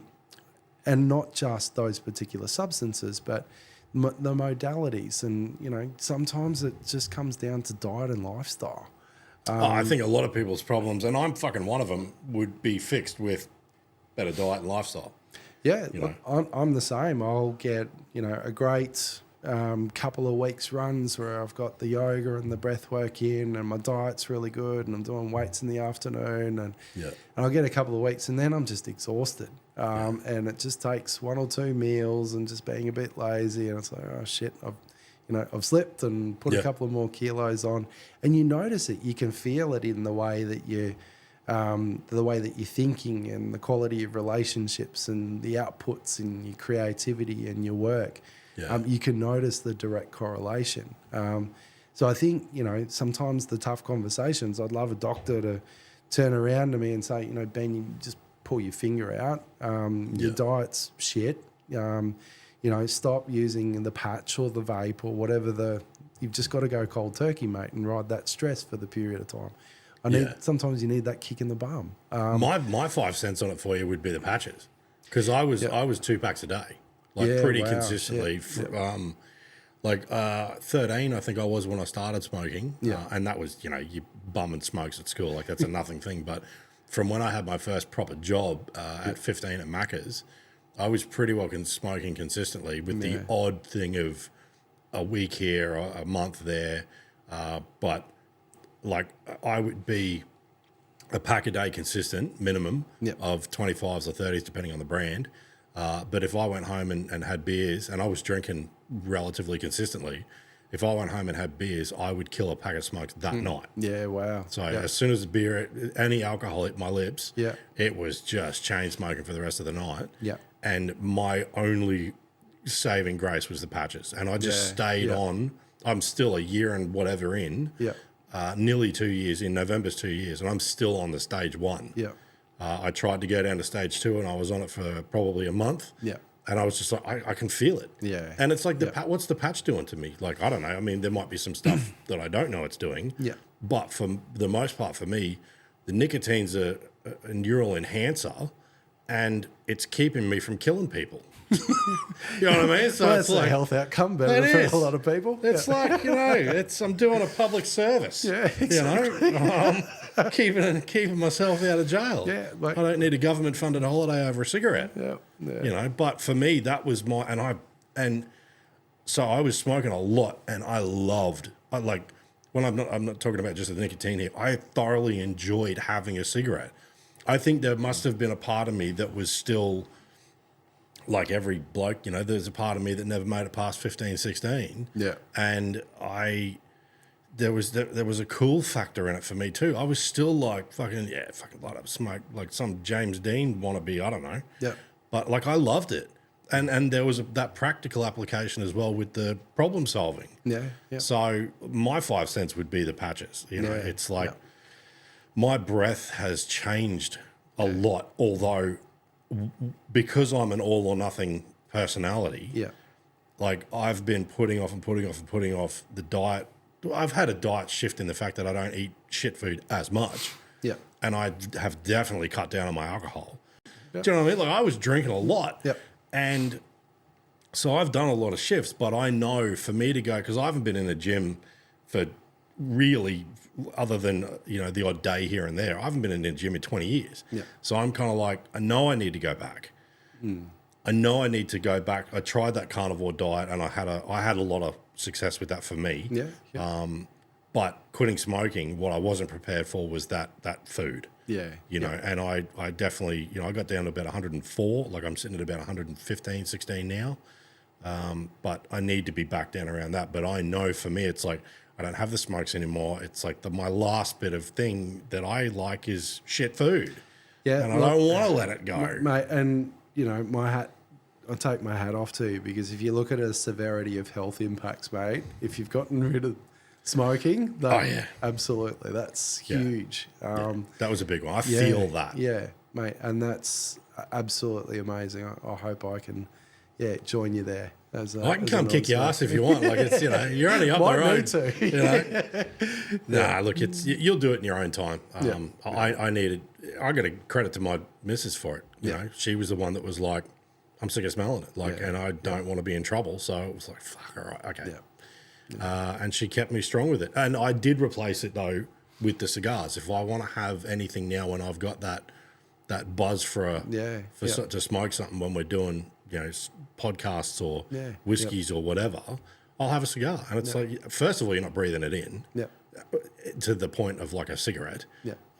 [SPEAKER 1] not just those particular substances, but the modalities. And, sometimes it just comes down to diet and lifestyle.
[SPEAKER 2] I think a lot of people's problems, and I'm fucking one of them, would be fixed with better diet and lifestyle.
[SPEAKER 1] Yeah, I'm the same. I'll get, a great couple of weeks runs where I've got the yoga and the breath work in, and my diet's really good, and I'm doing weights in the afternoon, and I'll get a couple of weeks, and then I'm just exhausted. And it just takes one or two meals and just being a bit lazy, and it's like, oh shit, I've slipped and put a couple of more kilos on, and you notice it. You can feel it in the way that you're thinking, and the quality of relationships and the outputs and your creativity and your work. You can notice the direct correlation. So I think, sometimes the tough conversations, I'd love a doctor to turn around to me and say, Ben, you just pull your finger out. Your diet's shit. Stop using the patch or the vape or whatever you've just got to go cold turkey, mate, and ride that stress for the period of time. Sometimes you need that kick in the bum.
[SPEAKER 2] My 5 cents on it for you would be the patches, because I was 2 packs a day, pretty consistently. 13, I think I was when I started smoking, and that was you bum and smokes at school, that's a nothing thing. But from when I had my first proper job at 15 at Macca's, I was pretty well smoking consistently, with the odd thing of a week here or a month there, but. I would be a pack a day consistent minimum of 25s or 30s, depending on the brand. But if I went home and had beers, and I was drinking relatively consistently, if I went home and had beers, I would kill a pack of smokes that night.
[SPEAKER 1] Yeah, wow.
[SPEAKER 2] So as soon as the beer, any alcohol hit my lips, it was just chain smoking for the rest of the night.
[SPEAKER 1] Yeah.
[SPEAKER 2] And my only saving grace was the patches. And I just stayed on. I'm still a year and whatever in.
[SPEAKER 1] Yeah.
[SPEAKER 2] Nearly 2 years in. November's 2 years, and I'm still on the stage 1.
[SPEAKER 1] Yeah.
[SPEAKER 2] I tried to go down to stage 2, and I was on it for probably a month.
[SPEAKER 1] Yeah.
[SPEAKER 2] And I was just like, I can feel it.
[SPEAKER 1] Yeah.
[SPEAKER 2] And it's like, what's the patch doing to me? I don't know. I mean, there might be some stuff that I don't know it's doing.
[SPEAKER 1] Yeah.
[SPEAKER 2] But for the most part, for me, the nicotine's a neural enhancer, and it's keeping me from killing people. You know what I mean? So
[SPEAKER 1] that's a health outcome better for a lot of people.
[SPEAKER 2] It's I'm doing a public service.
[SPEAKER 1] Yeah, exactly.
[SPEAKER 2] Keeping myself out of jail.
[SPEAKER 1] Yeah,
[SPEAKER 2] I don't need a government funded holiday over a cigarette.
[SPEAKER 1] Yeah.
[SPEAKER 2] But for me, that was so I was smoking a lot, and when I'm not talking about just the nicotine here, I thoroughly enjoyed having a cigarette. I think there must have been a part of me that was still, like every bloke, there's a part of me that never made it past 15, 16.
[SPEAKER 1] Yeah.
[SPEAKER 2] And I there was a cool factor in it for me too. I was still like fucking light up smoke like some James Dean wannabe. I don't know.
[SPEAKER 1] Yeah.
[SPEAKER 2] But like I loved it, and there was that practical application as well with the problem solving.
[SPEAKER 1] Yeah. Yeah.
[SPEAKER 2] So my 5 cents would be the patches. You know, it's like my breath has changed a lot. Although because I'm an all or nothing personality.
[SPEAKER 1] Yeah.
[SPEAKER 2] Like I've been putting off the diet. I've had a diet shift in the fact that I don't eat shit food as much.
[SPEAKER 1] Yeah.
[SPEAKER 2] And I have definitely cut down on my alcohol. Yep. Do you know what I mean? Like I was drinking a lot.
[SPEAKER 1] Yep.
[SPEAKER 2] And so I've done a lot of shifts, but I know for me to go, because I haven't been in a gym for really, other than, you know, the odd day here and there, I haven't been in a gym in 20 years.
[SPEAKER 1] Yeah.
[SPEAKER 2] So I'm kind of like, I know I need to go back. I know I need to go back. I tried that carnivore diet and I had a lot of success with that for me.
[SPEAKER 1] Yeah. Yeah.
[SPEAKER 2] But quitting smoking, what I wasn't prepared for was that food.
[SPEAKER 1] Yeah.
[SPEAKER 2] You know, and I definitely, you know, I got down to about 104. Like I'm sitting at about 115, 16 now. But I need to be back down around that. But I know for me, it's like I don't have the smokes anymore. It's like my last bit of thing that I like is shit food.
[SPEAKER 1] Yeah.
[SPEAKER 2] And I don't want to let it go.
[SPEAKER 1] Mate, and, you know, I take my hat off to you, because if you look at a severity of health impacts, mate, if you've gotten rid of smoking, absolutely, that's huge.
[SPEAKER 2] That was a big one. I feel that.
[SPEAKER 1] Yeah, mate, and that's absolutely amazing. I hope I can, join you there.
[SPEAKER 2] I can come kick your ass if you want. Like it's, you know, you're only up the road.
[SPEAKER 1] Need to.
[SPEAKER 2] You know? Nah, look, you'll do it in your own time. I needed. I got to credit to my missus for it. You know, she was the one that was like, I'm sick of smelling it, like, and I don't want to be in trouble. So it was like, fuck, all right, okay. And she kept me strong with it. And I did replace it though with the cigars. If I want to have anything now, when I've got that buzz to smoke something when we're doing, you know, podcasts or whiskeys or whatever, I'll have a cigar. And it's like, first of all, you're not breathing it in to the point of like a cigarette.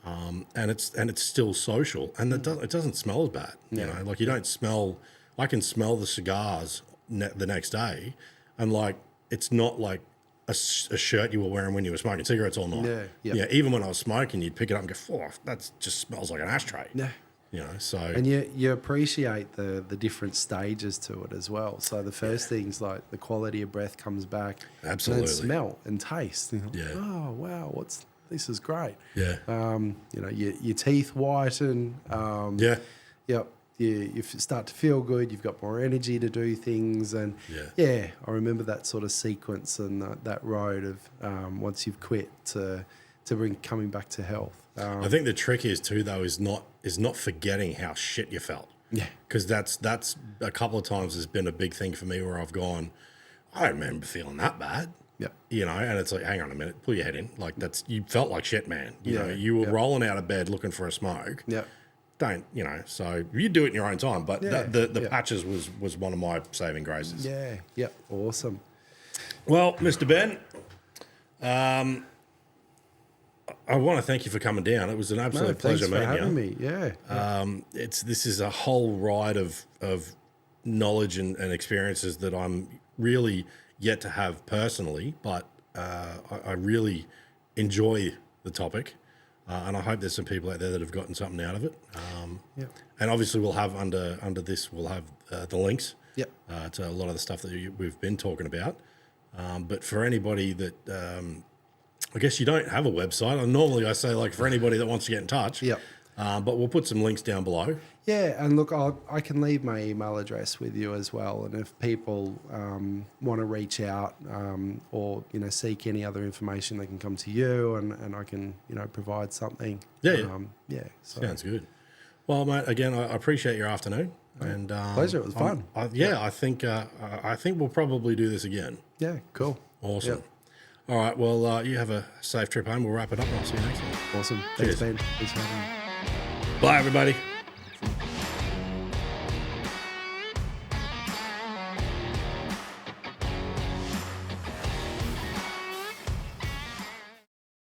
[SPEAKER 2] And it's still social, and it doesn't smell as bad. You know, like you don't smell. I can smell the cigars the next day, and like it's not like a shirt you were wearing when you were smoking cigarettes all night. Yeah. Even when I was smoking, you'd pick it up and go, "Oh, that just smells like an ashtray." Yeah. You know, so
[SPEAKER 1] and you appreciate the different stages to it as well. So the first thing's like the quality of breath comes back.
[SPEAKER 2] Absolutely.
[SPEAKER 1] And then smell and taste. And oh wow, this is great.
[SPEAKER 2] Yeah.
[SPEAKER 1] You know, your teeth whiten. Yep. You start to feel good. You've got more energy to do things, and I remember that sort of sequence and that road of once you've quit to bring coming back to health.
[SPEAKER 2] I think the trick is too though is not forgetting how shit you felt.
[SPEAKER 1] Yeah.
[SPEAKER 2] Because that's a couple of times has been a big thing for me where I've gone, I don't remember feeling that bad. Yeah. You know, and it's like, hang on a minute, pull your head in. Like you felt like shit, man. You know, you were rolling out of bed looking for a smoke. Yeah. Don't, you know, so you do it in your own time. But the patches was one of my saving graces.
[SPEAKER 1] Yeah. Yep. Awesome.
[SPEAKER 2] Well, Mr. Ben, I want to thank you for coming down. It was an absolute pleasure meeting you.
[SPEAKER 1] Thanks for having me. Yeah.
[SPEAKER 2] This is a whole ride of knowledge and experiences that I'm really yet to have personally, but I really enjoy the topic, and I hope there's some people out there that have gotten something out of it. And obviously we'll have under this, we'll have the links to a lot of the stuff that we've been talking about. But for anybody that, I guess you don't have a website. Normally I say like for anybody that wants to get in touch. But we'll put some links down below.
[SPEAKER 1] Yeah, and look, I can leave my email address with you as well. And if people want to reach out or, you know, seek any other information, they can come to you and I can, you know, provide something.
[SPEAKER 2] So.
[SPEAKER 1] Sounds
[SPEAKER 2] good. Well, mate, again, I appreciate your afternoon. And
[SPEAKER 1] pleasure. It was fun.
[SPEAKER 2] I think we'll probably do this again.
[SPEAKER 1] Yeah, cool.
[SPEAKER 2] Awesome.
[SPEAKER 1] Yep.
[SPEAKER 2] All right, well, you have a safe trip home. We'll wrap it up and I'll see you next time.
[SPEAKER 1] Awesome. Thanks, Ben. Thanks for having me.
[SPEAKER 2] Bye, everybody.